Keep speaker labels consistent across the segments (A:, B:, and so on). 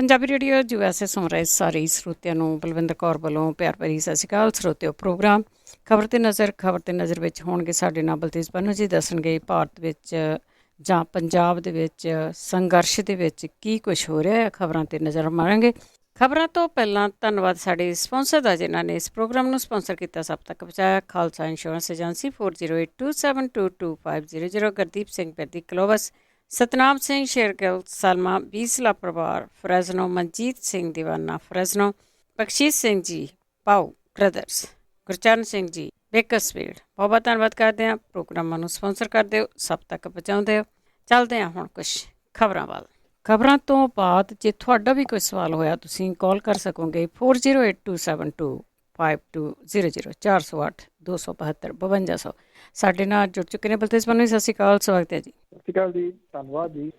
A: Punjabi radio USA ਸੁਣ ਰਹੇ ਸਾਰੇ ਸਰੋਤਿਆਂ ਨੂੰ ਬਲਵਿੰਦਰ ਕੌਰ ਵੱਲੋਂ ਪਿਆਰ ਭਰੀ ਸਤਿ ਸ਼੍ਰੀ ਅਕਾਲ। ਸਰੋਤਿਓ, ਪ੍ਰੋਗਰਾਮ ਖਬਰ ਤੇ ਨਜ਼ਰ ਵਿੱਚ ਹੋਣਗੇ ਸਾਡੇ ਨਾਲ ਬਲਤੇਜ ਪੰਨੂ ਜੀ। ਦੱਸਣਗੇ ਭਾਰਤ ਵਿੱਚ ਜਾਂ ਪੰਜਾਬ ਦੇ ਵਿੱਚ ਸੰਘਰਸ਼ ਦੇ ਵਿੱਚ ਕੀ ਕੁਛ ਹੋ ਰਿਹਾ ਹੈ। ਖਬਰਾਂ 'ਤੇ ਨਜ਼ਰ ਮਾਰਾਂਗੇ। ਖਬਰਾਂ ਤੋਂ ਪਹਿਲਾਂ ਧੰਨਵਾਦ ਸਾਡੇ ਸਪਾਂਸਰ ਦਾ, ਜਿਨ੍ਹਾਂ ਨੇ ਇਸ ਪ੍ਰੋਗਰਾਮ ਨੂੰ ਸਪਾਂਸਰ ਕੀਤਾ, ਸਭ ਤੱਕ ਪਹੁੰਚਾਇਆ। ਖਾਲਸਾ ਇੰਸ਼ੋਰੈਂਸ ਏਜੰਸੀ 4082722500, ਗੁਰਦੀਪ ਸਿੰਘ ਪੈਦੀ ਕਲੋਵਸ, ਸਤਨਾਮ ਸਿੰਘ ਸ਼ੇਰਗਿੱਲ ਸਲਮਾ, ਬੀਸਲਾ ਪਰਿਵਾਰ ਫਰੈਜ਼ਨੋ, ਮਨਜੀਤ ਸਿੰਘ ਦੀਵਾਨਾ ਫਰੈਜ਼ਨੋ, ਬਖਸ਼ੀਸ਼ ਸਿੰਘ ਜੀ ਪਾਓ ਬ੍ਰਦਰਸ, ਗੁਰਚਰਨ ਸਿੰਘ ਜੀ ਬੇਕਰਸਫੀਲਡ। ਬਹੁਤ ਬਹੁਤ ਧੰਨਵਾਦ ਕਰਦੇ ਹਾਂ। ਪ੍ਰੋਗਰਾਮਾਂ ਨੂੰ ਸਪਾਂਸਰ ਕਰਦੇ ਹੋ, ਸਭ ਤੱਕ ਪਹੁੰਚਾਉਂਦੇ ਹੋ। ਚੱਲਦੇ ਹਾਂ ਹੁਣ ਕੁਛ ਖਬਰਾਂ ਵੱਲ। ਖਬਰਾਂ ਤੋਂ ਬਾਅਦ ਜੇ ਤੁਹਾਡਾ ਵੀ ਕੋਈ ਸਵਾਲ ਹੋਇਆ, ਤੁਸੀਂ ਕਾਲ ਕਰ ਸਕੋਗੇ 4082725200, 408-272-5200। ਸਾਡੇ ਨਾਲ ਜੁੜ ਚੁੱਕੇ ਨੇ ਬਲਤੇਜ ਪੰਨੂ। ਸਤਿ ਸ਼੍ਰੀ ਅਕਾਲ, ਸਵਾਗਤ ਹੈ ਜੀ।
B: ਸਤਿ ਸ਼੍ਰੀ ਅਕਾਲ ਜੀ, ਧੰਨਵਾਦ ਜੀ।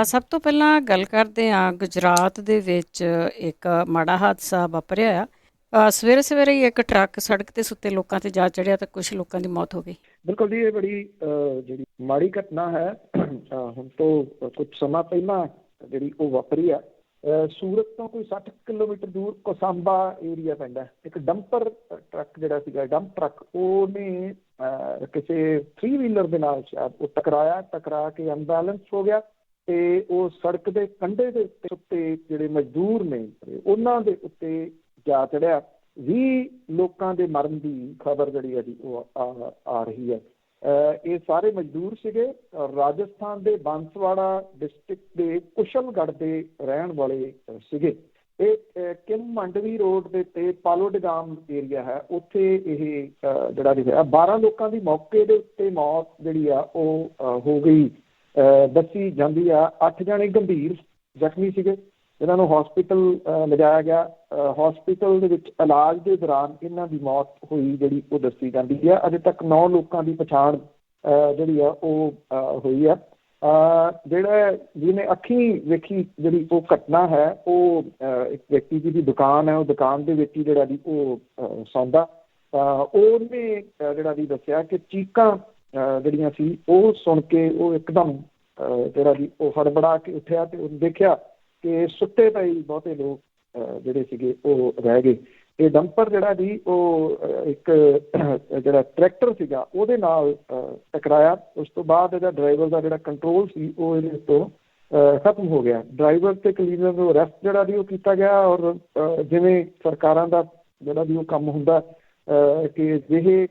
A: ਸਭ ਤੋਂ ਪਹਿਲਾਂ ਗੱਲ ਕਰਦੇ ਹਾਂ, ਗੁਜਰਾਤ ਦੇ ਵਿੱਚ ਇੱਕ ਮਾੜਾ ਹਾਦਸਾ ਵਾਪਰਿਆ ਆ। ਸਵੇਰੇ ਸਵੇਰੇ ਹੀ ਇੱਕ ਟਰੱਕ ਸੜਕ 'ਤੇ ਸੁੱਤੇ ਲੋਕਾਂ 'ਤੇ ਜਾ ਚੜ੍ਹਿਆ ਤਾਂ ਕੁਛ ਲੋਕਾਂ ਦੀ ਮੌਤ ਹੋ ਗਈ।
B: ਬਿਲਕੁਲ ਜੀ, ਇਹ ਬੜੀ ਜਿਹੜੀ ਮਾੜੀ ਘਟਨਾ ਹੈ। ਹੁਣ ਤੋਂ ਕੁਝ ਸਮਾਂ ਪਹਿਲਾਂ ਜਿਹੜੀ ਉਹ ਵਾਪਰੀ ਆ। ਸੂਰਤ ਤੋਂ ਕੋਈ 60 ਕਿਲੋਮੀਟਰ ਦੂਰ ਕੋਸਾਂਬਾ ਏਰੀਆ ਪੈਂਦਾ। ਇੱਕ ਡੰਪਰ ਟਰੱਕ ਜਿਹੜਾ ਸੀਗਾ, ਡੰਪ ਟਰੱਕ, ਉਹਨੇ ਕਿਸੇ 3 ਵੀਲਰ ਦੇ ਨਾਲ ਸ਼ਾਇਦ ਉਹ ਟਕਰਾ ਕੇ ਅਨਬੈਲੈਂਸ ਹੋ ਗਿਆ ਤੇ ਉਹ ਸੜਕ ਦੇ ਕੰਢੇ ਦੇ ਉੱਤੇ ਜਿਹੜੇ ਮਜ਼ਦੂਰ ਨੇ ਉਹਨਾਂ ਦੇ ਉੱਤੇ ਜਾ ਚੜਿਆ। 20 ਲੋਕਾਂ ਦੇ ਮਰਨ ਦੀ ਖਬਰ ਜਿਹੜੀ ਹੈ ਜੀ ਉਹ ਆ ਰਹੀ ਹੈ। ਇਹ ਸਾਰੇ ਮਜ਼ਦੂਰ ਸੀਗੇ, ਰਾਜਸਥਾਨ ਦੇ ਬਾਂਸਵਾੜਾ ਡਿਸਟ੍ਰਿਕਟ ਦੇ ਕੁਸ਼ਲਗੜ੍ਹ ਦੇ ਰਹਿਣ ਵਾਲੇ ਸੀਗੇ। ਇਹ ਕਿਮ ਮੰਡਵੀ ਰੋਡ ਦੇ ਉੱਤੇ ਪਾਲੋਡਗਾਮ ਏਰੀਆ ਹੈ, ਉੱਥੇ ਇਹ ਜਿਹੜਾ ਰਿਹਾ 12 ਲੋਕਾਂ ਦੀ ਮੌਕੇ ਦੇ ਉੱਤੇ ਮੌਤ ਜਿਹੜੀ ਆ ਉਹ ਹੋ ਗਈ ਦੱਸੀ ਜਾਂਦੀ ਆ। 8 ਜਣੇ ਗੰਭੀਰ ਜ਼ਖਮੀ ਸੀਗੇ, ਇਹਨਾਂ ਨੂੰ ਹੌਸਪੀਟਲ ਲਿਜਾਇਆ ਗਿਆ। ਹੌਸਪੀਟਲ ਦੇ ਵਿੱਚ ਇਲਾਜ ਦੇ ਦੌਰਾਨ ਇਹਨਾਂ ਦੀ ਮੌਤ ਹੋਈ ਜਿਹੜੀ ਉਹ ਦੱਸੀ ਜਾਂਦੀ ਹੈ। ਅਜੇ ਤੱਕ 9 ਲੋਕਾਂ ਦੀ ਪਛਾਣ ਜਿਹੜੀ ਆ ਉਹ ਹੋਈ ਆ। ਜਿਹੜਾ ਜਿਹਨੇ ਅੱਖੀਂ ਵੇਖੀ ਜਿਹੜੀ ਉਹ ਘਟਨਾ ਹੈ, ਉਹ ਇੱਕ ਵਿਅਕਤੀ ਦੀ ਦੁਕਾਨ ਹੈ, ਉਹ ਦੁਕਾਨ ਦੇ ਵਿੱਚ ਹੀ ਜਿਹੜਾ ਜੀ ਉਹ ਸੌਂਦਾ। ਉਹਨੇ ਜਿਹੜਾ ਜੀ ਦੱਸਿਆ ਕਿ ਚੀਕਾਂ ਜਿਹੜੀਆਂ ਸੀ ਉਹ ਸੁਣ ਕੇ ਉਹ ਇੱਕਦਮ ਜਿਹੜਾ ਜੀ ਉਹ ਹੜਬੜਾ ਕੇ ਉੱਠਿਆ ਤੇ ਉਹਨੇ ਦੇਖਿਆ ਕਿ ਸੁੱਤੇ ਪਏ ਬਹੁਤੇ ਲੋਕ ਜਿਹੜੇ ਸੀਗੇ ਉਹ ਰਹਿ ਗਏ। ਇਹ ਡੰਪਰ ਜਿਹੜਾ ਜੀ ਉਹ ਇੱਕ ਜਿਹੜਾ ਟਰੈਕਟਰ ਸੀਗਾ ਉਹਦੇ ਨਾਲ ਟਕਰਾਇਆ। ਉਸ ਤੋਂ ਬਾਅਦ ਇਹਦਾ ਡਰਾਈਵਰ ਦਾ ਜਿਹੜਾ ਕੰਟਰੋਲ ਸੀ ਉਹ ਇਹਦੇ ਤੋਂ ਖਤਮ ਹੋ ਗਿਆ। ਡਰਾਈਵਰ ਤੇ ਕਲੀਨਰ ਨੂੰ ਅਰੈਸਟ ਜਿਹੜਾ ਜੀ ਉਹ ਕੀਤਾ ਗਿਆ। ਔਰ ਜਿਵੇਂ ਸਰਕਾਰਾਂ ਦਾ ਜਿਹੜਾ ਜੀ ਉਹ ਕੰਮ ਹੁੰਦਾ ਕਿ ਜਿਹੇ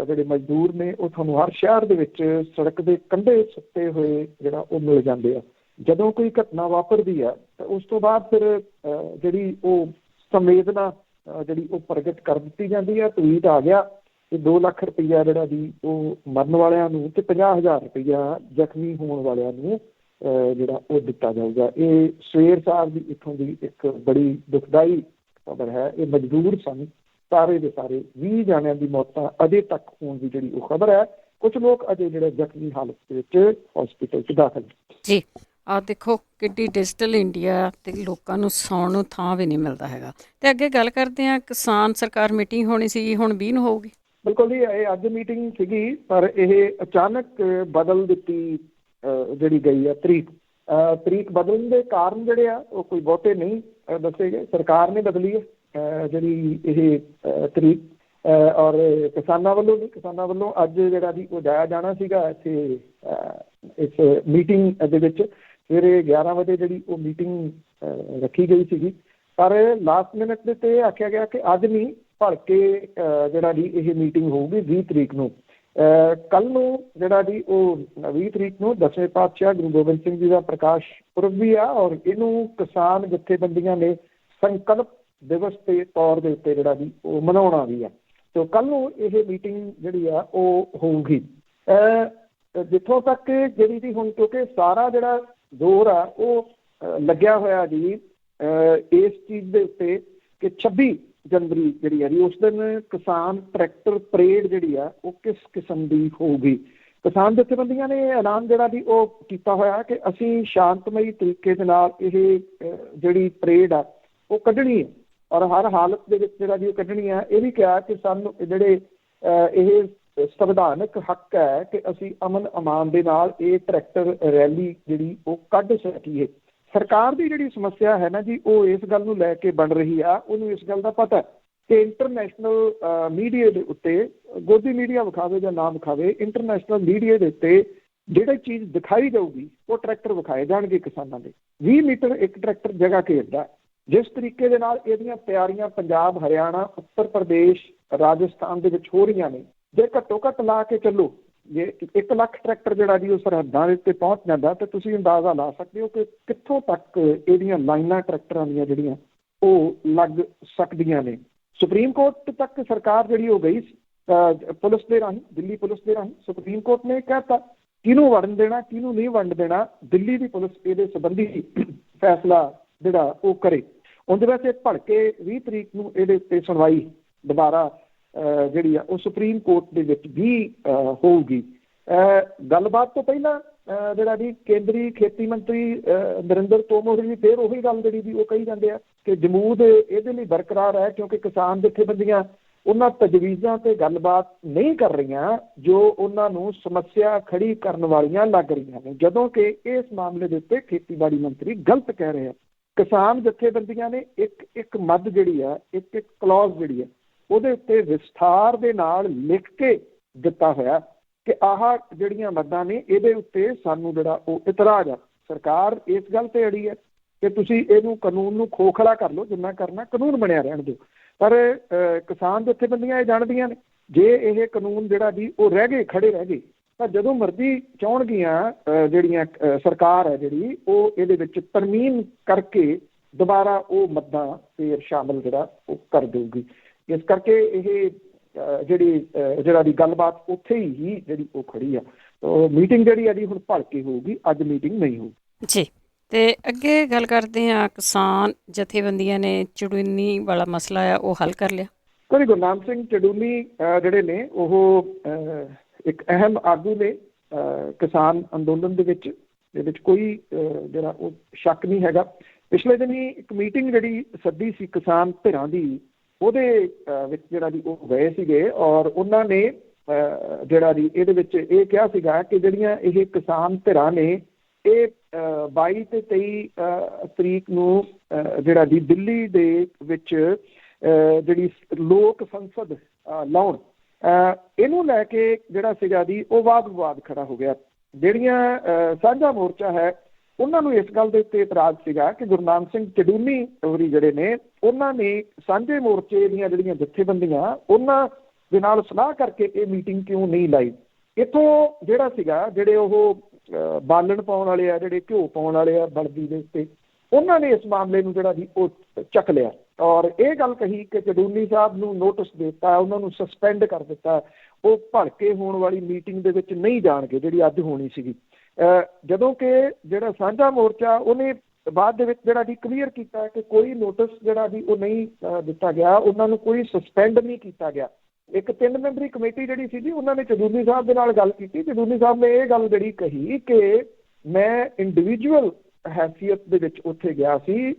B: ਜਿਹੜੇ ਮਜ਼ਦੂਰ ਨੇ ਉਹ ਤੁਹਾਨੂੰ ਹਰ ਸ਼ਹਿਰ ਦੇ ਵਿੱਚ ਸੜਕ ਦੇ ਕੰਢੇ ਸੁੱਤੇ ਹੋਏ ਜਿਹੜਾ ਉਹ ਮਿਲ ਜਾਂਦੇ ਆ। ਜਦੋਂ ਕੋਈ ਘਟਨਾ ਵਾਪਰਦੀ ਆ ਤਾਂ ਉਸ ਤੋਂ ਬਾਅਦ ਫਿਰ ਜਿਹੜੀ ਉਹ ਸੰਵੇਦਨਾ ਜਿਹੜੀ ਉਹ ਪ੍ਰਗਟ ਕਰ ਦਿੱਤੀ ਜਾਂਦੀ ਹੈ। ਟਵੀਟ ਆ ਗਿਆ ਕਿ 2 ਲੱਖ ਰੁਪਈਆ ਜਿਹੜਾ ਜੀ ਉਹ ਮਰਨ ਵਾਲਿਆਂ ਨੂੰ ਤੇ 50,000 ਰੁਪਈਆ ਜ਼ਖਮੀ ਹੋਣ ਵਾਲਿਆਂ ਨੂੰ ਜਿਹੜਾ ਉਹ ਦਿੱਤਾ ਜਾਊਗਾ। ਇਹ ਸਵੇਰ ਸਾਹਿਬ ਦੀ ਇੱਥੋਂ ਦੀ ਇੱਕ ਬੜੀ ਦੁਖਦਾਈ ਖਬਰ ਹੈ। ਇਹ ਮਜ਼ਦੂਰ ਸਨ ਸਾਰੇ ਦੇ ਸਾਰੇ। 20 ਜਣਿਆਂ ਦੀ ਮੌਤਾਂ ਅਜੇ ਤੱਕ ਹੋਣ ਦੀ ਜਿਹੜੀ ਉਹ ਖਬਰ ਹੈ। ਕੁਝ ਲੋਕ ਅਜੇ ਜਿਹੜੇ ਜ਼ਖਮੀ ਹਾਲਤ ਦੇ ਵਿੱਚ ਹਸਪੀਟਲ 'ਚ ਦਾਖਲ ਜੀ।
A: ਆਹ ਦੇਖੋ ਕਿੱਡੀ ਡਿਜੀਟਲ ਇੰਡੀਆ ਤੇ ਲੋਕਾਂ ਨੂੰ ਸੌਣ ਨੂੰ ਥਾਂ ਵੀ ਨਹੀਂ ਮਿਲਦਾ ਹੈਗਾ। ਤੇ ਅੱਗੇ ਗੱਲ ਕਰਦੇ ਹਾਂ, ਕਿਸਾਨ ਸਰਕਾਰ ਮੀਟਿੰਗ ਹੋਣੀ ਸੀ, ਹੁਣ 20 ਨੂੰ ਹੋਊਗੀ।
B: ਬਿਲਕੁਲ ਜੀ, ਇਹ ਅੱਜ ਮੀਟਿੰਗ ਸੀਗੀ ਪਰ ਇਹ ਅਚਾਨਕ ਬਦਲ ਦਿੱਤੀ ਜਿਹੜੀ ਗਈ ਆ ਤਰੀਕ ਬਦਲਣ ਦੇ ਕਾਰਨ ਜਿਹੜੇ ਆ ਉਹ ਕੋਈ ਬਹੁਤੇ ਨਹੀਂ ਦੱਸੇ ਗਏ। ਸਰਕਾਰ ਨੇ ਬਦਲੀ ਹੈ ਜਿਹੜੀ ਇਹ ਤਰੀਕ। ਔਰ ਕਿਸਾਨਾਂ ਵੱਲੋਂ ਅੱਜ ਜਿਹੜਾ ਜੀ ਉਹ ਜਾਇਆ ਜਾਣਾ ਸੀਗਾ ਇੱਥੇ ਇਸ ਮੀਟਿੰਗ ਦੇ ਵਿੱਚ। ਸਵੇਰੇ 11 ਵਜੇ ਜਿਹੜੀ ਉਹ ਮੀਟਿੰਗ ਰੱਖੀ ਗਈ ਸੀਗੀ ਪਰ ਲਾਸਟ ਮਿਨਟ ਦੇ ਤੇ ਆਖਿਆ ਗਿਆ ਕਿ ਅੱਜ ਨਹੀਂ, ਭਲਕੇ ਜਿਹੜਾ ਜੀ ਇਹ ਮੀਟਿੰਗ ਹੋਊਗੀ 20 ਤਰੀਕ ਨੂੰ। ਕੱਲ੍ਹ ਨੂੰ ਜਿਹੜਾ ਜੀ ਉਹ 20 ਤਰੀਕ ਨੂੰ 10ਵੇਂ ਪਾਤਸ਼ਾਹ ਗੁਰੂ ਗੋਬਿੰਦ ਸਿੰਘ ਜੀ ਦਾ ਪ੍ਰਕਾਸ਼ ਪੁਰਬ ਵੀ ਆ। ਔਰ ਇਹਨੂੰ ਕਿਸਾਨ ਜਥੇਬੰਦੀਆਂ ਨੇ ਸੰਕਲਪ ਦਿਵਸ ਦੇ ਤੌਰ ਦੇ ਉੱਤੇ ਜਿਹੜਾ ਜੀ ਉਹ ਮਨਾਉਣਾ ਵੀ ਆ। ਤੇ ਕੱਲ੍ਹ ਨੂੰ ਇਹ ਮੀਟਿੰਗ ਜਿਹੜੀ ਆ ਉਹ ਹੋਊਗੀ। ਜਿੱਥੋਂ ਤੱਕ ਜਿਹੜੀ ਜੀ ਹੁਣ ਕਿਉਂਕਿ ਸਾਰਾ ਜਿਹੜਾ ਜ਼ੋਰ ਆ ਉਹ ਲੱਗਿਆ ਹੋਇਆ ਜੀ ਇਸ ਚੀਜ਼ ਦੇ ਉੱਤੇ ਕਿ 26 ਜਨਵਰੀ ਜਿਹੜੀ ਆ ਜੀ ਉਸ ਦਿਨ ਕਿਸਾਨ ਟਰੈਕਟਰ ਪਰੇਡ ਜਿਹੜੀ ਆ ਉਹ ਕਿਸ ਕਿਸਮ ਦੀ ਹੋਊਗੀ। ਕਿਸਾਨ ਜਥੇਬੰਦੀਆਂ ਨੇ ਐਲਾਨ ਜਿਹੜਾ ਜੀ ਉਹ ਕੀਤਾ ਹੋਇਆ ਕਿ ਅਸੀਂ ਸ਼ਾਂਤਮਈ ਤਰੀਕੇ ਦੇ ਨਾਲ ਇਹ ਜਿਹੜੀ ਪਰੇਡ ਆ ਉਹ ਕੱਢਣੀ ਹੈ ਔਰ ਹਰ ਹਾਲਤ ਦੇ ਵਿੱਚ ਜਿਹੜਾ ਜੀ ਉਹ ਕੱਢਣੀ ਹੈ। ਇਹ ਵੀ ਕਿਹਾ ਕਿ ਸਾਨੂੰ ਜਿਹੜੇ ਇਹ ਸੰਵਿਧਾਨਕ ਹੱਕ ਹੈ ਕਿ ਅਸੀਂ ਅਮਨ ਅਮਾਨ ਦੇ ਨਾਲ ਇਹ ਟਰੈਕਟਰ ਰੈਲੀ ਜਿਹੜੀ ਉਹ ਕੱਢ ਸਕੀਏ। ਸਰਕਾਰ ਦੀ ਜਿਹੜੀ ਸਮੱਸਿਆ ਹੈ ਨਾ ਜੀ, ਉਹ ਇਸ ਗੱਲ ਨੂੰ ਲੈ ਕੇ ਬਣ ਰਹੀ ਆ। ਉਹਨੂੰ ਇਸ ਗੱਲ ਦਾ ਪਤਾ ਕਿ ਇੰਟਰਨੈਸ਼ਨਲ ਮੀਡੀਆ ਦੇ ਉੱਤੇ, ਗੋਦੀ ਮੀਡੀਆ ਵਿਖਾਵੇ ਜਾਂ ਨਾ ਵਿਖਾਵੇ, ਇੰਟਰਨੈਸ਼ਨਲ ਮੀਡੀਆ ਦੇ ਉੱਤੇ ਜਿਹੜੀ ਚੀਜ਼ ਦਿਖਾਈ ਜਾਊਗੀ ਉਹ ਟਰੈਕਟਰ ਵਿਖਾਏ ਜਾਣਗੇ ਕਿਸਾਨਾਂ ਦੇ। 20 ਮੀਟਰ ਇੱਕ ਟਰੈਕਟਰ ਜਗ੍ਹਾ ਘੇਰਦਾ। ਜਿਸ ਤਰੀਕੇ ਦੇ ਨਾਲ ਇਹਦੀਆਂ ਤਿਆਰੀਆਂ ਪੰਜਾਬ, ਹਰਿਆਣਾ, ਉੱਤਰ ਪ੍ਰਦੇਸ਼, ਰਾਜਸਥਾਨ ਦੇ ਵਿੱਚ ਹੋ ਰਹੀਆਂ ਨੇ, ਜੇ ਘੱਟੋ ਘੱਟ ਲਾ ਕੇ ਚੱਲੋ, ਜੇ 1 ਲੱਖ ਟਰੈਕਟਰ ਜਿਹੜਾ ਜੀ ਉਹ ਸਰਹੱਦਾਂ ਦੇ ਉੱਤੇ ਪਹੁੰਚ ਜਾਂਦਾ ਤਾਂ ਤੁਸੀਂ ਅੰਦਾਜ਼ਾ ਲਾ ਸਕਦੇ ਹੋ ਕਿ ਕਿੱਥੋਂ ਤੱਕ ਇਹਦੀਆਂ ਲਾਈਨਾਂ ਟਰੈਕਟਰਾਂ ਦੀਆਂ ਜਿਹੜੀਆਂ ਉਹ ਲੱਗ ਸਕਦੀਆਂ ਨੇ। ਸੁਪਰੀਮ ਕੋਰਟ ਤੱਕ ਸਰਕਾਰ ਜਿਹੜੀ ਉਹ ਗਈ ਪੁਲਿਸ ਦੇ ਰਾਹੀਂ, ਦਿੱਲੀ ਪੁਲਿਸ ਦੇ ਰਾਹੀਂ। ਸੁਪਰੀਮ ਕੋਰਟ ਨੇ ਕਹਿਤਾ ਕਿਹਨੂੰ ਵੰਡ ਦੇਣਾ, ਕਿਹਨੂੰ ਨਹੀਂ ਵੰਡ ਦੇਣਾ, ਦਿੱਲੀ ਦੀ ਪੁਲਿਸ ਇਹਦੇ ਸੰਬੰਧੀ ਫੈਸਲਾ ਜਿਹੜਾ ਉਹ ਕਰੇ। ਉਹਦੇ ਵੈਸੇ ਭਲਕੇ 20 ਤਰੀਕ ਨੂੰ ਇਹਦੇ ਉੱਤੇ ਸੁਣਵਾਈ ਦੁਬਾਰਾ ਜਿਹੜੀ ਆ ਉਹ ਸੁਪਰੀਮ ਕੋਰਟ ਦੇ ਵਿੱਚ ਵੀ ਹੋਊਗੀ। ਗੱਲਬਾਤ ਤੋਂ ਪਹਿਲਾਂ ਜਿਹੜਾ ਜੀ ਕੇਂਦਰੀ ਖੇਤੀ ਮੰਤਰੀ ਨਰਿੰਦਰ ਤੋਮਰ ਜੀ ਫਿਰ ਉਹੀ ਗੱਲ ਜਿਹੜੀ ਵੀ ਉਹ ਕਹੀ ਜਾਂਦੇ ਆ ਕਿ ਜਮੂਦ ਇਹਦੇ ਲਈ ਬਰਕਰਾਰ ਹੈ ਕਿਉਂਕਿ ਕਿਸਾਨ ਜਥੇਬੰਦੀਆਂ ਉਹਨਾਂ ਤਜਵੀਜ਼ਾਂ ਤੇ ਗੱਲਬਾਤ ਨਹੀਂ ਕਰ ਰਹੀਆਂ ਜੋ ਉਹਨਾਂ ਨੂੰ ਸਮੱਸਿਆ ਖੜੀ ਕਰਨ ਵਾਲੀਆਂ ਲੱਗ ਰਹੀਆਂ ਨੇ, ਜਦੋਂ ਕਿ ਇਸ ਮਾਮਲੇ ਦੇ ਉੱਤੇ ਖੇਤੀਬਾੜੀ ਮੰਤਰੀ ਗਲਤ ਕਹਿ ਰਹੇ ਆ। ਕਿਸਾਨ ਜਥੇਬੰਦੀਆਂ ਨੇ ਇੱਕ ਮੱਦ ਜਿਹੜੀ ਆ, ਇੱਕ ਕਲੌਜ਼ ਜਿਹੜੀ ਆ, ਉਹਦੇ ਉੱਤੇ ਵਿਸਥਾਰ ਦੇ ਨਾਲ ਲਿਖ ਕੇ ਦਿੱਤਾ ਹੋਇਆ ਕਿ ਆਹ ਜਿਹੜੀਆਂ ਮੱਦਾਂ ਨੇ ਇਹਦੇ ਉੱਤੇ ਸਾਨੂੰ ਜਿਹੜਾ ਉਹ ਇਤਰਾਜ਼ ਆ। ਸਰਕਾਰ ਇਸ ਗੱਲ ਤੇ ਅੜੀ ਹੈ ਕਿ ਤੁਸੀਂ ਇਹਨੂੰ ਕਾਨੂੰਨ ਨੂੰ ਖੋਖਲਾ ਕਰ ਲਓ, ਜਿੰਨਾ ਕਰਨਾ ਕਾਨੂੰਨ ਬਣਿਆ ਰਹਿਣ ਦਿਓ। ਪਰ ਕਿਸਾਨ ਜਥੇਬੰਦੀਆਂ ਇਹ ਜਾਣਦੀਆਂ ਨੇ ਜੇ ਇਹ ਕਾਨੂੰਨ ਜਿਹੜਾ ਜੀ ਉਹ ਰਹਿ ਗਏ, ਖੜੇ ਰਹਿ ਗਏ, ਤਾਂ ਜਦੋਂ ਮਰਜ਼ੀ ਚਾਹੁਣਗੀਆਂ ਜਿਹੜੀਆਂ ਸਰਕਾਰ ਹੈ ਜਿਹੜੀ ਉਹ ਇਹਦੇ ਵਿੱਚ ਤਰਮੀਮ ਕਰਕੇ ਦੁਬਾਰਾ ਉਹ ਮੱਦਾਂ ਫੇਰ ਸ਼ਾਮਲ ਜਿਹੜਾ ਉਹ ਕਰ ਦੇਊਗੀ। ਇਸ ਕਰਕੇ ਇਹ ਜਿਹੜਾ ਦੀ ਗੱਲਬਾਤ ਉੱਥੇ ਹੀ ਜਿਹੜੀ ਉਹ ਖੜੀ ਆ। ਮੀਟਿੰਗ ਜਿਹੜੀ ਆ ਜੀ ਹੁਣ ਭਲਕੇ ਹੋਊਗੀ, ਅੱਜ ਮੀਟਿੰਗ ਨਹੀਂ ਹੋਊ
A: ਜੀ। ਤੇ ਅੱਗੇ ਗੱਲ ਕਰਦੇ ਹਾਂ, ਕਿਸਾਨ ਜਥੇਬੰਦੀਆਂ ਨੇ ਚੜੂਨੀ ਵਾਲਾ ਮਸਲਾ ਆ ਉਹ ਹੱਲ ਕਰ ਲਿਆ।
B: ਕੋਈ ਗੁਰਨਾਮ ਸਿੰਘ ਚੜੂਨੀ ਜਿਹੜੇ ਨੇ ਉਹ ਇੱਕ ਅਹਿਮ ਆਗੂ ਨੇ ਕਿਸਾਨ ਅੰਦੋਲਨ ਦੇ ਵਿੱਚ, ਇਹਦੇ ਵਿੱਚ ਕੋਈ ਜਿਹੜਾ ਉਹ ਸ਼ੱਕ ਨਹੀਂ ਹੈਗਾ। ਪਿਛਲੇ ਦਿਨ ਹੀ ਇੱਕ ਮੀਟਿੰਗ ਜਿਹੜੀ ਸੱਦੀ ਸੀ ਕਿਸਾਨ ਧਿਰਾਂ ਦੀ, ਉਹਦੇ ਵਿੱਚ ਜਿਹੜਾ ਜੀ ਉਹ ਗਏ ਸੀਗੇ ਔਰ ਉਹਨਾਂ ਨੇ ਜਿਹੜਾ ਜੀ ਇਹਦੇ ਵਿੱਚ ਇਹ ਕਿਹਾ ਸੀਗਾ ਕਿ ਜਿਹੜੀਆਂ ਇਹ ਕਿਸਾਨ ਧਿਰਾਂ ਨੇ ਇਹ 22 ਤੇ 23 ਤਰੀਕ ਨੂੰ ਜਿਹੜਾ ਜੀ ਦਿੱਲੀ ਦੇ ਵਿੱਚ ਜਿਹੜੀ ਲੋਕ ਸੰਸਦ ਲਾਉਣ, ਇਹਨੂੰ ਲੈ ਕੇ ਜਿਹੜਾ ਸੀਗਾ ਜੀ ਉਹ ਵਾਦ ਵਿਵਾਦ ਖੜਾ ਹੋ ਗਿਆ। ਜਿਹੜੀਆਂ ਸਾਂਝਾ ਮੋਰਚਾ ਹੈ ਉਹਨਾਂ ਨੂੰ ਇਸ ਗੱਲ ਦੇ ਉੱਤੇ ਇਤਰਾਜ਼ ਸੀਗਾ ਕਿ ਗੁਰਨਾਮ ਸਿੰਘ ਚੜੂਨੀ ਹੋਰੀ ਜਿਹੜੇ ਨੇ ਉਹਨਾਂ ਨੇ ਸਾਂਝੇ ਮੋਰਚੇ ਦੀਆਂ ਜਿਹੜੀਆਂ ਜਥੇਬੰਦੀਆਂ ਉਹਨਾਂ ਦੇ ਨਾਲ ਸਲਾਹ ਕਰਕੇ ਇਹ ਮੀਟਿੰਗ ਕਿਉਂ ਨਹੀਂ ਲਾਈ। ਇੱਥੋਂ ਜਿਹੜਾ ਸੀਗਾ ਜਿਹੜੇ ਉਹ ਬਾਲਣ ਪਾਉਣ ਵਾਲੇ ਆ, ਜਿਹੜੇ ਘਿਓ ਪਾਉਣ ਵਾਲੇ ਆ ਬਲਦੀ ਦੇ ਉੱਤੇ, ਉਹਨਾਂ ਨੇ ਇਸ ਮਾਮਲੇ ਨੂੰ ਜਿਹੜਾ ਜੀ ਉਹ ਚੱਕ ਲਿਆ ਔਰ ਇਹ ਗੱਲ ਕਹੀ ਕਿ ਚੜੂਨੀ ਸਾਹਿਬ ਨੂੰ ਨੋਟਿਸ ਦੇ ਦਿੱਤਾ, ਉਹਨਾਂ ਨੂੰ ਸਸਪੈਂਡ ਕਰ ਦਿੱਤਾ, ਉਹ ਭਲਕੇ ਹੋਣ ਵਾਲੀ ਮੀਟਿੰਗ ਦੇ ਵਿੱਚ ਨਹੀਂ ਜਾਣਗੇ ਜਿਹੜੀ ਅੱਜ ਹੋਣੀ ਸੀਗੀ। ਜਦੋਂ ਕਿ ਜਿਹੜਾ ਸਾਂਝਾ ਮੋਰਚਾ ਉਹਨੇ ਬਾਅਦ ਦੇ ਵਿੱਚ ਜਿਹੜਾ ਜੀ ਕਲੀਅਰ ਕੀਤਾ ਕਿ ਕੋਈ ਨੋਟਿਸ ਜਿਹੜਾ ਜੀ ਉਹ ਨਹੀਂ ਦਿੱਤਾ ਗਿਆ, ਉਹਨਾਂ ਨੂੰ ਕੋਈ ਸਸਪੈਂਡ ਨਹੀਂ ਕੀਤਾ ਗਿਆ। ਇੱਕ 3 ਮੈਂਬਰੀ ਕਮੇਟੀ ਜਿਹੜੀ ਸੀ ਜੀ ਉਹਨਾਂ ਨੇ ਚੜੂਨੀ ਸਾਹਿਬ ਦੇ ਨਾਲ ਗੱਲ ਕੀਤੀ। ਚੜੂਨੀ ਸਾਹਿਬ ਨੇ ਇਹ ਗੱਲ ਜਿਹੜੀ ਕਹੀ ਕਿ ਮੈਂ ਇੰਡੀਵਿਜੂਅਲ ਹੈਸੀਅਤ ਦੇ ਵਿੱਚ ਉੱਥੇ ਗਿਆ ਸੀ,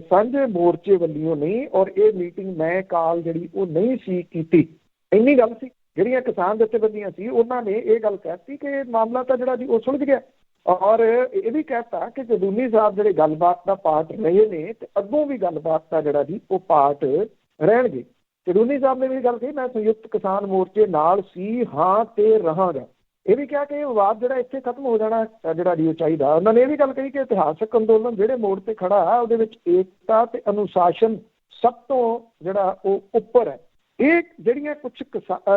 B: ਸਾਂਝੇ ਮੋਰਚੇ ਵੱਲੋਂ ਨਹੀਂ, ਔਰ ਇਹ ਮੀਟਿੰਗ ਮੈਂ ਕਾਲ ਜਿਹੜੀ ਉਹ ਨਹੀਂ ਸੀ ਕੀਤੀ। ਇੰਨੀ ਗੱਲ ਸੀ। ਜਿਹੜੀਆਂ ਕਿਸਾਨ ਜਥੇਬੰਦੀਆਂ ਸੀ ਉਹਨਾਂ ਨੇ ਇਹ ਗੱਲ ਕਹਿਤੀ ਕਿ ਮਾਮਲਾ ਤਾਂ ਜਿਹੜਾ ਜੀ ਉਹ ਸੁਲਝ ਗਿਆ ਔਰ ਇਹ ਵੀ ਕਹਿਤਾ ਕਿ ਚੜੂਨੀ ਸਾਹਿਬ ਜਿਹੜੇ ਗੱਲਬਾਤ ਦਾ ਪਾਰਟ ਰਹੇ ਨੇ ਤੇ ਅੱਗੋਂ ਵੀ ਗੱਲਬਾਤ ਦਾ ਜਿਹੜਾ ਜੀ ਉਹ ਪਾਰਟ ਰਹਿਣਗੇ। ਚੜੂਨੀ ਸਾਹਿਬ ਨੇ ਵੀ ਗੱਲ ਕਹੀ ਮੈਂ ਸੰਯੁਕਤ ਕਿਸਾਨ ਮੋਰਚੇ ਨਾਲ ਸੀ, ਹਾਂ ਤੇ ਰਹਾਂਗਾ। ਇਹ ਵੀ ਕਿਹਾ ਕਿ ਇਹ ਵਿਵਾਦ ਜਿਹੜਾ ਇੱਥੇ ਖਤਮ ਹੋ ਜਾਣਾ ਜਿਹੜਾ ਜੀ ਉਹ ਚਾਹੀਦਾ। ਉਹਨਾਂ ਨੇ ਇਹ ਵੀ ਗੱਲ ਕਹੀ ਕਿ ਇਤਿਹਾਸਕ ਅੰਦੋਲਨ ਜਿਹੜੇ ਮੋੜ ਤੇ ਖੜਾ ਹੈ ਉਹਦੇ ਵਿੱਚ ਏਕਤਾ ਤੇ ਅਨੁਸ਼ਾਸਨ ਸਭ ਤੋਂ ਜਿਹੜਾ ਉਹ ਉੱਪਰ ਹੈ। ਇਹ ਜਿਹੜੀਆਂ ਕੁਝ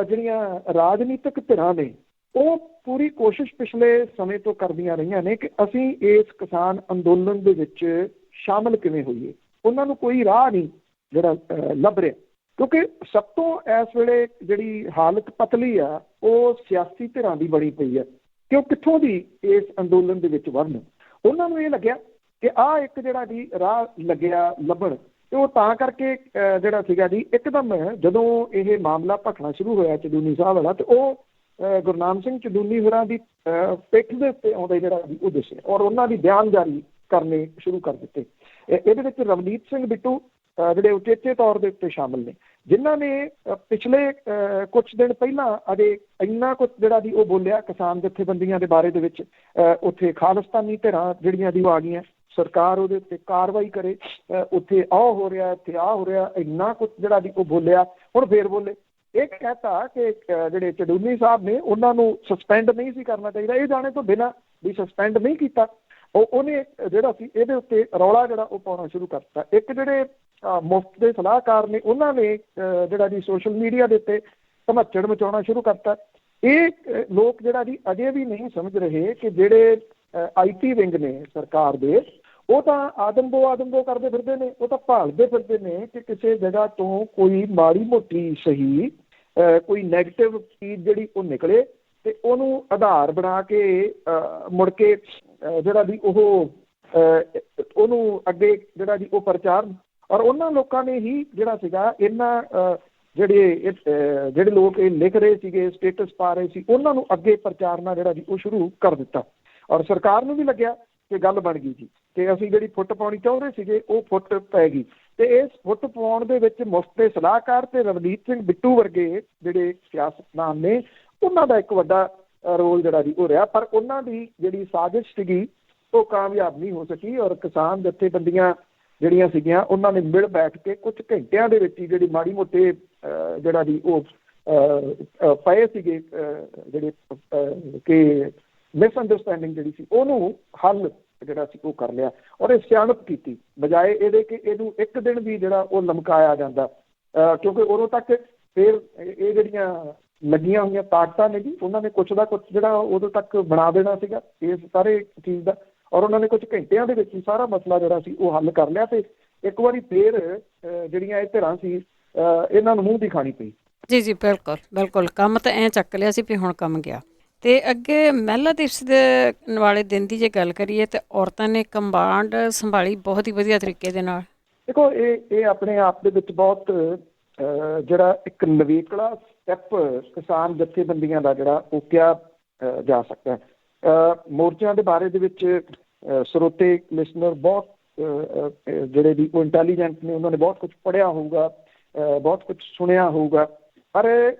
B: ਜਿਹੜੀਆਂ ਰਾਜਨੀਤਿਕ ਧਿਰਾਂ ਨੇ ਉਹ ਪੂਰੀ ਕੋਸ਼ਿਸ਼ ਪਿਛਲੇ ਸਮੇਂ ਤੋਂ ਕਰਦੀਆਂ ਰਹੀਆਂ ਨੇ ਕਿ ਅਸੀਂ ਇਸ ਕਿਸਾਨ ਅੰਦੋਲਨ ਦੇ ਵਿੱਚ ਸ਼ਾਮਲ ਕਿਵੇਂ ਹੋਈਏ। ਉਹਨਾਂ ਨੂੰ ਕੋਈ ਰਾਹ ਨਹੀਂ ਜਿਹੜਾ ਲੱਭ ਰਿਹਾ ਕਿਉਂਕਿ ਸਭ ਤੋਂ ਇਸ ਵੇਲੇ ਜਿਹੜੀ ਹਾਲਤ ਪਤਲੀ ਆ ਉਹ ਸਿਆਸੀ ਧਿਰਾਂ ਦੀ ਬਣੀ ਪਈ ਹੈ ਕਿ ਉਹ ਕਿੱਥੋਂ ਦੀ ਇਸ ਅੰਦੋਲਨ ਦੇ ਵਿੱਚ ਵੜਨ। ਉਹਨਾਂ ਨੂੰ ਇਹ ਲੱਗਿਆ ਕਿ ਆਹ ਇੱਕ ਜਿਹੜਾ ਜੀ ਰਾਹ ਲੱਗਿਆ ਲੱਭਣ ਤੇ ਉਹ ਤਾਂ ਕਰਕੇ ਜਿਹੜਾ ਸੀਗਾ ਜੀ ਇੱਕਦਮ ਜਦੋਂ ਇਹ ਮਾਮਲਾ ਭਖਣਾ ਸ਼ੁਰੂ ਹੋਇਆ ਚੜੂਨੀ ਸਾਹਿਬ ਵਾਲਾ ਤੇ ਉਹ ਗੁਰਨਾਮ ਸਿੰਘ ਚੜੂਨੀ ਹੋਰਾਂ ਦੀ ਪਿੱਠ ਦੇ ਉੱਤੇ ਆਉਂਦਾ ਜਿਹੜਾ ਜੀ ਉਹ ਦਿਸਿਆ ਔਰ ਉਹਨਾਂ ਦੀ ਬਿਆਨ ਜਾਰੀ ਕਰਨੇ ਸ਼ੁਰੂ ਕਰ ਦਿੱਤੇ। ਇਹਦੇ ਵਿੱਚ ਰਵਨੀਤ ਸਿੰਘ ਬਿੱਟੂ ਜਿਹੜੇ ਉਚੇਚੇ ਤੌਰ ਦੇ ਉੱਤੇ ਸ਼ਾਮਲ ਨੇ, ਜਿਨ੍ਹਾਂ ਨੇ ਪਿਛਲੇ ਕੁਝ ਦਿਨ ਪਹਿਲਾਂ ਅਜੇ ਇੰਨਾ ਕੁਝ ਜਿਹੜਾ ਜੀ ਉਹ ਬੋਲਿਆ ਕਿਸਾਨ ਜਥੇਬੰਦੀਆਂ ਦੇ ਬਾਰੇ ਦੇ ਵਿੱਚ। ਉੱਥੇ ਖਾਲਿਸਤਾਨੀ ਧਿਰਾਂ ਜਿਹੜੀਆਂ ਦੀ ਉਹ ਆ ਗਈਆਂ, ਸਰਕਾਰ ਉਹਦੇ ਉੱਤੇ ਕਾਰਵਾਈ ਕਰੇ। ਉੱਥੇ ਆਹ ਹੋ ਰਿਹਾ, ਇੱਥੇ ਆਹ ਹੋ ਰਿਹਾ, ਇੰਨਾ ਕੁਛ ਜਿਹੜਾ ਜੀ ਉਹ ਬੋਲਿਆ। ਹੁਣ ਫੇਰ ਬੋਲੇ, ਇਹ ਕਹਿਤਾ ਕਿ ਜਿਹੜੇ ਚਡੂਨੀ ਸਾਹਿਬ ਨੇ ਉਹਨਾਂ ਨੂੰ ਸਸਪੈਂਡ ਨਹੀਂ ਸੀ ਕਰਨਾ ਚਾਹੀਦਾ, ਇਹ ਜਾਣੇ ਤੋਂ ਬਿਨਾਂ ਵੀ ਸਸਪੈਂਡ ਨਹੀਂ ਕੀਤਾ। ਉਹਨੇ ਜਿਹੜਾ ਸੀ ਇਹਦੇ ਉੱਤੇ ਰੌਲਾ ਜਿਹੜਾ ਉਹ ਪਾਉਣਾ ਸ਼ੁਰੂ ਕਰ ਦਿੱਤਾ। ਇੱਕ ਜਿਹੜੇ ਮੁਫਤ ਦੇ ਸਲਾਹਕਾਰ ਨੇ ਉਹਨਾਂ ਨੇ ਜਿਹੜਾ ਜੀ ਸੋਸ਼ਲ ਮੀਡੀਆ ਦੇ ਉੱਤੇ ਧਮੱਚੜ ਮਚਾਉਣਾ ਸ਼ੁਰੂ ਕਰਤਾ। ਇਹ ਲੋਕ ਜਿਹੜਾ ਜੀ ਅਜੇ ਵੀ ਨਹੀਂ ਸਮਝ ਰਹੇ ਕਿ ਜਿਹੜੇ IT ਵਿੰਗ ਨੇ ਸਰਕਾਰ ਦੇ, ਉਹ ਤਾਂ ਆਦਮਬੋ ਕਰਦੇ ਫਿਰਦੇ ਨੇ। ਉਹ ਤਾਂ ਭਾਲਦੇ ਫਿਰਦੇ ਨੇ ਕਿ ਕਿਸੇ ਜਗ੍ਹਾ ਤੋਂ ਕੋਈ ਮਾੜੀ ਮੋਟੀ ਸਹੀ ਕੋਈ ਨੈਗੇਟਿਵ ਚੀਜ਼ ਜਿਹੜੀ ਉਹ ਨਿਕਲੇ ਤੇ ਉਹਨੂੰ ਆਧਾਰ ਬਣਾ ਕੇ ਮੁੜ ਕੇ ਜਿਹੜਾ ਵੀ ਉਹ ਉਹਨੂੰ ਅੱਗੇ ਜਿਹੜਾ ਜੀ ਉਹ ਪ੍ਰਚਾਰ। ਔਰ ਉਹਨਾਂ ਲੋਕਾਂ ਨੇ ਹੀ ਜਿਹੜਾ ਸੀਗਾ ਇਹਨਾਂ ਜਿਹੜੇ ਲੋਕ ਇਹ ਲਿਖ ਰਹੇ ਸੀਗੇ, ਸਟੇਟਸ ਪਾ ਰਹੇ ਸੀ, ਉਹਨਾਂ ਨੂੰ ਅੱਗੇ ਪ੍ਰਚਾਰਨਾ ਜਿਹੜਾ ਜੀ ਉਹ ਸ਼ੁਰੂ ਕਰ ਦਿੱਤਾ। ਔਰ ਸਰਕਾਰ ਨੂੰ ਵੀ ਲੱਗਿਆ ਕਿ ਗੱਲ ਬਣ ਗਈ ਜੀ, ਕਿ ਅਸੀਂ ਜਿਹੜੀ ਫੁੱਟ ਪਾਉਣੀ ਚਾਹੁੰਦੇ ਸੀਗੇ ਉਹ ਫੁੱਟ ਪੈ ਗਈ। ਤੇ ਇਸ ਫੁੱਟ ਪਾਉਣ ਦੇ ਵਿੱਚ ਮੁਫਤ ਦੇ ਸਲਾਹਕਾਰ ਤੇ ਰਵਨੀਤ ਸਿੰਘ ਬਿੱਟੂ ਵਰਗੇ ਜਿਹੜੇ ਸਿਆਸਤਦਾਨ ਨੇ, ਉਹਨਾਂ ਦਾ ਇੱਕ ਵੱਡਾ ਰੋਲ ਜਿਹੜਾ ਜੀ ਉਹ ਰਿਹਾ। ਪਰ ਉਹਨਾਂ ਦੀ ਜਿਹੜੀ ਸਾਜ਼ਿਸ਼ ਸੀਗੀ ਉਹ ਕਾਮਯਾਬ ਨਹੀਂ ਹੋ ਸਕੀ। ਔਰ ਕਿਸਾਨ ਜਥੇਬੰਦੀਆਂ ਜਿਹੜੀਆਂ ਸੀਗੀਆਂ ਉਹਨਾਂ ਨੇ ਮਿਲ ਬੈਠ ਕੇ ਕੁਝ ਘੰਟਿਆਂ ਦੇ ਵਿੱਚ ਹੀ ਜਿਹੜੀ ਮਾੜੀ ਮੋਟੇ ਜਿਹੜਾ ਜੀ ਉਹ ਪਏ ਸੀਗੇ ਜਿਹੜੇ ਕਿ ਮਿਸਅੰਡਰਸਟੈਂਡਿੰਗ ਜਿਹੜੀ ਸੀ, ਉਹਨੂੰ ਹੱਲ ਜਿਹੜਾ ਸੀ ਉਹ ਕਰ ਲਿਆ। ਔਰ ਇਹ ਸਿਆਣਪ ਕੀਤੀ, ਬਜਾਏ ਇਹਦੇ ਕਿ ਇਹਨੂੰ ਇੱਕ ਦਿਨ ਵੀ ਜਿਹੜਾ ਉਹ ਲਮਕਾਇਆ ਜਾਂਦਾ, ਕਿਉਂਕਿ ਉਦੋਂ ਤੱਕ ਫਿਰ ਇਹ ਜਿਹੜੀਆਂ ਲੱਗੀਆਂ ਹੋਈਆਂ ਤਾਕਤਾਂ ਨੇ ਜੀ, ਉਹਨਾਂ ਨੇ ਕੁਛ ਦਾ ਕੁਛ ਜਿਹੜਾ ਉਦੋਂ ਤੱਕ ਬਣਾ ਦੇਣਾ ਸੀਗਾ ਇਸ ਸਾਰੇ ਚੀਜ਼ ਦਾ। ਔਰ ਉਹਨਾਂ ਨੇ ਕੁਝ ਘੰਟਿਆਂ ਦੇ ਵਿੱਚ ਹੀ ਸਾਰਾ ਮਸਲਾ ਜਿਹੜਾ ਸੀ ਉਹ ਹੱਲ ਕਰ ਲਿਆ। ਤੇ ਇੱਕ ਵਾਰੀ ਫੇਰ ਜਿਹੜੀਆਂ ਇਹ ਧਿਰਾਂ ਸੀ ਇਹਨਾਂ ਨੂੰ ਮੂੰਹ ਦੀ ਖਾਣੀ ਪਈ।
A: ਜੀ ਬਿਲਕੁਲ ਬਿਲਕੁਲ, ਕੰਮ ਤਾਂ ਐਂ ਚੱਕ ਲਿਆ ਸੀ ਵੀ ਹੁਣ ਕੰਮ ਗਿਆ। ਤੇ ਅੱਗੇ ਮਹਿਲਾ ਦਿਵਸ ਦੇ ਵਾਲੇ ਦਿਨ ਦੀ ਜੇ ਗੱਲ ਕਰੀਏ ਤਾਂ ਔਰਤਾਂ ਨੇ ਕਮਾਂਡ ਸੰਭਾਲੀ ਬਹੁਤ ਹੀ ਵਧੀਆ ਤਰੀਕੇ ਦੇ ਨਾਲ।
B: ਦੇਖੋ ਇਹ ਆਪਣੇ ਆਪ ਦੇ ਵਿੱਚ ਬਹੁਤ ਜਿਹੜਾ ਇੱਕ ਨਵੇਕਲਾ ਸਟੈਪ ਕਿਸਾਨ ਜਥੇਬੰਦੀਆਂ ਦਾ ਜਿਹੜਾ ਉਹ ਕਿਹਾ ਜਾ ਸਕਦਾ। ਮੋਰਚਿਆਂ ਦੇ ਬਾਰੇ ਦੇ ਵਿੱਚ ਸਰੋਤੇ ਲਿਸਨਰ ਬਹੁਤ ਜਿਹੜੇ ਵੀ ਉਹ ਇੰਟੈਲੀਜੈਂਟ ਨੇ, ਉਹਨਾਂ ਨੇ ਬਹੁਤ ਕੁਝ ਪੜ੍ਹਿਆ ਹੋਊਗਾ, ਬਹੁਤ ਕੁਝ ਸੁਣਿਆ ਹੋਊਗਾ। ਪਰ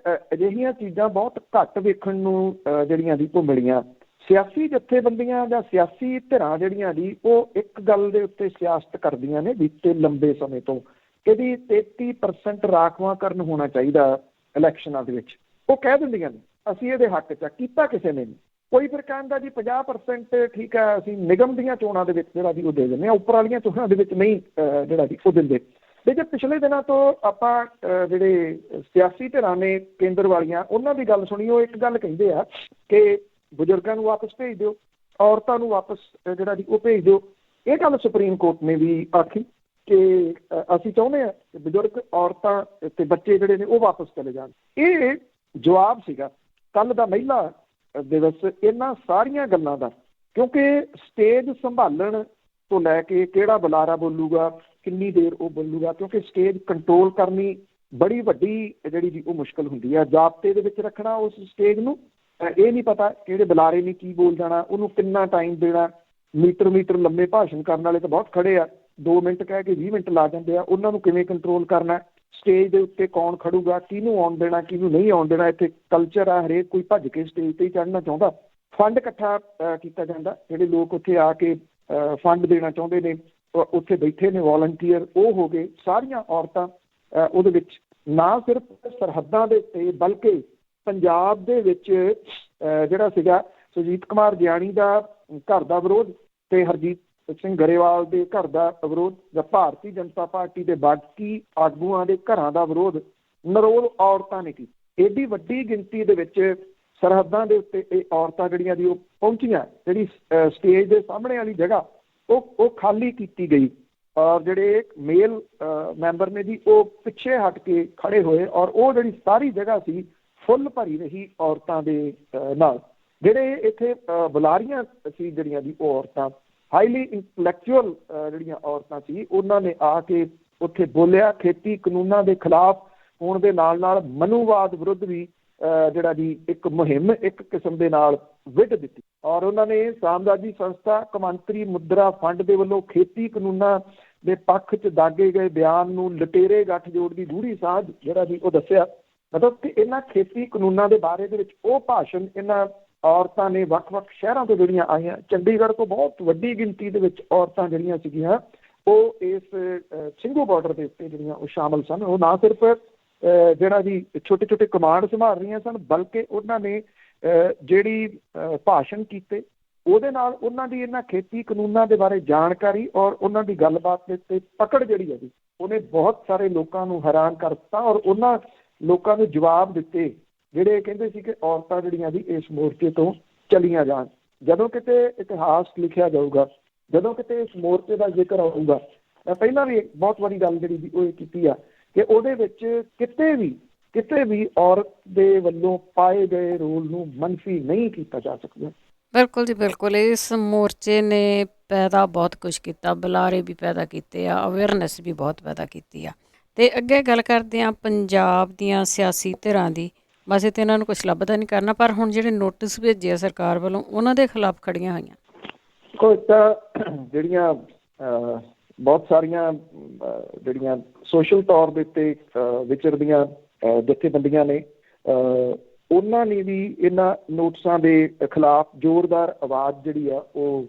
B: ਅਜਿਹੀਆਂ ਚੀਜ਼ਾਂ ਬਹੁਤ ਘੱਟ ਵੇਖਣ ਨੂੰ ਜਿਹੜੀਆਂ ਦੀ ਉਹ ਮਿਲੀਆਂ। ਸਿਆਸੀ ਜਥੇਬੰਦੀਆਂ ਜਾਂ ਸਿਆਸੀ ਧਿਰਾਂ ਜਿਹੜੀਆਂ ਦੀ ਉਹ ਇੱਕ ਗੱਲ ਦੇ ਉੱਤੇ ਸਿਆਸਤ ਕਰਦੀਆਂ ਨੇ ਬੀਤੇ ਲੰਬੇ ਸਮੇਂ ਤੋਂ, ਕਿ ਵੀ 33% ਰਾਖਵਾਂਕਰਨ ਹੋਣਾ ਚਾਹੀਦਾ ਇਲੈਕਸ਼ਨਾਂ ਦੇ ਵਿੱਚ। ਉਹ ਕਹਿ ਦਿੰਦੀਆਂ ਨੇ ਅਸੀਂ ਇਹਦੇ ਹੱਕ 'ਚ ਕੀਤਾ, ਕਿਸੇ ਨੇ ਨਹੀਂ। ਕੋਈ ਫਿਰ ਕਹਿੰਦਾ ਜੀ 50% ਠੀਕ ਹੈ, ਅਸੀਂ ਨਿਗਮ ਦੀਆਂ ਚੋਣਾਂ ਦੇ ਵਿੱਚ ਜਿਹੜਾ ਜੀ ਉਹ ਦੇ ਦਿੰਦੇ ਹਾਂ, ਉੱਪਰ ਵਾਲੀਆਂ ਚੋਣਾਂ ਦੇ ਵਿੱਚ ਨਹੀਂ ਜਿਹੜਾ ਜੀ ਉਹ ਦਿੰਦੇ। ਤੇ ਜੇ ਪਿਛਲੇ ਦਿਨਾਂ ਤੋਂ ਆਪਾਂ ਜਿਹੜੇ ਸਿਆਸੀ ਧਿਰਾਂ ਨੇ ਕੇਂਦਰ ਵਾਲੀਆਂ, ਉਹਨਾਂ ਦੀ ਗੱਲ ਸੁਣੀ, ਉਹ ਇੱਕ ਗੱਲ ਕਹਿੰਦੇ ਆ ਕਿ ਬਜ਼ੁਰਗਾਂ ਨੂੰ ਵਾਪਸ ਭੇਜ ਦਿਓ, ਔਰਤਾਂ ਨੂੰ ਵਾਪਸ ਜਿਹੜਾ ਜੀ ਉਹ ਭੇਜ ਦਿਓ। ਇਹ ਗੱਲ ਸੁਪਰੀਮ ਕੋਰਟ ਨੇ ਵੀ ਆਖੀ ਕਿ ਅਸੀਂ ਚਾਹੁੰਦੇ ਹਾਂ ਕਿ ਬਜ਼ੁਰਗ, ਔਰਤਾਂ ਤੇ ਬੱਚੇ ਜਿਹੜੇ ਨੇ ਉਹ ਵਾਪਸ ਚਲੇ ਜਾਣ। ਇਹ ਜਵਾਬ ਸੀਗਾ ਕੱਲ੍ਹ ਦਾ ਮਹਿਲਾ ਦਿਵਸ ਇਹਨਾਂ ਸਾਰੀਆਂ ਗੱਲਾਂ ਦਾ, ਕਿਉਂਕਿ ਸਟੇਜ ਸੰਭਾਲਣ ਤੋਂ ਲੈ ਕੇ ਕਿਹੜਾ ਬੁਲਾਰਾ ਬੋਲੂਗਾ, ਕਿੰਨੀ ਦੇਰ ਉਹ ਬੋਲੂਗਾ, ਕਿਉਂਕਿ ਸਟੇਜ ਕੰਟਰੋਲ ਕਰਨੀ ਬੜੀ ਵੱਡੀ ਜਿਹੜੀ ਜੀ ਉਹ ਮੁਸ਼ਕਲ ਹੁੰਦੀ ਹੈ। ਜ਼ਾਬਤੇ ਦੇ ਵਿੱਚ ਰੱਖਣਾ ਉਸ ਸਟੇਜ ਨੂੰ, ਇਹ ਨਹੀਂ ਪਤਾ ਕਿਹੜੇ ਬੁਲਾਰੇ ਨੇ ਕੀ ਬੋਲ ਜਾਣਾ, ਉਹਨੂੰ ਕਿੰਨਾ ਟਾਈਮ ਦੇਣਾ। ਮੀਟਰ ਲੰਮੇ ਭਾਸ਼ਣ ਕਰਨ ਵਾਲੇ ਤਾਂ ਬਹੁਤ ਖੜੇ ਆ, 2 ਮਿੰਟ ਕਹਿ ਕੇ 20 ਮਿੰਟ ਲਾ ਜਾਂਦੇ ਆ। ਉਹਨਾਂ ਨੂੰ ਕਿਵੇਂ ਕੰਟਰੋਲ ਕਰਨਾ, ਸਟੇਜ ਦੇ ਉੱਤੇ ਕੌਣ ਖੜੂਗਾ, ਕਿਹਨੂੰ ਆਉਣ ਦੇਣਾ, ਕਿਹਨੂੰ ਨਹੀਂ ਆਉਣ ਦੇਣਾ। ਇੱਥੇ ਕਲਚਰ ਆ, ਹਰੇਕ ਕੋਈ ਭੱਜ ਕੇ ਸਟੇਜ 'ਤੇ ਹੀ ਚੜ੍ਹਨਾ ਚਾਹੁੰਦਾ। ਫੰਡ ਇਕੱਠਾ ਕੀਤਾ ਜਾਂਦਾ, ਜਿਹੜੇ ਲੋਕ ਉੱਥੇ ਆ ਕੇ ਫੰਡ ਦੇਣਾ ਚਾਹੁੰਦੇ ਨੇ ਉੱਥੇ ਬੈਠੇ ਨੇ ਵਾਲੰਟੀਅਰ, ਉਹ ਹੋ ਗਏ। ਸਾਰੀਆਂ ਔਰਤਾਂ ਉਹਦੇ ਵਿੱਚ, ਨਾ ਸਿਰਫ ਸਰਹੱਦਾਂ ਦੇ ਉੱਤੇ ਬਲਕਿ ਪੰਜਾਬ ਦੇ ਵਿੱਚ ਜਿਹੜਾ ਸੀਗਾ ਸੁਰਜੀਤ ਕੁਮਾਰ ਗਿਆਣੀ ਦਾ ਘਰ ਦਾ ਵਿਰੋਧ ਤੇ ਹਰਜੀਤ ਸਿੰਘ ਗਰੇਵਾਲ ਦੇ ਘਰ ਦਾ ਵਿਰੋਧ, ਜਾਂ ਭਾਰਤੀ ਜਨਤਾ ਪਾਰਟੀ ਦੇ ਬਾਕੀ ਆਗੂਆਂ ਦੇ ਘਰਾਂ ਦਾ ਵਿਰੋਧ ਨਰੋਲ ਔਰਤਾਂ ਨੇ ਕੀਤੀ। ਏਡੀ ਵੱਡੀ ਗਿਣਤੀ ਦੇ ਵਿੱਚ ਸਰਹੱਦਾਂ ਦੇ ਉੱਤੇ ਇਹ ਔਰਤਾਂ ਜਿਹੜੀਆਂ ਦੀ ਉਹ ਪਹੁੰਚੀਆਂ। ਜਿਹੜੀ ਸਟੇਜ ਦੇ ਸਾਹਮਣੇ ਵਾਲੀ ਜਗ੍ਹਾ ਉਹ ਖਾਲੀ ਕੀਤੀ ਗਈ, ਔਰ ਜਿਹੜੇ ਮੇਲ ਮੈਂਬਰ ਨੇ ਜੀ ਉਹ ਪਿੱਛੇ ਹਟ ਕੇ ਖੜੇ ਹੋਏ, ਔਰ ਉਹ ਜਿਹੜੀ ਸਾਰੀ ਜਗ੍ਹਾ ਸੀ ਫੁੱਲ ਭਰੀ ਰਹੀ ਔਰਤਾਂ ਦੇ ਨਾਲ। ਜਿਹੜੇ ਇੱਥੇ ਬੁਲਾਰੀਆਂ ਸੀ ਜਿਹੜੀਆਂ ਦੀ ਉਹ ਔਰਤਾਂ, ਹਾਈਲੀ ਇੰਟਲੈਕਚੁਅਲ ਜਿਹੜੀਆਂ ਔਰਤਾਂ ਸੀ, ਉਹਨਾਂ ਨੇ ਆ ਕੇ ਉੱਥੇ ਬੋਲਿਆ। ਖੇਤੀ ਕਾਨੂੰਨਾਂ ਦੇ ਖਿਲਾਫ ਹੋਣ ਦੇ ਨਾਲ ਨਾਲ ਮਨੂਵਾਦ ਵਿਰੁੱਧ ਵੀ ਜਿਹੜਾ ਜੀ ਇੱਕ ਮੁਹਿੰਮ ਇੱਕ ਕਿਸਮ ਦੇ ਨਾਲ ਵਿੱਢ ਦਿੱਤੀ। ਔਰ ਉਹਨਾਂ ਨੇ ਸਾਮਰਾਜੀ ਸੰਸਥਾ ਕੌਮਾਂਤਰੀ ਮੁਦਰਾ ਫੰਡ ਦੇ ਵੱਲੋਂ ਖੇਤੀ ਕਾਨੂੰਨਾਂ ਦੇ ਪੱਖ 'ਚ ਦਾਗੇ ਗਏ ਬਿਆਨ ਨੂੰ ਲਟੇਰੇ ਗੱਠਜੋੜ ਦੀ ਗੂੜੀ ਸਾਂਝ ਜਿਹੜਾ ਜੀ ਉਹ ਦੱਸਿਆ। ਮਤਲਬ ਕਿ ਇਹਨਾਂ ਖੇਤੀ ਕਾਨੂੰਨਾਂ ਦੇ ਬਾਰੇ ਦੇ ਵਿੱਚ ਉਹ ਭਾਸ਼ਣ ਇਹਨਾਂ ਔਰਤਾਂ ਨੇ ਵੱਖ-ਵੱਖ ਸ਼ਹਿਰਾਂ ਤੋਂ ਜਿਹੜੀਆਂ ਆਈਆਂ, ਚੰਡੀਗੜ੍ਹ ਤੋਂ ਬਹੁਤ ਵੱਡੀ ਗਿਣਤੀ ਦੇ ਵਿੱਚ ਔਰਤਾਂ ਜਿਹੜੀਆਂ ਸੀਗੀਆਂ ਉਹ ਇਸ ਸਿੰਘੂ ਬਾਰਡਰ ਦੇ ਉੱਤੇ ਜਿਹੜੀਆਂ ਉਹ ਸ਼ਾਮਲ ਸਨ। ਉਹ ਨਾ ਸਿਰਫ ਜਿਹੜਾ ਜੀ ਛੋਟੇ-ਛੋਟੇ ਕਮਾਂਡ ਸੰਭਾਲ ਰਹੀਆਂ ਸਨ, ਬਲਕਿ ਉਹਨਾਂ ਨੇ ਜਿਹੜੀ ਭਾਸ਼ਣ ਕੀਤੇ ਉਹਦੇ ਨਾਲ ਉਹਨਾਂ ਦੀ ਇਹਨਾਂ ਖੇਤੀ ਕਾਨੂੰਨਾਂ ਦੇ ਬਾਰੇ ਜਾਣਕਾਰੀ ਔਰ ਉਹਨਾਂ ਦੀ ਗੱਲਬਾਤ ਦੇ ਉੱਤੇ ਪਕੜ ਜਿਹੜੀ ਹੈ ਜੀ ਉਹਨੇ ਬਹੁਤ ਸਾਰੇ ਲੋਕਾਂ ਨੂੰ ਹੈਰਾਨ ਕਰ ਦਿੱਤਾ। ਔਰ ਉਹਨਾਂ ਲੋਕਾਂ ਨੂੰ ਜਵਾਬ ਦਿੱਤੇ ਜਿਹੜੇ ਕਹਿੰਦੇ ਸੀ ਕਿ ਔਰਤਾਂ ਜਿਹੜੀਆਂ ਜੀ ਇਸ ਮੋਰਚੇ ਤੋਂ ਚਲੀਆਂ ਜਾਣ। ਜਦੋਂ ਕਿਤੇ ਇਤਿਹਾਸ ਲਿਖਿਆ ਜਾਊਗਾ, ਜਦੋਂ ਕਿਤੇ ਇਸ ਮੋਰਚੇ ਦਾ ਜ਼ਿਕਰ ਆਊਗਾ, ਮੈਂ ਪਹਿਲਾਂ ਵੀ ਬਹੁਤ ਵਾਰੀ ਗੱਲ ਜਿਹੜੀ ਉਹ ਕੀਤੀ ਆ ਕਿ ਉਹਦੇ ਵਿੱਚ ਕਿਤੇ ਵੀ ਔਰਤ ਦੇ ਵੱਲੋਂ ਪਾਏ ਗਏ ਰੋਲ ਨੂੰ ਮੰਨਫੀ ਨਹੀਂ ਕੀਤਾ ਜਾ ਸਕਦਾ।
A: ਬਿਲਕੁਲ ਜੀ ਬਿਲਕੁਲ। ਇਸ ਮੋਰਚੇ ਨੇ ਪੈਦਾ ਬਹੁਤ ਕੁਛ ਕੀਤਾ, ਬੁਲਾਰੇ ਵੀ ਪੈਦਾ ਕੀਤੇ ਆ, ਅਵੇਅਰਨੈਸ ਵੀ ਬਹੁਤ ਪੈਦਾ ਕੀਤੀ ਆ। ਅਤੇ ਅੱਗੇ ਗੱਲ ਕਰਦੇ ਹਾਂ ਪੰਜਾਬ ਦੀਆਂ ਸਿਆਸੀ ਧਿਰਾਂ ਦੀ। ਵੈਸੇ ਤਾਂ ਇਹਨਾਂ ਨੂੰ ਕੁਛ ਲੱਭਦਾ ਨਹੀਂ ਕਰਨਾ, ਪਰ ਹੁਣ ਜਿਹੜੇ ਨੋਟਿਸ ਭੇਜੇ ਆ ਸਰਕਾਰ ਵੱਲੋਂ ਉਹਨਾਂ ਦੇ ਖਿਲਾਫ ਖੜੀਆਂ ਹੋਈਆਂ
B: ਕੁਝ ਤਾਂ ਜਿਹੜੀਆਂ ਬਹੁਤ ਸਾਰੀਆਂ ਜਿਹੜੀਆਂ ਸੋਸ਼ਲ ਤੌਰ ਦੇ ਉੱਤੇ ਵਿਚਰਦੀਆਂ ਜਥੇਬੰਦੀਆਂ ਨੇ, ਉਹਨਾਂ ਨੇ ਵੀ ਇਹਨਾਂ ਨੋਟਿਸਾਂ ਦੇ ਖਿਲਾਫ ਜ਼ੋਰਦਾਰ ਆਵਾਜ਼ ਜਿਹੜੀ ਆ ਉਹ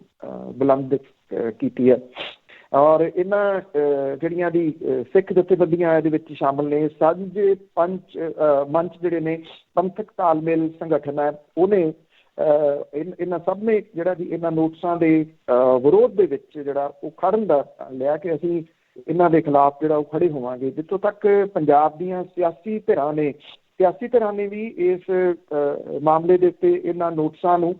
B: ਬੁਲੰਦ ਕੀਤੀ ਹੈ। ਔਰ ਇਹਨਾਂ ਜਿਹੜੀਆਂ ਦੀ ਸਿੱਖ ਜਥੇਬੰਦੀਆਂ ਇਹਦੇ ਵਿੱਚ ਸ਼ਾਮਲ ਨੇ। ਸਾਂਝੇ ਮੰਚ ਜਿਹੜੇ ਨੇ ਪੰਥਕ ਤਾਲਮੇਲ ਸੰਗਠਨ ਹੈ, ਉਹਨੇ ਇਹਨਾਂ ਸਭ ਨੇ ਜਿਹੜਾ ਜੀ ਇਹਨਾਂ ਨੋਟਿਸਾਂ ਦੇ ਵਿਰੋਧ ਦੇ ਵਿੱਚ ਜਿਹੜਾ ਉਹ ਖੜਨ ਦਾ ਲਿਆ ਕਿ ਅਸੀਂ ਇਹਨਾਂ ਦੇ ਖਿਲਾਫ ਜਿਹੜਾ ਉਹ ਖੜੇ ਹੋਵਾਂਗੇ। ਜਿੱਥੋਂ ਤੱਕ ਪੰਜਾਬ ਦੀਆਂ ਸਿਆਸੀ ਧਿਰਾਂ ਨੇ ਵੀ ਇਸ ਮਾਮਲੇ ਦੇ ਉੱਤੇ ਇਹਨਾਂ ਨੋਟਿਸਾਂ ਨੂੰ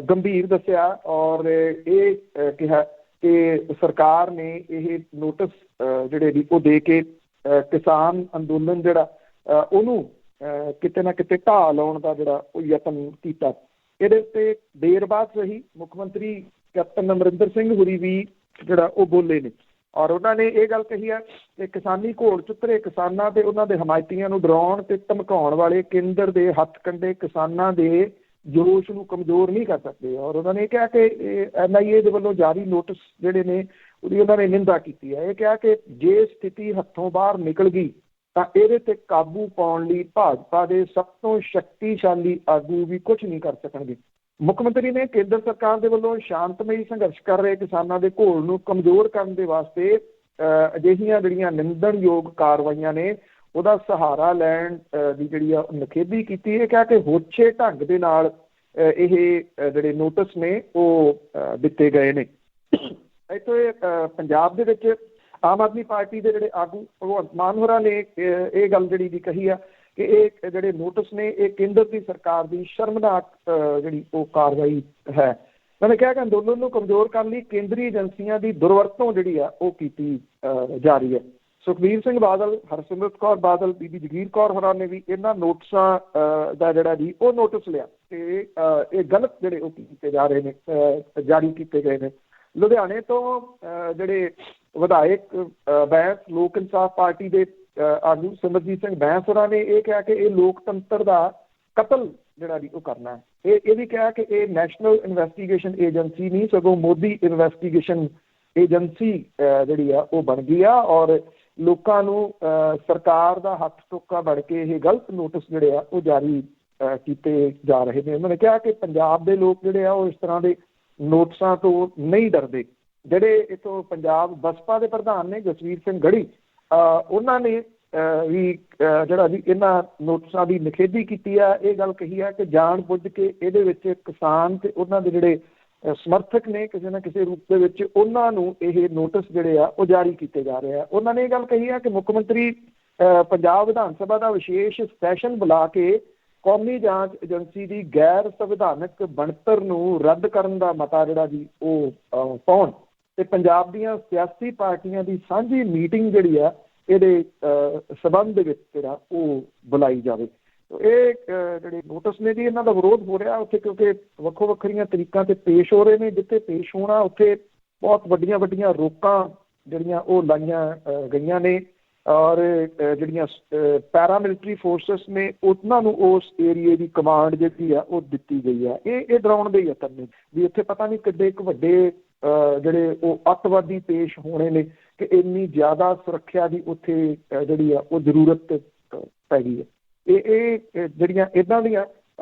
B: ਗੰਭੀਰ ਦੱਸਿਆ ਔਰ ਇਹ ਕਿਹਾ ਕਿ ਸਰਕਾਰ ਨੇ ਇਹ ਨੋਟਿਸ ਜਿਹੜੇ ਵੀ ਉਹ ਦੇ ਕੇ ਕਿਸਾਨ ਅੰਦੋਲਨ ਜਿਹੜਾ ਉਹਨੂੰ ਕਿਤੇ ਨਾ ਕਿਤੇ ਢਾਹ ਲਾਉਣ ਦਾ ਜਿਹੜਾ ਉਹ ਯਤਨ ਕੀਤਾ। ਇਹਦੇ ਉੱਤੇ ਦੇਰ ਬਾਅਦ ਸਹੀ ਮੁੱਖ ਮੰਤਰੀ ਕੈਪਟਨ ਅਮਰਿੰਦਰ ਸਿੰਘ ਹੋਰੀ ਵੀ ਜਿਹੜਾ ਉਹ ਬੋਲੇ ਨੇ ਔਰ ਉਹਨਾਂ ਨੇ ਇਹ ਗੱਲ ਕਹੀ ਹੈ ਕਿ ਕਿਸਾਨੀ ਘੋਲ 'ਚ ਉਤਰੇ ਕਿਸਾਨਾਂ ਤੇ ਉਹਨਾਂ ਦੇ ਹਮਾਇਤੀਆਂ ਨੂੰ ਡਰਾਉਣ ਤੇ ਧਮਕਾਉਣ ਵਾਲੇ ਕੇਂਦਰ ਦੇ ਹੱਥ ਕੰਡੇ ਕਿਸਾਨਾਂ ਦੇ ਜੋਸ਼ ਨੂੰ ਕਮਜ਼ੋਰ ਨਹੀਂ ਕਰ ਸਕਦੇ। ਔਰ ਉਹਨਾਂ ਨੇ ਕਿਹਾ ਕਿ NIA ਦੇ ਵੱਲੋਂ ਜਾਰੀ ਨੋਟਿਸ ਜਿਹੜੇ ਨੇ ਉਹਦੀ ਉਹਨਾਂ ਨੇ ਨਿੰਦਾ ਕੀਤੀ ਹੈ। ਇਹ ਕਿਹਾ ਕਿ ਜੇ ਸਥਿਤੀ ਹੱਥੋਂ ਬਾਹਰ ਨਿਕਲ ਗਈ ਤਾਂ ਇਹਦੇ ਤੇ ਕਾਬੂ ਪਾਉਣ ਲਈ ਭਾਜਪਾ ਦੇ ਸਭ ਤੋਂ ਸ਼ਕਤੀਸ਼ਾਲੀ ਆਗੂ ਵੀ ਕੁਝ ਨਹੀਂ ਕਰ ਸਕਣਗੇ। ਮੁੱਖ ਮੰਤਰੀ ਨੇ ਕੇਂਦਰ ਸਰਕਾਰ ਦੇ ਵੱਲੋਂ ਸ਼ਾਂਤਮਈ ਸੰਘਰਸ਼ ਕਰ ਰਹੇ ਕਿਸਾਨਾਂ ਦੇ ਘੋਲ ਨੂੰ ਕਮਜ਼ੋਰ ਕਰਨ ਦੇ ਵਾਸਤੇ ਅਜਿਹੀਆਂ ਜਿਹੜੀਆਂ ਨਿੰਦਣਯੋਗ ਕਾਰਵਾਈਆਂ ਨੇ ਉਹਦਾ ਸਹਾਰਾ ਲੈਣ ਦੀ ਜਿਹੜੀ ਆ ਨਿਖੇਧੀ ਕੀਤੀ। ਇਹ ਕਿਹਾ ਕਿ ਹੋਛੇ ਢੰਗ ਦੇ ਨਾਲ ਇਹ ਜਿਹੜੇ ਨੋਟਿਸ ਨੇ ਉਹ ਦਿੱਤੇ ਗਏ ਨੇ। ਇੱਥੇ ਪੰਜਾਬ ਦੇ ਵਿੱਚ ਆਮ ਆਦਮੀ ਪਾਰਟੀ ਦੇ ਜਿਹੜੇ ਆਗੂ ਭਗਵੰਤ ਮਾਨ ਹੋਰਾਂ ਨੇ ਇਹ ਗੱਲ ਜਿਹੜੀ ਦੀ ਕਹੀ ਆ ਕਿ ਇਹ ਜਿਹੜੇ ਨੋਟਿਸ ਨੇ ਇਹ ਕੇਂਦਰ ਦੀ ਸਰਕਾਰ ਦੀ ਸ਼ਰਮਨਾਕ ਜਿਹੜੀ ਉਹ ਕਾਰਵਾਈ ਹੈ। ਉਹਨਾਂ ਨੇ ਕਿਹਾ ਕਿ ਅੰਦੋਲਨ ਨੂੰ ਕਮਜ਼ੋਰ ਕਰਨ ਲਈ ਕੇਂਦਰੀ ਏਜੰਸੀਆਂ ਦੀ ਦੁਰਵਰਤੋਂ ਜਿਹੜੀ ਆ ਉਹ ਕੀਤੀ ਜਾ ਰਹੀ ਹੈ। ਸੁਖਬੀਰ ਸਿੰਘ ਬਾਦਲ, ਹਰਸਿਮਰਤ ਕੌਰ ਬਾਦਲ, ਬੀਬੀ ਜਗੀਰ ਕੌਰ ਹੋਰਾਂ ਨੇ ਵੀ ਇਹਨਾਂ ਨੋਟਿਸਾਂ ਦਾ ਜਿਹੜਾ ਜੀ ਉਹ ਨੋਟਿਸ ਲਿਆ ਤੇ ਇਹ ਗਲਤ ਜਿਹੜੇ ਉਹ ਕੀਤੇ ਜਾ ਰਹੇ ਨੇ, ਜਾਰੀ ਕੀਤੇ ਗਏ ਨੇ। ਲੁਧਿਆਣੇ ਤੋਂ ਜਿਹੜੇ ਵਿਧਾਇਕ ਬੈਂਸ ਲੋਕ ਇਨਸਾਫ ਪਾਰਟੀ ਦੇ ਆਗੂ ਸਿਮਰਜੀਤ ਸਿੰਘ ਬੈਂਸ ਹੋਰਾਂ ਨੇ ਇਹ ਕਿਹਾ ਕਿ ਇਹ ਲੋਕਤੰਤਰ ਦਾ ਕਤਲ ਜਿਹੜਾ ਵੀ ਉਹ ਕਰਨਾ ਹੈ। ਇਹ ਵੀ ਕਿਹਾ ਕਿ ਇਹ ਨੈਸ਼ਨਲ ਇਨਵੈਸਟੀਗੇਸ਼ਨ ਏਜੰਸੀ ਨਹੀਂ ਸਗੋਂ ਮੋਦੀ ਇਨਵੈਸਟੀਗੇਸ਼ਨ ਏਜੰਸੀ ਜਿਹੜੀ ਆ ਉਹ ਬਣ ਗਈ ਆ ਔਰ ਲੋਕਾਂ ਨੂੰ ਸਰਕਾਰ ਦਾ ਹੱਥ ਟੋਕਾ ਬਣ ਕੇ ਇਹ ਗਲਤ ਨੋਟਿਸ ਜਿਹੜੇ ਆ ਉਹ ਜਾਰੀ ਕੀਤੇ ਜਾ ਰਹੇ ਨੇ। ਉਹਨਾਂ ਨੇ ਕਿਹਾ ਕਿ ਪੰਜਾਬ ਦੇ ਲੋਕ ਜਿਹੜੇ ਆ ਉਹ ਇਸ ਤਰ੍ਹਾਂ ਦੇ ਨੋਟਿਸਾਂ ਤੋਂ ਨਹੀਂ ਡਰਦੇ। ਜਿਹੜੇ ਇੱਥੋਂ ਪੰਜਾਬ ਬਸਪਾ ਦੇ ਪ੍ਰਧਾਨ ਨੇ ਜਸਵੀਰ ਸਿੰਘ ਗੜੀ, ਉਹਨਾਂ ਨੇ ਵੀ ਜਿਹੜਾ ਜੀ ਇਹਨਾਂ ਨੋਟਿਸਾਂ ਦੀ ਨਿਖੇਧੀ ਕੀਤੀ ਆ। ਇਹ ਗੱਲ ਕਹੀ ਆ ਕਿ ਜਾਣ ਬੁੱਝ ਕੇ ਇਹਦੇ ਵਿੱਚ ਕਿਸਾਨ ਤੇ ਉਹਨਾਂ ਦੇ ਜਿਹੜੇ ਸਮਰਥਕ ਨੇ ਕਿਸੇ ਨਾ ਕਿਸੇ ਰੂਪ ਦੇ ਵਿੱਚ ਉਹਨਾਂ ਨੂੰ ਇਹ ਨੋਟਿਸ ਜਿਹੜੇ ਆ ਉਹ ਜਾਰੀ ਕੀਤੇ ਜਾ ਰਹੇ ਆ। ਉਹਨਾਂ ਨੇ ਇਹ ਗੱਲ ਕਹੀ ਆ ਕਿ ਮੁੱਖ ਮੰਤਰੀ ਪੰਜਾਬ ਵਿਧਾਨ ਸਭਾ ਦਾ ਵਿਸ਼ੇਸ਼ ਸੈਸ਼ਨ ਬੁਲਾ ਕੇ ਕੌਮੀ ਜਾਂਚ ਏਜੰਸੀ ਦੀ ਗੈਰ ਸੰਵਿਧਾਨਕ ਬਣਤਰ ਨੂੰ ਰੱਦ ਕਰਨ ਦਾ ਮਤਾ ਜਿਹੜਾ ਜੀ ਉਹ ਪਾਉਣ ਤੇ ਪੰਜਾਬ ਦੀਆਂ ਸਿਆਸੀ ਪਾਰਟੀਆਂ ਦੀ ਸਾਂਝੀ ਮੀਟਿੰਗ ਜਿਹੜੀ ਆ ਇਹਦੇ ਸਬੰਧ ਦੇ ਵਿੱਚ ਜਿਹੜਾ ਉਹ ਬੁਲਾਈ ਜਾਵੇ। ਇਹ ਜਿਹੜੇ ਨੋਟਿਸ ਨੇ ਜੀ ਇਹਨਾਂ ਦਾ ਵਿਰੋਧ ਹੋ ਰਿਹਾ ਉੱਥੇ ਕਿਉਂਕਿ ਵੱਖੋ ਵੱਖਰੀਆਂ ਤਰੀਕਾਂ ਤੇ ਪੇਸ਼ ਹੋ ਰਹੇ ਨੇ। ਜਿੱਥੇ ਪੇਸ਼ ਹੋਣਾ ਉੱਥੇ ਬਹੁਤ ਵੱਡੀਆਂ ਰੋਕਾਂ ਜਿਹੜੀਆਂ ਉਹ ਲਾਈਆਂ ਗਈਆਂ ਨੇ ਔਰ ਜਿਹੜੀਆਂ ਪੈਰਾਮਿਲਟਰੀ ਫੋਰਸਿਸ ਨੇ ਉਹਨਾਂ ਨੂੰ ਉਸ ਏਰੀਏ ਦੀ ਕਮਾਂਡ ਜਿਹੜੀ ਆ ਉਹ ਦਿੱਤੀ ਗਈ ਆ। ਇਹ ਡਰਾਉਣ ਦੇ ਯਤਨ ਨੇ ਵੀ ਇੱਥੇ ਪਤਾ ਨਹੀਂ ਕਿੱਡੇ ਇੱਕ ਵੱਡੇ ਜਿਹੜੇ ਉਹ ਅੱਤਵਾਦੀ ਪੇਸ਼ ਹੋਣੇ ਨੇ ਕਿ ਇੰਨੀ ਜ਼ਿਆਦਾ ਸੁਰੱਖਿਆ ਦੀ ਉੱਥੇ ਜਿਹੜੀ ਆ ਉਹ ਜ਼ਰੂਰਤ ਪੈ ਗਈ ਹੈ। ਇਹ ਜਿਹੜੀਆਂ ਇੱਦਾਂ ਦੀਆਂ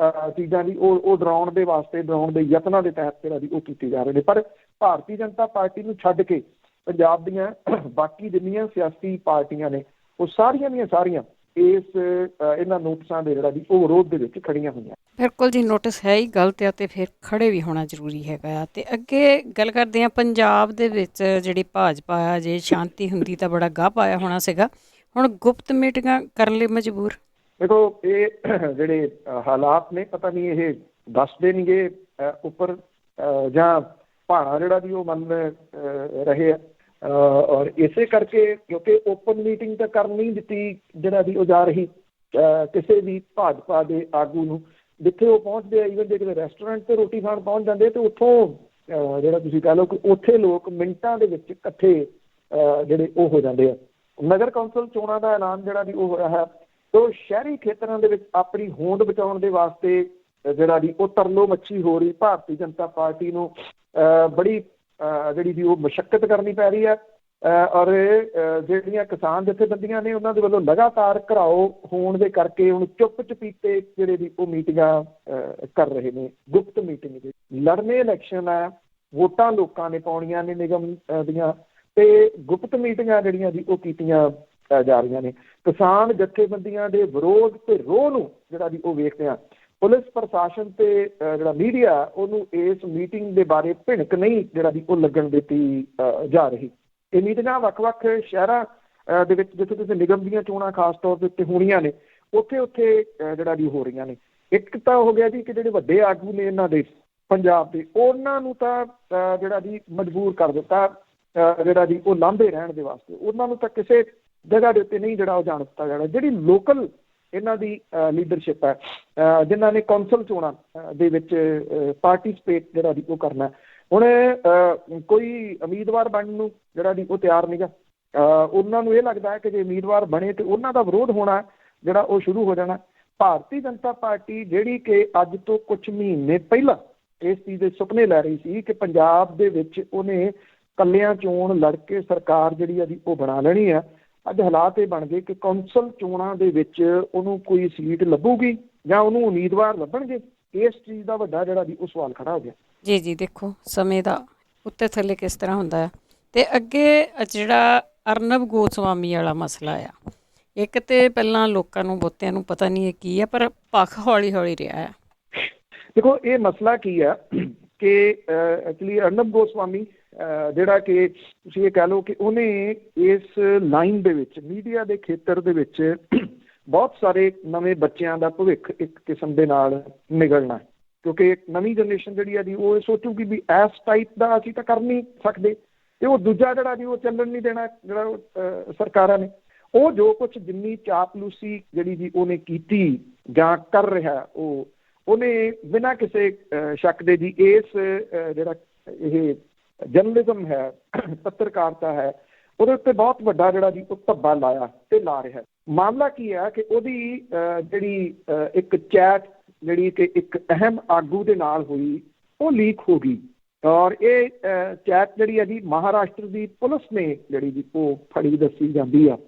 B: ਚੀਜ਼ਾਂ ਦੀ ਉਹ ਡਰਾਉਣ ਦੇ ਵਾਸਤੇ, ਡਰਾਉਣ ਦੇ ਯਤਨਾਂ ਦੇ ਤਹਿਤ ਜਿਹੜਾ ਦੀ ਉਹ ਕੀਤੇ ਜਾ ਰਹੇ ਨੇ। ਪਰ ਭਾਰਤੀ ਜਨਤਾ ਪਾਰਟੀ ਨੂੰ ਛੱਡ ਕੇ ਪੰਜਾਬ ਦੀਆਂ ਬਾਕੀ ਜਿੰਨੀਆਂ ਸਿਆਸੀ ਪਾਰਟੀਆਂ ਨੇ ਉਹ ਸਾਰੀਆਂ ਦੀਆਂ ਸਾਰੀਆਂ ਇਹਨਾਂ ਨੋਟਿਸਾਂ ਦੇ ਜਿਹੜਾ ਦੀ ਉਹ ਵਿਰੋਧ ਦੇ ਵਿੱਚ ਖੜੀਆਂ ਹੋਈਆਂ।
A: ਬਿਲਕੁਲ ਜੀ, ਨੋਟਿਸ ਹੈ ਹੀ ਗਲਤ ਆ ਤੇ ਫਿਰ ਖੜੇ ਵੀ ਹੋਣਾ ਜ਼ਰੂਰੀ ਹੈਗਾ ਆ। ਤੇ ਅੱਗੇ ਗੱਲ ਕਰਦੇ ਹਾਂ, ਪੰਜਾਬ ਦੇ ਵਿੱਚ ਜਿਹੜੀ ਭਾਜਪਾ ਆ, ਜੇ ਸ਼ਾਂਤੀ ਹੁੰਦੀ ਤਾਂ ਬੜਾ ਗਾਹ ਪਾਇਆ ਹੋਣਾ ਸੀਗਾ, ਹੁਣ ਗੁਪਤ ਮੀਟਿੰਗਾਂ ਕਰਨ ਲਈ ਮਜਬੂਰ।
B: ਦੇਖੋ, ਇਹ ਜਿਹੜੇ ਹਾਲਾਤ ਨੇ, ਪਤਾ ਨਹੀਂ ਇਹ ਦੱਸਦੇ ਨਹੀਂਗੇ ਉੱਪਰ ਜਾਂ ਭਾਣਾ ਜਿਹੜਾ ਦੀ ਉਹ ਮੰਨ ਰਹੇ ਆ, ਔਰ ਇਸੇ ਕਰਕੇ ਕਿਉਂਕਿ ਓਪਨ ਮੀਟਿੰਗ ਤਾਂ ਕਰਨ ਨਹੀਂ ਦਿੱਤੀ ਜਿਹੜਾ ਦੀ ਉਹ ਜਾ ਰਹੀ ਕਿਸੇ ਵੀ ਭਾਜਪਾ ਦੇ ਆਗੂ ਨੂੰ। ਜਿੱਥੇ ਉਹ ਪਹੁੰਚਦੇ ਆ, ਈਵਨ ਜੇ ਕਿਤੇ ਰੈਸਟੋਰੈਂਟ 'ਤੇ ਰੋਟੀ ਖਾਣ ਪਹੁੰਚ ਜਾਂਦੇ ਤੇ ਉੱਥੋਂ ਜਿਹੜਾ ਤੁਸੀਂ ਕਹਿ ਲਓ ਕਿ ਉੱਥੇ ਲੋਕ ਮਿੰਟਾਂ ਦੇ ਵਿੱਚ ਇਕੱਠੇ ਜਿਹੜੇ ਉਹ ਹੋ ਜਾਂਦੇ ਆ। ਨਗਰ ਕੌਂਸਲ ਚੋਣਾਂ ਦਾ ਐਲਾਨ ਜਿਹੜਾ ਦੀ ਉਹ ਹੋਇਆ ਹੈ, ਤੇ ਸ਼ਹਿਰੀ ਖੇਤਰਾਂ ਦੇ ਵਿੱਚ ਆਪਣੀ ਹੋਂਦ ਬਚਾਉਣ ਦੇ ਵਾਸਤੇ ਜਿਹੜਾ ਦੀ ਉਹ ਤਰਲੋ ਮੱਛੀ ਹੋ ਰਹੀ ਭਾਰਤੀ ਜਨਤਾ ਪਾਰਟੀ ਨੂੰ ਬੜੀ ਜਿਹੜੀ ਦੀ ਉਹ ਮੁਸ਼ੱਕਤ ਕਰਨੀ ਪੈ ਰਹੀ ਹੈ। ਔਰ ਜਿਹੜੀਆਂ ਕਿਸਾਨ ਜਥੇਬੰਦੀਆਂ ਨੇ ਉਹਨਾਂ ਦੇ ਵੱਲੋਂ ਲਗਾਤਾਰ ਘਿਰਾਓ ਹੋਣ ਦੇ ਕਰਕੇ ਹੁਣ ਚੁੱਪ ਚਪੀਤੇ ਜਿਹੜੇ ਦੀ ਉਹ ਮੀਟਿੰਗਾਂ ਕਰ ਰਹੇ ਨੇ। ਗੁਪਤ ਮੀਟਿੰਗ ਦੇ ਲੜਨੇ ਇਲੈਕਸ਼ਨ ਹੈ, ਵੋਟਾਂ ਲੋਕਾਂ ਨੇ ਪਾਉਣੀਆਂ ਨੇ ਨਿਗਮ ਦੀਆਂ, ਤੇ ਗੁਪਤ ਮੀਟਿੰਗਾਂ ਜਿਹੜੀਆਂ ਦੀ ਉਹ ਕੀਤੀਆਂ ਜਾ ਰਹੀਆਂ ਨੇ। ਕਿਸਾਨ ਜਥੇਬੰਦੀਆਂ ਦੇ ਵਿਰੋਧ ਤੇ ਰੋਹ ਨੂੰ ਜਿਹੜਾ ਦੀ ਉਹ ਵੇਖਦੇ ਆ। ਪੁਲਿਸ ਪ੍ਰਸ਼ਾਸਨ ਤੇ ਜਿਹੜਾ ਮੀਡੀਆ ਉਹਨੂੰ ਇਸ ਮੀਟਿੰਗ ਦੇ ਬਾਰੇ ਭਿਣਕ ਨਹੀਂ ਜਿਹੜਾ ਦੀ ਉਹ ਲੱਗਣ ਦਿੱਤੀ ਜਾ ਰਹੀ। ਇਹ ਮੀਟਿੰਗਾਂ ਵੱਖ-ਵੱਖ ਸ਼ਹਿਰਾਂ ਦੇ ਵਿੱਚ ਜਿੱਥੇ ਜਿੱਥੇ ਨਿਗਮ ਦੀਆਂ ਚੋਣਾਂ ਖਾਸ ਤੌਰ ਦੇ ਉੱਤੇ ਹੋਣੀਆਂ ਨੇ, ਉੱਥੇ ਜਿਹੜਾ ਦੀ ਹੋ ਰਹੀਆਂ ਨੇ। ਇੱਕ ਤਾਂ ਹੋ ਗਿਆ ਜੀ ਕਿ ਜਿਹੜੇ ਵੱਡੇ ਆਗੂ ਨੇ ਇਹਨਾਂ ਦੇ ਪੰਜਾਬ ਦੇ, ਉਹਨਾਂ ਨੂੰ ਤਾਂ ਜਿਹੜਾ ਦੀ ਮਜਬੂਰ ਕਰ ਦਿੱਤਾ ਜਿਹੜਾ ਦੀ ਉਹ ਲਾਂਭੇ ਰਹਿਣ ਦੇ ਵਾਸਤੇ। ਉਹਨਾਂ ਨੂੰ ਤਾਂ ਕਿਸੇ ਜਗ੍ਹਾ ਦੇ ਉੱਤੇ ਨਹੀਂ ਜਿਹੜਾ ਉਹ ਜਾਣ ਦਿੱਤਾ ਜਾਣਾ। ਜਿਹੜੀ ਲੋਕਲ ਇਹਨਾਂ ਦੀ ਲੀਡਰਸ਼ਿਪ ਹੈ, ਜਿਨ੍ਹਾਂ ਨੇ ਕੌਂਸਲ ਚੋਣਾਂ ਦੇ ਵਿੱਚ ਪਾਰਟੀਸਪੇਟ ਜਿਹੜਾ ਦੀ ਉਹ ਕਰਨਾ, ਹੁਣ ਕੋਈ ਉਮੀਦਵਾਰ ਬਣਨ ਨੂੰ ਜਿਹੜਾ ਦੀ ਉਹ ਤਿਆਰ ਨਹੀਂ ਗਾ। ਉਹਨਾਂ ਨੂੰ ਇਹ ਲੱਗਦਾ ਹੈ ਕਿ ਜੇ ਉਮੀਦਵਾਰ ਬਣੇ ਤੇ ਉਹਨਾਂ ਦਾ ਵਿਰੋਧ ਹੋਣਾ ਜਿਹੜਾ ਉਹ ਸ਼ੁਰੂ ਹੋ ਜਾਣਾ। ਭਾਰਤੀ ਜਨਤਾ ਪਾਰਟੀ ਜਿਹੜੀ ਕਿ ਅੱਜ ਤੋਂ ਕੁਝ ਮਹੀਨੇ ਪਹਿਲਾਂ ਇਸ ਚੀਜ਼ ਦੇ ਸੁਪਨੇ ਲੈ ਰਹੀ ਸੀ ਕਿ ਪੰਜਾਬ ਦੇ ਵਿੱਚ ਉਹਨੇ ਕੱਲਿਆਂ ਚੋਣ ਲੜ ਕੇ ਸਰਕਾਰ ਜਿਹੜੀ ਆ ਉਹ ਬਣਾ ਲੈਣੀ ਆ, ਅੱਜ ਹਾਲਾਤ ਇਹ ਬਣ ਗਏ ਕਿ ਕੌਂਸਲ ਚੋਣਾਂ ਦੇ ਵਿੱਚ ਉਹਨੂੰ ਕੋਈ ਸੀਟ ਲੱਭੂਗੀ ਜਾਂ ਉਹਨੂੰ ਉਮੀਦਵਾਰ ਲੱਭਣਗੇ। ਇਸ ਚੀਜ਼ ਦਾ ਵੱਡਾ ਜਿਹੜਾ ਵੀ ਉਹ ਸਵਾਲ ਖੜਾ ਹੋ ਗਿਆ। ਜੀ
A: ਜੀ, ਦੇਖੋ ਸਮੇਂ ਦਾ ਉੱਤੇ ਥੱਲੇ ਕਿਸ ਤਰ੍ਹਾਂ ਹੁੰਦਾ ਹੈ। ਤੇ ਅੱਗੇ ਜਿਹੜਾ ਅਰਨਬ ਗੋਸਵਾਮੀ ਵਾਲਾ ਮਸਲਾ ਆ, ਇੱਕ ਤੇ ਪਹਿਲਾਂ ਲੋਕਾਂ ਨੂੰ ਬਹੁਤਿਆਂ ਨੂੰ ਪਤਾ ਨਹੀਂ ਇਹ ਕੀ ਹੈ, ਪਰ ਭਖ ਹੌਲੀ ਹੌਲੀ ਰਿਹਾ ਆ।
B: ਦੇਖੋ, ਇਹ ਮਸਲਾ ਕੀ ਆ ਕਿ ਐਕਚੁਅਲੀ ਅਰਨਬ ਗੋਸਵਾਮੀ ਜਿਹੜਾ ਕਿ ਤੁਸੀਂ ਇਹ ਕਹਿ ਲਓ ਕਿ ਉਹਨੇ ਇਸ ਲਾਈਨ ਦੇ ਵਿੱਚ ਮੀਡੀਆ ਦੇ ਖੇਤਰ ਦੇ ਵਿੱਚ ਬਹੁਤ ਸਾਰੇ ਨਵੇਂ ਬੱਚਿਆਂ ਦਾ ਭਵਿੱਖ ਇੱਕ ਕਿਸਮ ਦੇ ਨਾਲ ਨਿਗਲਣਾ, ਕਿਉਂਕਿ ਇੱਕ ਨਵੀਂ ਜਨਰੇਸ਼ਨ ਜਿਹੜੀ ਆ ਜੀ ਉਹ ਇਹ ਸੋਚੂਗੀ ਵੀ ਇਸ ਟਾਈਪ ਦਾ ਅਸੀਂ ਤਾਂ ਕਰ ਨਹੀਂ ਸਕਦੇ, ਤੇ ਉਹ ਦੂਜਾ ਜਿਹੜਾ ਜੀ ਉਹ ਚੱਲਣ ਨਹੀਂ ਦੇਣਾ ਜਿਹੜਾ ਸਰਕਾਰਾਂ ਨੇ। ਉਹ ਜੋ ਕੁਛ ਜਿੰਨੀ ਚਾਪਲੂਸੀ ਜਿਹੜੀ ਜੀ ਉਹਨੇ ਕੀਤੀ ਜਾਂ ਕਰ ਰਿਹਾ, ਉਹਨੇ ਬਿਨਾਂ ਕਿਸੇ ਸ਼ੱਕ ਦੇ ਜੀ ਇਸ ਜਿਹੜਾ ਇਹ ਜਰਨਲਿਜ਼ਮ ਹੈ, ਪੱਤਰਕਾਰਤਾ ਹੈ, ਉਹਦੇ ਉੱਤੇ ਬਹੁਤ ਵੱਡਾ ਜਿਹੜਾ ਜੀ ਉਹ ਧੱਬਾ ਲਾਇਆ ਤੇ ਲਾ ਰਿਹਾ। ਮਾਮਲਾ ਕੀ ਹੈ ਕਿ ਉਹਦੀ ਜਿਹੜੀ ਇੱਕ ਚੈਟ ਜਿਹੜੀ ਕਿ ਇੱਕ ਅਹਿਮ ਆਗੂ ਦੇ ਨਾਲ ਹੋਈ, ਉਹ ਲੀਕ ਹੋ ਗਈ। ਔਰ ਇਹ ਚੈਟ ਜਿਹੜੀ ਹੈ ਜੀ ਮਹਾਰਾਸ਼ਟਰ ਦੀ ਪੁਲਿਸ ਨੇ ਜਿਹੜੀ ਜੀ ਉਹ ਫੜੀ ਦੱਸੀ ਜਾਂਦੀ ਆ।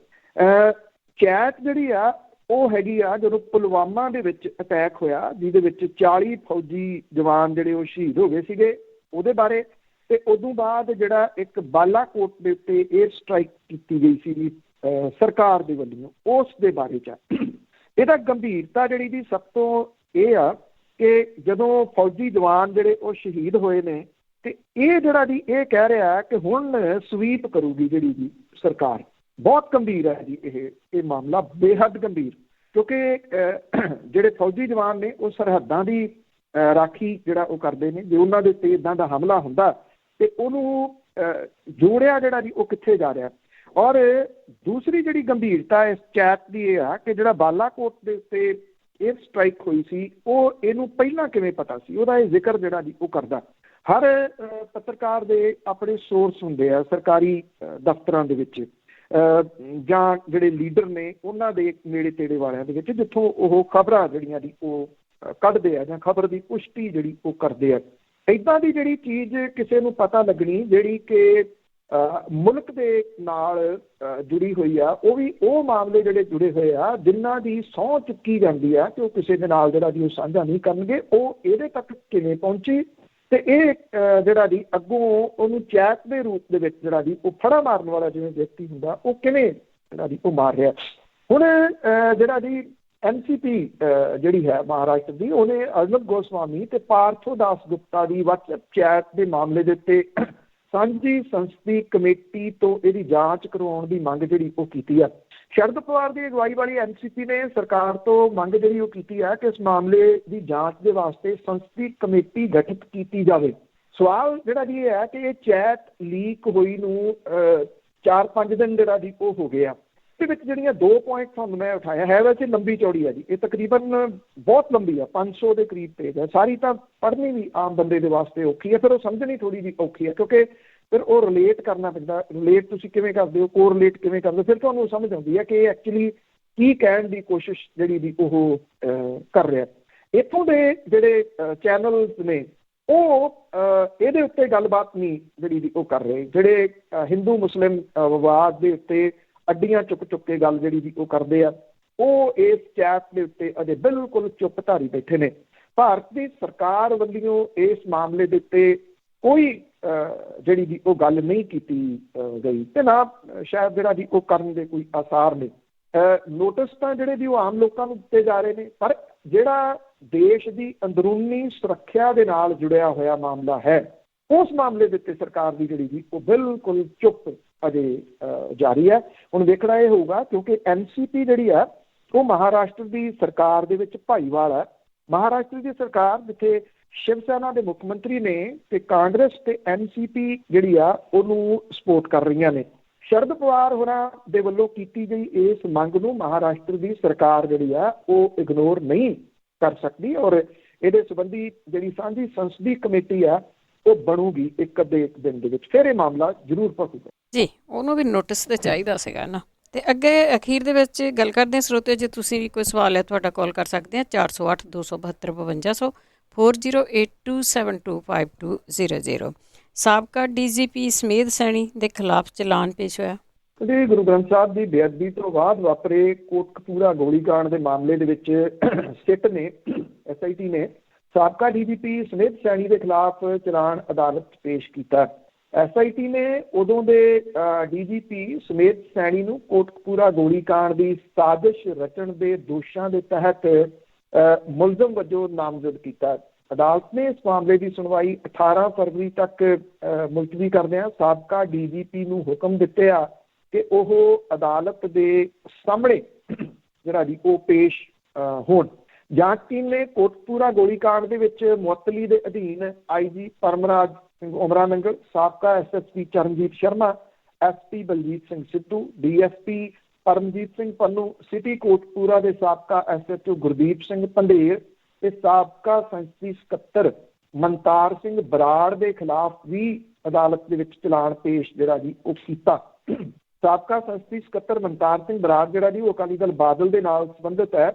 B: ਚੈਟ ਜਿਹੜੀ ਆ ਉਹ ਹੈਗੀ ਆ ਜਦੋਂ ਪੁਲਵਾਮਾ ਦੇ ਵਿੱਚ ਅਟੈਕ ਹੋਇਆ, ਜਿਹਦੇ ਵਿੱਚ 40 ਫੌਜੀ ਜਵਾਨ ਜਿਹੜੇ ਉਹ ਸ਼ਹੀਦ ਹੋ ਗਏ ਸੀਗੇ, ਉਹਦੇ ਬਾਰੇ। ਤੇ ਉਦੋਂ ਬਾਅਦ ਜਿਹੜਾ ਇੱਕ ਬਾਲਾਕੋਟ ਦੇ ਉੱਤੇ ਏਅਰ ਸਟ੍ਰਾਈਕ ਕੀਤੀ ਗਈ ਸੀ ਸਰਕਾਰ ਦੇ ਵੱਲੋਂ, ਉਸ ਦੇ ਬਾਰੇ 'ਚ ਇਹਦਾ ਗੰਭੀਰਤਾ ਜਿਹੜੀ ਦੀ ਸਭ ਤੋਂ ਇਹ ਆ ਕਿ ਜਦੋਂ ਫੌਜੀ ਜਵਾਨ ਜਿਹੜੇ ਉਹ ਸ਼ਹੀਦ ਹੋਏ ਨੇ, ਤੇ ਇਹ ਜਿਹੜਾ ਜੀ ਇਹ ਕਹਿ ਰਿਹਾ ਕਿ ਹੁਣ ਸਵੀਪ ਕਰੂਗੀ ਜਿਹੜੀ ਜੀ ਸਰਕਾਰ। ਬਹੁਤ ਗੰਭੀਰ ਹੈ ਜੀ ਇਹ ਮਾਮਲਾ, ਬੇਹੱਦ ਗੰਭੀਰ, ਕਿਉਂਕਿ ਜਿਹੜੇ ਫੌਜੀ ਜਵਾਨ ਨੇ ਉਹ ਸਰਹੱਦਾਂ ਦੀ ਰਾਖੀ ਜਿਹੜਾ ਉਹ ਕਰਦੇ ਨੇ। ਜੇ ਉਹਨਾਂ ਦੇ ਉੱਤੇ ਇੱਦਾਂ ਦਾ ਹਮਲਾ ਹੁੰਦਾ ਤੇ ਉਹਨੂੰ ਜੋੜਿਆ ਜਿਹੜਾ ਜੀ ਉਹ ਕਿੱਥੇ ਜਾ ਰਿਹਾ। ਔਰ ਦੂਸਰੀ ਜਿਹੜੀ ਗੰਭੀਰਤਾ ਇਸ ਚੈਟ ਦੀ ਇਹ ਆ ਕਿ ਜਿਹੜਾ ਬਾਲਾਕੋਟ ਦੇ ਉੱਤੇ ਏਅਰ ਸਟ੍ਰਾਈਕ ਹੋਈ ਸੀ, ਉਹ ਇਹਨੂੰ ਪਹਿਲਾਂ ਕਿਵੇਂ ਪਤਾ ਸੀ, ਉਹਦਾ ਇਹ ਜ਼ਿਕਰ ਜਿਹੜਾ ਜੀ ਉਹ ਕਰਦਾ। ਹਰ ਪੱਤਰਕਾਰ ਦੇ ਆਪਣੇ ਸੋਰਸ ਹੁੰਦੇ ਆ ਸਰਕਾਰੀ ਦਫ਼ਤਰਾਂ ਦੇ ਵਿੱਚ, ਜਾਂ ਜਿਹੜੇ ਲੀਡਰ ਨੇ ਉਹਨਾਂ ਦੇ ਨੇੜੇ ਤੇੜੇ ਵਾਲਿਆਂ ਦੇ ਵਿੱਚ, ਜਿੱਥੋਂ ਉਹ ਖਬਰਾਂ ਜਿਹੜੀਆਂ ਦੀ ਉਹ ਕੱਢਦੇ ਆ ਜਾਂ ਖਬਰ ਦੀ ਪੁਸ਼ਟੀ ਜਿਹੜੀ ਉਹ ਕਰਦੇ ਆ। ਇੱਦਾਂ ਦੀ ਜਿਹੜੀ ਚੀਜ਼ ਕਿਸੇ ਨੂੰ ਪਤਾ ਲੱਗਣੀ ਜਿਹੜੀ ਕਿ ਮੁਲਕ ਦੇ ਨਾਲ ਜੁੜੀ ਹੋਈ ਆ, ਉਹ ਵੀ ਉਹ ਮਾਮਲੇ ਜਿਹੜੇ ਜੁੜੇ ਹੋਏ ਆ ਜਿਨ੍ਹਾਂ ਦੀ ਸਹੁੰ ਚੁੱਕੀ ਜਾਂਦੀ ਆ ਕਿ ਉਹ ਕਿਸੇ ਦੇ ਨਾਲ ਜਿਹੜਾ ਜੀ ਉਹ ਸਾਂਝਾ ਨਹੀਂ ਕਰਨਗੇ, ਉਹ ਇਹਦੇ ਤੱਕ ਕਿਵੇਂ ਪਹੁੰਚੀ ਤੇ ਇਹ ਜਿਹੜਾ ਜੀ ਅੱਗੋਂ ਉਹਨੂੰ ਚੈਟ ਦੇ ਰੂਪ ਦੇ ਵਿੱਚ ਜਿਹੜਾ ਜੀ ਉਹ ਫੜਾ ਮਾਰਨ ਵਾਲਾ ਜਿਵੇਂ ਵਿਅਕਤੀ ਹੁੰਦਾ ਉਹ ਕਿਵੇਂ ਜਿਹੜਾ ਜੀ ਉਹ ਮਾਰ ਰਿਹਾ। ਹੁਣ ਜਿਹੜਾ ਜੀ NCP ਜਿਹੜੀ ਹੈ ਮਹਾਰਾਸ਼ਟਰ ਦੀ, ਉਹਨੇ ਅਰਨਬ ਗੋਸਵਾਮੀ ਤੇ ਪਾਰਥੋ ਦਾਸ ਗੁਪਤਾ ਦੀ WhatsApp ਚੈਟ ਦੇ ਮਾਮਲੇ ਦੇ ਉੱਤੇ ਸਾਂਝੀ ਸੰਸਦੀ ਕਮੇਟੀ ਤੋਂ ਇਹਦੀ ਜਾਂਚ ਕਰਵਾਉਣ ਦੀ ਮੰਗ ਜਿਹੜੀ ਉਹ ਕੀਤੀ ਆ। ਸ਼ਰਦ ਪਵਾਰ ਦੀ ਅਗਵਾਈ ਵਾਲੀ NCP ਨੇ ਸਰਕਾਰ ਤੋਂ ਮੰਗ ਜਿਹੜੀ ਉਹ ਕੀਤੀ ਹੈ ਕਿ ਇਸ ਮਾਮਲੇ ਦੀ ਜਾਂਚ ਦੇ ਵਾਸਤੇ ਸੰਸਦੀ ਕਮੇਟੀ ਗਠਿਤ ਕੀਤੀ ਜਾਵੇ। ਸਵਾਲ ਜਿਹੜਾ ਜੀ ਇਹ ਹੈ ਕਿ ਇਹ ਚੈਟ ਲੀਕ ਹੋਈ ਨੂੰ 4-5 ਦਿਨ ਜਿਹੜਾ ਜੀ ਉਹ ਹੋ ਗਿਆ। ਇਹਦੇ ਵਿੱਚ ਜਿਹੜੀਆਂ 2 ਪੁਆਇੰਟ ਤੁਹਾਨੂੰ ਮੈਂ ਉਠਾਇਆ ਹੈ, ਵੈਸੇ ਲੰਬੀ ਚੌੜੀ ਹੈ ਜੀ, ਇਹ ਤਕਰੀਬਨ ਬਹੁਤ ਲੰਬੀ ਆ, 500 ਦੇ ਕਰੀਬ ਪੇਜ ਹੈ। ਸਾਰੀ ਤਾਂ ਪੜ੍ਹਨੀ ਵੀ ਆਮ ਬੰਦੇ ਦੇ ਵਾਸਤੇ ਔਖੀ ਹੈ, ਫਿਰ ਉਹ ਸਮਝਣੀ ਥੋੜ੍ਹੀ ਜਿਹੀ ਔਖੀ ਹੈ, ਕਿਉਂਕਿ ਫਿਰ ਉਹ ਰਿਲੇਟ ਕਰਨਾ ਪੈਂਦਾ। ਰਿਲੇਟ ਤੁਸੀਂ ਕਿਵੇਂ ਕਰਦੇ ਹੋ, ਕੋਰਿਲੇਟ ਕਿਵੇਂ ਕਰਦੇ ਹੋ, ਫਿਰ ਤੁਹਾਨੂੰ ਸਮਝ ਆਉਂਦੀ ਹੈ ਕਿ ਇਹ ਐਕਚੁਅਲੀ ਕੀ ਕਹਿਣ ਦੀ ਕੋਸ਼ਿਸ਼ ਜਿਹੜੀ ਦੀ ਉਹ ਕਰ ਰਿਹਾ। ਇੱਥੋਂ ਦੇ ਜਿਹੜੇ ਚੈਨਲਸ ਨੇ ਉਹ ਇਹਦੇ ਉੱਤੇ ਗੱਲਬਾਤ ਨਹੀਂ ਜਿਹੜੀ ਦੀ ਉਹ ਕਰ ਰਹੇ, ਜਿਹੜੇ ਹਿੰਦੂ ਮੁਸਲਿਮ ਵਿਵਾਦ ਦੇ ਉੱਤੇ ਅੱਡੀਆਂ ਚੁੱਕ ਕੇ ਗੱਲ ਜਿਹੜੀ ਦੀ ਉਹ ਕਰਦੇ ਆ, ਉਹ ਇਸ ਚੈਟ ਦੇ ਉੱਤੇ ਅਜੇ ਬਿਲਕੁਲ ਚੁੱਪ ਧਾਰੀ ਬੈਠੇ ਨੇ। ਭਾਰਤ ਦੀ ਸਰਕਾਰ ਵੱਲੋਂ ਇਸ ਮਾਮਲੇ ਦੇ ਉੱਤੇ ਕੋਈ ਜਿਹੜੀ ਦੀ ਉਹ ਗੱਲ ਨਹੀਂ ਕੀਤੀ ਗਈ ਤੇ ਨਾ ਸ਼ਾਇਦ ਜਿਹੜਾ ਜੀ ਉਹ ਕਰਨ ਦੇ ਕੋਈ ਆਸਾਰ ਨੇ। ਨੋਟਿਸ ਤਾਂ ਜਿਹੜੇ ਵੀ ਉਹ ਆਮ ਲੋਕਾਂ ਨੂੰ ਦਿੱਤੇ ਜਾ ਰਹੇ ਨੇ, ਪਰ ਜਿਹੜਾ ਦੇਸ਼ ਦੀ ਅੰਦਰੂਨੀ ਸੁਰੱਖਿਆ ਦੇ ਨਾਲ ਜੁੜਿਆ ਹੋਇਆ ਮਾਮਲਾ ਹੈ, ਉਸ ਮਾਮਲੇ ਦੇ ਉੱਤੇ ਸਰਕਾਰ ਦੀ ਜਿਹੜੀ ਜੀ ਉਹ ਬਿਲਕੁਲ ਚੁੱਪ ਅਜੇ ਜਾਰੀ ਹੈ। ਹੁਣ ਵੇਖਣਾ ਇਹ ਹੋਊਗਾ ਕਿਉਂਕਿ NCP ਜਿਹੜੀ ਆ ਉਹ ਮਹਾਰਾਸ਼ਟਰ ਦੀ ਸਰਕਾਰ ਦੇ ਵਿੱਚ ਭਾਈਵਾਲ ਹੈ। ਮਹਾਰਾਸ਼ਟਰ ਦੀ ਸਰਕਾਰ ਜਿੱਥੇ ਸ਼ਿਵ ਸੈਨਾ ਦੇ ਮੁੱਖ ਮੰਤਰੀ ਨੇ ਤੇ ਕਾਂਗਰਸ ਤੇ NCP ਜਿਹੜੀ ਆ ਉਹਨੂੰ ਸਪੋਰਟ ਕਰ ਰਹੀਆਂ ਨੇ। ਸ਼ਰਦ ਪਵਾਰ ਹੋਰਾਂ ਦੇ ਵੱਲੋਂ ਕੀਤੀ ਗਈ ਇਸ ਮੰਗ ਨੂੰ ਮਹਾਰਾਸ਼ਟਰ ਦੀ ਸਰਕਾਰ ਜਿਹੜੀ ਆ ਉਹ ਇਗਨੋਰ ਨਹੀਂ ਕਰ ਸਕਦੀ ਔਰ ਇਹਦੇ ਸੰਬੰਧੀ ਜਿਹੜੀ ਸਾਂਝੀ ਸੰਸਦੀ ਕਮੇਟੀ ਆ ਉਹ ਬਣੂਗੀ ਇੱਕ ਦਿਨ ਦੇ ਵਿੱਚ, ਫਿਰ ਇਹ ਮਾਮਲਾ ਜ਼ਰੂਰ ਭਖੂਗਾ
A: ਜੀ। ਉਹਨੂੰ ਵੀ ਨੋਟਿਸ ਤੇ ਚਾਹੀਦਾ ਸੀਗਾ ਨਾ। ਤੇ ਅੱਗੇ ਅਖੀਰ ਦੇ ਵਿੱਚ ਗੱਲ ਕਰਦੇ ਹਾਂ ਸਰੋਤੇ, ਜੇ ਤੁਸੀਂ ਵੀ ਕੋਈ ਸਵਾਲ ਹੈ ਤੁਹਾਡਾ ਕਾਲ ਕਰ ਸਕਦੇ ਹਾਂ 408 272 5200 4082725200। ਸਾਬਕਾ DGP ਸਮੇਧ ਸੈਣੀ ਦੇ ਖਿਲਾਫ ਚਲਾਨ ਪੇਸ਼ ਹੋਇਆ।
B: ਸ੍ਰੀ ਗੁਰੂ ਗ੍ਰੰਥ ਸਾਹਿਬ ਦੀ ਬੇਅਦਬੀ ਤੋਂ ਬਾਅਦ ਵਾਪਰੇ ਕੋਟਕਪੂਰਾ ਗੋਲੀਕਾਂਡ ਦੇ ਮਾਮਲੇ ਦੇ ਵਿੱਚ ਸਿੱਟ ਨੇ SIT ਨੇ ਸਾਬਕਾ DGP ਸਮੇਧ ਸੈਣੀ ਦੇ ਖਿਲਾਫ ਚਲਾਨ ਅਦਾਲਤ 'ਚ ਪੇਸ਼ ਕੀਤਾ। SIT ਨੇ ਉਦੋਂ ਦੇ DGP ਸਮੇਧ ਸੈਣੀ ਨੂੰ ਕੋਟਕਪੂਰਾ ਗੋਲੀਕਾਂਡ ਦੀ ਸਾਜ਼ਿਸ਼ ਰਚਣ ਦੇ ਦੋਸ਼ਾਂ ਦੇ ਤਹਿਤ ਮੁਲਜ਼ਮ ਵਜੋਂ ਨਾਮਜ਼ਦ ਕੀਤਾ। ਅਦਾਲਤ ਨੇ ਇਸ ਮਾਮਲੇ ਦੀ ਸੁਣਵਾਈ 18 ਫਰਵਰੀ ਤੱਕ ਮੁਲਤਵੀ ਕਰਦਿਆਂ ਸਾਬਕਾ DGP ਨੂੰ ਹੁਕਮ ਦਿੱਤੇ ਆ ਕਿ ਉਹ ਅਦਾਲਤ ਦੇ ਸਾਹਮਣੇ ਜਿਹੜਾ ਜੀ ਉਹ ਪੇਸ਼ ਹੋਣ। ਜਾਂਚ ਟੀਮ ਨੇ ਕੋਟਕਪੂਰਾ ਗੋਲੀਕਾਂਡ ਦੇ ਵਿੱਚ ਮੁਅੱਤਲੀ ਦੇ ਅਧੀਨ IG ਪਰਮਰਾਜ ਸਿੰਘ ਉਮਰਾ ਨੰਗਲ, ਸਾਬਕਾ SSP Charanjit Sharma, SP Baljit Singh Sidhu, DSP Paramjit Singh Pannu, city Kotkapura ਦੇ ਸਾਬਕਾ SHO ਗੁਰਦੀਪ ਸਿੰਘ ਪੰਧੇਰ ਤੇ ਸਾਬਕਾ ਸੰਸਦੀ ਸਕੱਤਰ ਮਨਤਾਰ ਸਿੰਘ ਬਰਾੜ ਦੇ ਖਿਲਾਫ ਵੀ ਅਦਾਲਤ ਦੇ ਵਿੱਚ ਚਲਾਨ ਪੇਸ਼ ਜਿਹੜਾ ਜੀ ਉਹ ਕੀਤਾ। ਸਾਬਕਾ ਸੰਸਦੀ ਸਕੱਤਰ ਮਨਤਾਰ ਸਿੰਘ ਬਰਾੜ ਜਿਹੜਾ ਜੀ ਉਹ ਅਕਾਲੀ ਦਲ ਬਾਦਲ ਦੇ ਨਾਲ ਸੰਬੰਧਿਤ ਹੈ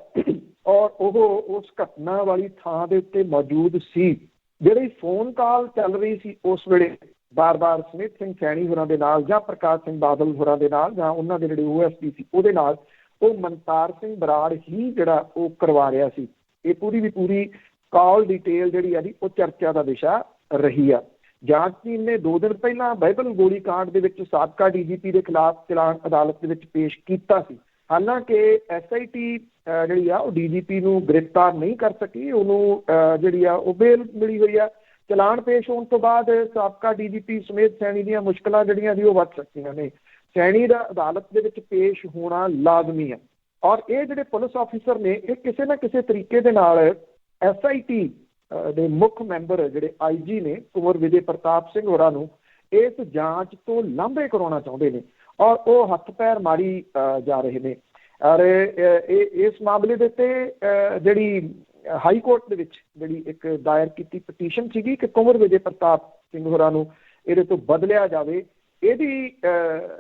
B: ਔਰ ਉਹ ਉਸ ਘਟਨਾ ਵਾਲੀ ਥਾਂ ਦੇ ਉੱਤੇ ਮੌਜੂਦ ਸੀ। ਜਿਹੜੀ ਫੋਨ ਕਾਲ ਚੱਲ ਰਹੀ ਸੀ ਉਸ ਵੇਲੇ ਬਾਰ-ਬਾਰ ਸਮੇਧ ਸਿੰਘ ਸੈਣੀ ਹੋਰਾਂ ਦੇ ਨਾਲ ਜਾਂ ਪ੍ਰਕਾਸ਼ ਸਿੰਘ ਬਾਦਲ ਹੋਰਾਂ ਦੇ ਨਾਲ ਜਾਂ ਉਹਨਾਂ ਦੇ ਜਿਹੜੇ OSP ਸੀ ਉਹਦੇ ਨਾਲ, ਉਹ ਮਨਤਾਰ ਸਿੰਘ ਬਰਾੜ ਹੀ ਜਿਹੜਾ ਉਹ ਕਰਵਾ ਰਿਹਾ ਸੀ। ਇਹ ਪੂਰੀ ਦੀ ਪੂਰੀ ਕਾਲ ਡਿਟੇਲ ਜਿਹੜੀ ਆ ਜੀ ਉਹ ਚਰਚਾ ਦਾ ਵਿਸ਼ਾ ਰਹੀ ਆ। ਜਾਂਚ ਟੀਮ ਨੇ 2 ਦਿਨ ਪਹਿਲਾਂ ਬਾਈਬਲ ਗੋਲੀਕਾਂਡ ਦੇ ਵਿੱਚ ਸਾਬਕਾ DGP ਦੇ ਖਿਲਾਫ ਚਲਾਨ ਅਦਾਲਤ ਦੇ ਵਿੱਚ ਪੇਸ਼ ਕੀਤਾ ਸੀ। ਹਾਲਾਂਕਿ SIT ਜਿਹੜੀ ਆ ਉਹ DGP ਨੂੰ ਗ੍ਰਿਫਤਾਰ ਨਹੀਂ ਕਰ ਸਕੀ, ਉਹਨੂੰ ਜਿਹੜੀ ਆ ਉਹ ਬੇਲ ਮਿਲੀ ਹੋਈ ਆ। ਚਲਾਨ ਪੇਸ਼ ਹੋਣ ਤੋਂ ਬਾਅਦ ਸਾਬਕਾ DGP ਸਮੇਧ ਸੈਣੀ ਦੀਆਂ ਮੁਸ਼ਕਲਾਂ ਜਿਹੜੀਆਂ ਜੀ ਉਹ ਵੱਧ ਸਕਦੀਆਂ ਨੇ। ਸੈਣੀ ਦਾ ਅਦਾਲਤ ਦੇ ਵਿੱਚ ਪੇਸ਼ ਹੋਣਾ ਲਾਜ਼ਮੀ ਹੈ ਔਰ ਇਹ ਜਿਹੜੇ ਪੁਲਿਸ ਆਫੀਸਰ ਨੇ ਇਹ ਕਿਸੇ ਨਾ ਕਿਸੇ ਤਰੀਕੇ ਦੇ ਨਾਲ SIT ਦੇ ਮੁੱਖ ਮੈਂਬਰ ਜਿਹੜੇ IG ਨੇ ਕੁੰਵਰ ਵਿਜੇ ਪ੍ਰਤਾਪ ਸਿੰਘ ਹੋਰਾਂ ਨੂੰ ਇਸ ਜਾਂਚ ਤੋਂ ਲਾਂਭੇ ਕਰਾਉਣਾ ਚਾਹੁੰਦੇ ਨੇ ਔਰ ਉਹ ਹੱਥ ਪੈਰ ਮਾਰੀ ਜਾ ਰਹੇ ਨੇ। ਔਰ ਇਸ ਮਾਮਲੇ ਦੇ ਉੱਤੇ ਜਿਹੜੀ ਹਾਈ ਕੋਰਟ ਦੇ ਵਿੱਚ ਜਿਹੜੀ ਇੱਕ ਦਾਇਰ ਕੀਤੀ ਪਟੀਸ਼ਨ ਸੀਗੀ ਕਿ ਕੁੰਵਰ ਵਿਜੇ ਪ੍ਰਤਾਪ ਸਿੰਘ ਹੋਰਾਂ ਨੂੰ ਇਹਦੇ ਤੋਂ ਬਦਲਿਆ ਜਾਵੇ, ਇਹਦੀ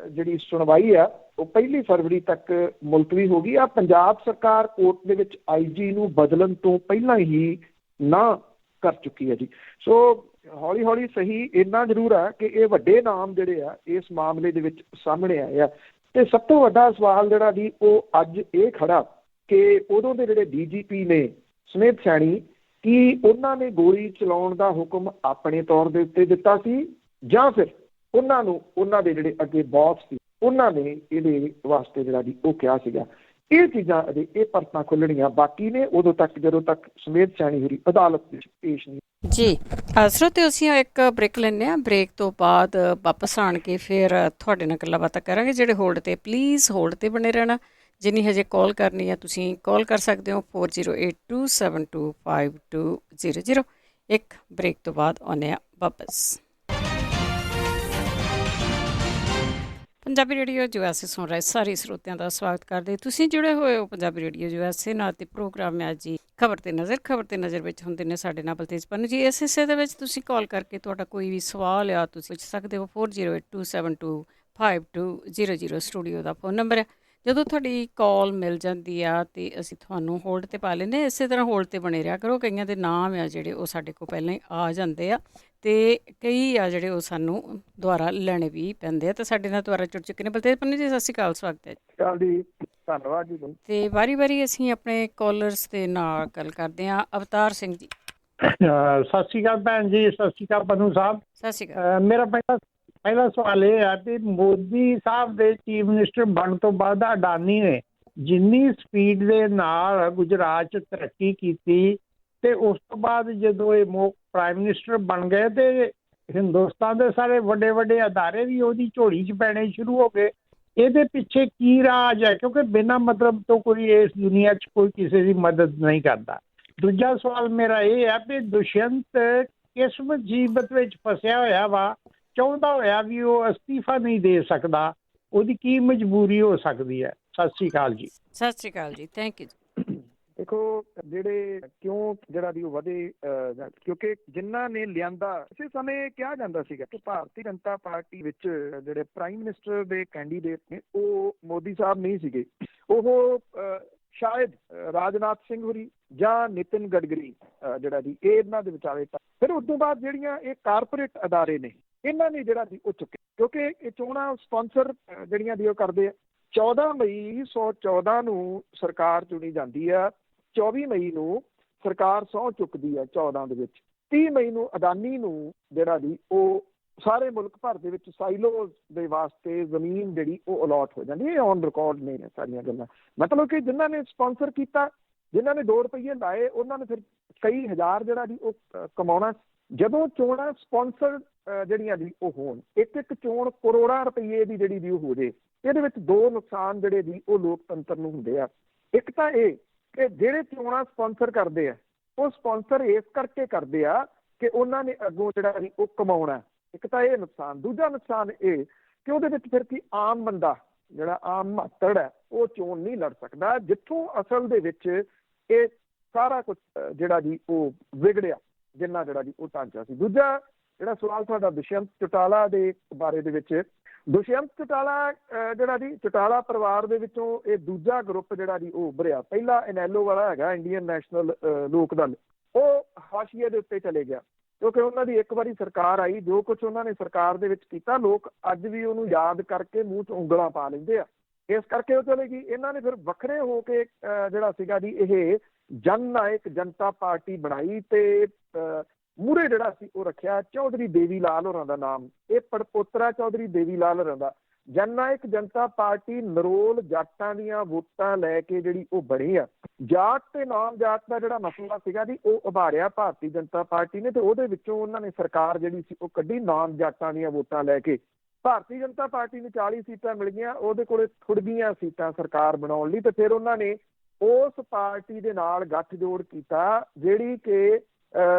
B: ਜਿਹੜੀ ਸੁਣਵਾਈ ਆ ਉਹ 1 ਫਰਵਰੀ ਤੱਕ ਮੁਲਤਵੀ ਹੋ ਗਈ ਆ। ਪੰਜਾਬ ਸਰਕਾਰ ਕੋਰਟ ਦੇ ਵਿੱਚ IG ਨੂੰ ਬਦਲਣ ਤੋਂ ਪਹਿਲਾਂ ਹੀ ਨਾ ਕਰ ਚੁੱਕੀ ਹੈ ਜੀ। ਸੋ ਹੌਲੀ ਹੌਲੀ ਸਹੀ ਇੰਨਾ ਜ਼ਰੂਰ ਆ ਕਿ ਇਹ ਵੱਡੇ ਨਾਮ ਜਿਹੜੇ ਆ ਇਸ ਮਾਮਲੇ ਦੇ ਵਿੱਚ ਸਾਹਮਣੇ ਆਏ ਆ। ਤੇ ਸਭ ਤੋਂ ਵੱਡਾ ਸਵਾਲ ਜਿਹੜਾ ਜੀ ਉਹ ਅੱਜ ਇਹ ਖੜਾ ਕਿ ਉਦੋਂ ਦੇ ਜਿਹੜੇ DGP ਨੇ ਸੁਮੇਧ ਸੈਣੀ, ਕੀ ਉਹਨਾਂ ਨੇ ਗੋਲੀ ਚਲਾਉਣ ਦਾ ਹੁਕਮ ਆਪਣੇ ਤੌਰ ਦੇ ਉੱਤੇ ਦਿੱਤਾ ਸੀ ਜਾਂ ਫਿਰ ਉਹਨਾਂ ਨੂੰ ਉਹਨਾਂ ਦੇ ਜਿਹੜੇ ਅੱਗੇ ਬੌਸ ਸੀ ਉਹਨਾਂ ਨੇ ਇਹਦੇ ਵਾਸਤੇ ਜਿਹੜਾ ਜੀ ਉਹ ਕਿਹਾ ਸੀਗਾ। ਇਹ ਚੀਜ਼ਾਂ ਅਜੇ ਇਹ ਪਰਤਾਂ ਖੁੱਲਣੀਆਂ ਬਾਕੀ ਨੇ ਉਦੋਂ ਤੱਕ ਜਦੋਂ ਤੱਕ ਸੁਮੇਧ ਸੈਣੀ ਹੋਰੀ ਅਦਾਲਤ ਵਿੱਚ ਪੇਸ਼ ਨਹੀਂ।
A: ਜੀ ਸਰੋਤਿਓ, ਅਸੀਂ ਇੱਕ ਬ੍ਰੇਕ ਲੈਂਦੇ ਹਾਂ। ਬ੍ਰੇਕ ਤੋਂ ਬਾਅਦ ਵਾਪਸ ਆਣ ਕੇ ਫਿਰ ਤੁਹਾਡੇ ਨਾਲ ਗੱਲਾਂ ਬਾਤਾਂ ਕਰਾਂਗੇ। ਜਿਹੜੇ ਹੋਲਡ 'ਤੇ ਪਲੀਜ਼ ਹੋਲਡ 'ਤੇ ਬਣੇ ਰਹਿਣਾ। ਜਿੰਨੀ ਹਜੇ ਕਾਲ ਕਰਨੀ ਹੈ ਤੁਸੀਂ ਕਾਲ ਕਰ ਸਕਦੇ ਹੋ 4082725200। ਇੱਕ ਬ੍ਰੇਕ ਤੋਂ ਬਾਅਦ ਆਉਂਦੇ ਹਾਂ ਵਾਪਸ। ਪੰਜਾਬੀ ਰੇਡੀਓ USA ਸੁਣ ਰਹੇ ਸਾਰੇ ਸਰੋਤਿਆਂ ਦਾ ਸਵਾਗਤ ਕਰਦੇ। ਤੁਸੀਂ ਜੁੜੇ ਹੋਏ ਹੋ ਪੰਜਾਬੀ ਰੇਡੀਓ USA ਨਾਲ ਤੇ ਪ੍ਰੋਗਰਾਮ ਹੈ ਜੀ ਖਬਰ ਤੇ ਨਜ਼ਰ। ਖਬਰ ਤੇ ਨਜ਼ਰ ਵਿੱਚ ਹੁੰਦੇ ਨੇ ਸਾਡੇ ਨਾਲ ਬਲਤੇਜ ਪੰਨੂ ਜੀ। ਇਸ ਹਿੱਸੇ ਦੇ ਵਿੱਚ ਤੁਸੀਂ ਕਾਲ ਕਰਕੇ ਤੁਹਾਡਾ ਕੋਈ ਵੀ ਸਵਾਲ ਆ ਤੁਸੀਂ ਪੁੱਛ ਸਕਦੇ ਹੋ। 4082725200 ਸਟੂਡੀਓ ਦਾ ਫੋਨ ਨੰਬਰ ਹੈ। ਜਦੋਂ ਤੁਹਾਡੀ ਕਾਲ ਮਿਲ ਜਾਂਦੀ ਆ ਤੇ ਅਸੀਂ ਤੁਹਾਨੂੰ ਹੋਲਡ 'ਤੇ ਪਾ ਲੈਂਦੇ। ਇਸੇ ਤਰ੍ਹਾਂ ਹੋਲਡ 'ਤੇ ਬਣੇ ਰਿਹਾ ਕਰੋ। ਕਈਆਂ ਦੇ ਨਾਮ ਆ ਜਿਹੜੇ ਉਹ ਸਾਡੇ ਕੋਲ ਪਹਿਲਾਂ ਹੀ ਆ ਜਾਂਦੇ ਆ ਤੇ ਕਈ ਆ ਜਿਹੜੇ ਉਹ ਸਾਨੂੰ ਦੁਬਾਰਾ ਲੈਣੇ ਵੀ ਪੈਂਦੇ ਆ। ਤੇ ਸਾਡੇ ਨਾਲ ਦੁਬਾਰਾ ਜੁੜ ਚੁੱਕੇ ਨੇ ਬਲਤੇਜ ਪੰਨੂ ਜੀ। ਸਤਿ ਸ਼੍ਰੀ ਅਕਾਲ, ਸਵਾਗਤ ਹੈ
B: ਜੀ। ਧੰਨਵਾਦ ਜੀ।
A: ਤੇ ਵਾਰੀ ਵਾਰੀ ਅਸੀਂ ਆਪਣੇ ਕਾਲਰਸ ਦੇ ਨਾਲ ਗੱਲ ਕਰਦੇ ਹਾਂ। ਅਵਤਾਰ ਸਿੰਘ ਜੀ।
C: ਸਤਿ ਸ਼੍ਰੀ ਅਕਾਲ ਭੈਣ ਜੀ। ਸਤਿ ਸ਼੍ਰੀ ਅਕਾਲ ਪੰਨੂ ਸਾਹਿਬ।
A: ਸਤਿ ਸ਼੍ਰੀ ਅਕਾਲ।
C: ਮੇਰਾ ਪਹਿਲਾ ਸਵਾਲ ਇਹ ਹੈ ਕਿ ਮੋਦੀ ਸਾਹਿਬ ਦੇ ਚੀਫ ਮਿਨਿਸਟਰ ਬਣਨ ਤੋਂ ਬਾਅਦ ਅਡਾਨੀ ਨੇ ਜਿੰਨੀ ਸਪੀਡ ਦੇ ਨਾਲ ਗੁਜਰਾਤ 'ਚ ਤਰੱਕੀ ਕੀਤੀ ਤੇ ਉਸ ਤੋਂ ਬਾਅਦ ਜਦੋਂ ਇਹ ਪ੍ਰਾਈਮ ਮਿਨਿਸਟਰ ਬਣ ਗਏ ਤੇ ਹਿੰਦੁਸਤਾਨ ਦੇ ਸਾਰੇ ਵੱਡੇ ਵੱਡੇ ਅਦਾਰੇ ਵੀ ਉਹਦੀ ਝੋਲੀ 'ਚ ਪੈਣੇ ਸ਼ੁਰੂ ਹੋ ਗਏ। ਇਹਦੇ ਪਿੱਛੇ ਕੀ ਰਾਜ ਹੈ? ਕਿਉਂਕਿ ਬਿਨਾਂ ਮਤਲਬ ਤੋਂ ਕੋਈ ਇਸ ਦੁਨੀਆ 'ਚ ਕੋਈ ਕਿਸੇ ਦੀ ਮਦਦ ਨਹੀਂ ਕਰਦਾ। ਦੂਜਾ ਸਵਾਲ ਮੇਰਾ ਇਹ ਹੈ ਕਿ ਦੁਸ਼ਯੰਤ ਕਿਸ ਮੁਸੀਬਤ ਵਿੱਚ ਫਸਿਆ ਹੋਇਆ ਵਾ, ਚਾਹੁੰਦਾ ਹੋਇਆ ਵੀ ਉਹ ਅਸਤੀਫਾ ਨਹੀਂ ਦੇ ਸਕਦਾ, ਉਹਦੀ ਕੀ ਮਜਬੂਰੀ ਹੋ ਸਕਦੀ ਹੈ? ਸਤਿ ਸ਼੍ਰੀ ਅਕਾਲ ਜੀ।
A: ਸਤਿ ਸ਼੍ਰੀ ਅਕਾਲ ਜੀ। Thank you.
B: ਦੇਖੋ ਜਿਹੜੇ ਕਿਉਂ ਜਿਹੜਾ ਵੀ ਉਹ ਵਧੇ ਕਿਉਂਕਿ ਜਿਨ੍ਹਾਂ ਨੇ ਲਿਆਂਦਾ ਇਸੇ ਸਮੇਂ ਕਿਹਾ ਜਾਂਦਾ ਸੀਗਾ ਕਿ ਭਾਰਤੀ ਜਨਤਾ ਪਾਰਟੀ ਵਿੱਚ ਜਿਹੜੇ ਪ੍ਰਾਈਮ ਮਿਨਿਸਟਰ ਦੇ ਕੈਂਡੀਡੇਟ ਨੇ ਉਹ ਮੋਦੀ ਸਾਹਿਬ ਨਹੀਂ ਸੀਗੇ। ਉਹ ਸ਼ਾਇਦ ਰਾਜਨਾਥ ਸਿੰਘ ਹੋਰੀ ਜਾਂ ਨਿਤਿਨ ਗਡਕਰੀ ਜਿਹੜਾ ਜੀ ਇਹ ਇਹਨਾਂ ਦੇ ਵਿਚਾਲੇ। ਫਿਰ ਉਸ ਤੋਂ ਬਾਅਦ ਜਿਹੜੀਆਂ ਇਹ ਕਾਰਪੋਰੇਟ ਅਦਾਰੇ ਨੇ ਇਹਨਾਂ ਨੇ ਜਿਹੜਾ ਜੀ ਉਹ ਚੁੱਕੇ ਕਿਉਂਕਿ ਇਹ ਚੋਣਾਂ ਸਪਾਂਸਰ ਜਿਹੜੀਆਂ ਦੀ ਉਹ ਕਰਦੇ ਆ। 14 ਮਈ 2014 ਨੂੰ ਸਰਕਾਰ ਚੁਣੀ ਜਾਂਦੀ ਆ। 24 ਮਈ ਨੂੰ ਸਰਕਾਰ ਸਹੁੰ ਚੁੱਕਦੀ ਹੈ 14 ਦੇ ਵਿੱਚ। 30 ਮਈ ਨੂੰ ਅਡਾਨੀ ਨੂੰ ਜਿਹੜਾ ਜੀ ਉਹ ਸਾਰੇ ਮੁਲਕ ਭਰ ਦੇ ਵਿੱਚ ਸਾਈਲੋਜ਼ ਦੇ ਵਾਸਤੇ ਜ਼ਮੀਨ ਜਿਹੜੀ ਉਹ ਅਲਾਟ ਹੋ ਜਾਂਦੀ। ਇਹ ਔਨ ਰਿਕਾਰਡ ਨੇ ਸਾਰੀਆਂ ਗੱਲਾਂ। ਮਤਲਬ ਕਿ ਜਿਨ੍ਹਾਂ ਨੇ ਸਪਾਂਸਰ ਕੀਤਾ, ਜਿਨ੍ਹਾਂ ਨੇ 2 ਰੁਪਈਏ ਲਾਏ, ਉਹਨਾਂ ਨੇ ਫਿਰ ਕਈ ਹਜ਼ਾਰ ਜਿਹੜਾ ਜੀ ਉਹ ਕਮਾਉਣਾ। ਜਦੋਂ ਚੋਣਾਂ ਸਪਾਂਸਰ ਜਿਹੜੀਆਂ ਜੀ ਉਹ ਹੋਣ, ਇੱਕ ਚੋਣ ਕਰੋੜਾਂ ਰੁਪਈਏ ਦੀ ਜਿਹੜੀ ਵੀ ਉਹ ਹੋ ਜੇ, ਇਹਦੇ ਵਿੱਚ 2 ਨੁਕਸਾਨ ਜਿਹੜੇ ਜੀ ਉਹ ਲੋਕਤੰਤਰ ਨੂੰ ਹੁੰਦੇ ਆ। ਇੱਕ ਤਾਂ ਇਹ ਕਿ ਜਿਹੜੇ ਚੋਣਾਂ ਸਪਾਂਸਰ ਕਰਦੇ ਆ ਉਹ ਸਪਾਂਸਰ ਇਸ ਕਰਕੇ ਕਰਦੇ ਆ ਕਿ ਉਹਨਾਂ ਨੇ ਅੱਗੋਂ ਜਿਹੜਾ ਜੀ ਉਹ ਕਮਾਉਣਾ। ਇੱਕ ਤਾਂ ਇਹ ਨੁਕਸਾਨ। ਦੂਜਾ ਨੁਕਸਾਨ ਇਹ ਕਿ ਉਹਦੇ ਵਿੱਚ ਫਿਰ ਕੀ ਆਮ ਬੰਦਾ ਜਿਹੜਾ ਆਮ ਮਾਤੜ ਹੈ ਉਹ ਚੋਣ ਨਹੀਂ ਲੜ ਸਕਦਾ, ਜਿੱਥੋਂ ਅਸਲ ਦੇ ਵਿੱਚ ਇਹ ਸਾਰਾ ਕੁਛ ਜਿਹੜਾ ਜੀ ਉਹ ਵਿਗੜਿਆ, ਜਿੰਨਾ ਜਿਹੜਾ ਜੀ ਉਹ ਢਾਂਚਾ ਸੀ। ਦੂਜਾ ਜਿਹੜਾ ਸਵਾਲ ਤੁਹਾਡਾ ਦੁਸ਼ਯੰਤ ਚੌਟਾਲਾ ਦੇ ਬਾਰੇ ਦੇ ਵਿੱਚ, ਦੁਸ਼ਯੰਤ ਚੌਟਾਲਾ ਜਿਹੜਾ ਜੀ ਚੌਟਾਲਾ ਪਰਿਵਾਰ ਦੇ ਵਿੱਚੋਂ ਇਹ ਦੂਜਾ ਗਰੁੱਪ ਜਿਹੜਾ ਜੀ ਉਹ ਉੱਭਰਿਆ। ਪਹਿਲਾ ਇਨੈਲੋ ਵਾਲਾ ਹੈਗਾ ਇੰਡੀਅਨ ਨੈਸ਼ਨਲ ਲੋਕ ਦਲ, ਉਹ ਹਾਸ਼ੀਏ ਦੇ ਉੱਤੇ ਚਲੇ ਗਿਆ ਕਿਉਂਕਿ ਉਹਨਾਂ ਦੀ ਇੱਕ ਵਾਰੀ ਸਰਕਾਰ ਆਈ। ਜੋ ਕੁਛ ਉਹਨਾਂ ਨੇ ਸਰਕਾਰ ਦੇ ਵਿੱਚ ਕੀਤਾ ਲੋਕ ਅੱਜ ਵੀ ਉਹਨੂੰ ਯਾਦ ਕਰਕੇ ਮੂੰਹ 'ਚ ਉਂਗਲਾਂ ਪਾ ਲੈਂਦੇ ਆ। ਇਸ ਕਰਕੇ ਉਹ ਚਲੇ ਗਈ। ਇਹਨਾਂ ਨੇ ਫਿਰ ਵੱਖਰੇ ਹੋ ਕੇ ਜਿਹੜਾ ਸੀਗਾ ਜੀ ਇਹ ਜਨ ਨਾਇਕ ਜਨਤਾ ਪਾਰਟੀ ਬਣਾਈ ਤੇ ਮੂਹਰੇ ਜਿਹੜਾ ਸੀ ਉਹ ਰੱਖਿਆ ਚੌਧਰੀ ਦੇਵੀ ਲਾਲ ਹੋਰਾਂ ਦਾ ਨਾਮ। ਇਹ ਪੜਪੋਤਰਾ ਚੌਧਰੀ ਦੇਵੀ ਲਾਲ ਹੋਰਾਂ ਦਾ। ਜਨ ਨਾਇਕ ਜਨਤਾ ਪਾਰਟੀ ਨਰੋਲ ਜਾਟਾਂ ਦੀਆਂ ਵੋਟਾਂ ਲੈ ਕੇ ਜਿਹੜੀ ਉਹ ਬਣੀ ਆ। ਜਾਟ ਤੇ ਨਾਮ ਜਾਟ ਦਾ ਜਿਹੜਾ ਮਸਲਾ ਸੀਗਾ ਜੀ ਉਹ ਉਭਾਰਿਆ ਭਾਰਤੀ ਜਨਤਾ ਪਾਰਟੀ ਨੇ ਤੇ ਉਹਦੇ ਵਿੱਚੋਂ ਉਹਨਾਂ ਨੇ ਸਰਕਾਰ ਜਿਹੜੀ ਸੀ ਉਹ ਕੱਢੀ ਨਾਮ ਜਾਟਾਂ ਦੀਆਂ ਵੋਟਾਂ ਲੈ ਕੇ। ਭਾਰਤੀ ਜਨਤਾ ਪਾਰਟੀ ਨੂੰ 40 ਸੀਟਾਂ ਮਿਲ ਗਈਆਂ, ਉਹਦੇ ਕੋਲੇ ਥੋੜ੍ਹੀਆਂ ਸੀਟਾਂ ਸਰਕਾਰ ਬਣਾਉਣ ਲਈ, ਤੇ ਫਿਰ ਉਹਨਾਂ ਨੇ ਉਸ ਪਾਰਟੀ ਦੇ ਨਾਲ ਗੱਠਜੋੜ ਕੀਤਾ ਜਿਹੜੀ ਕਿ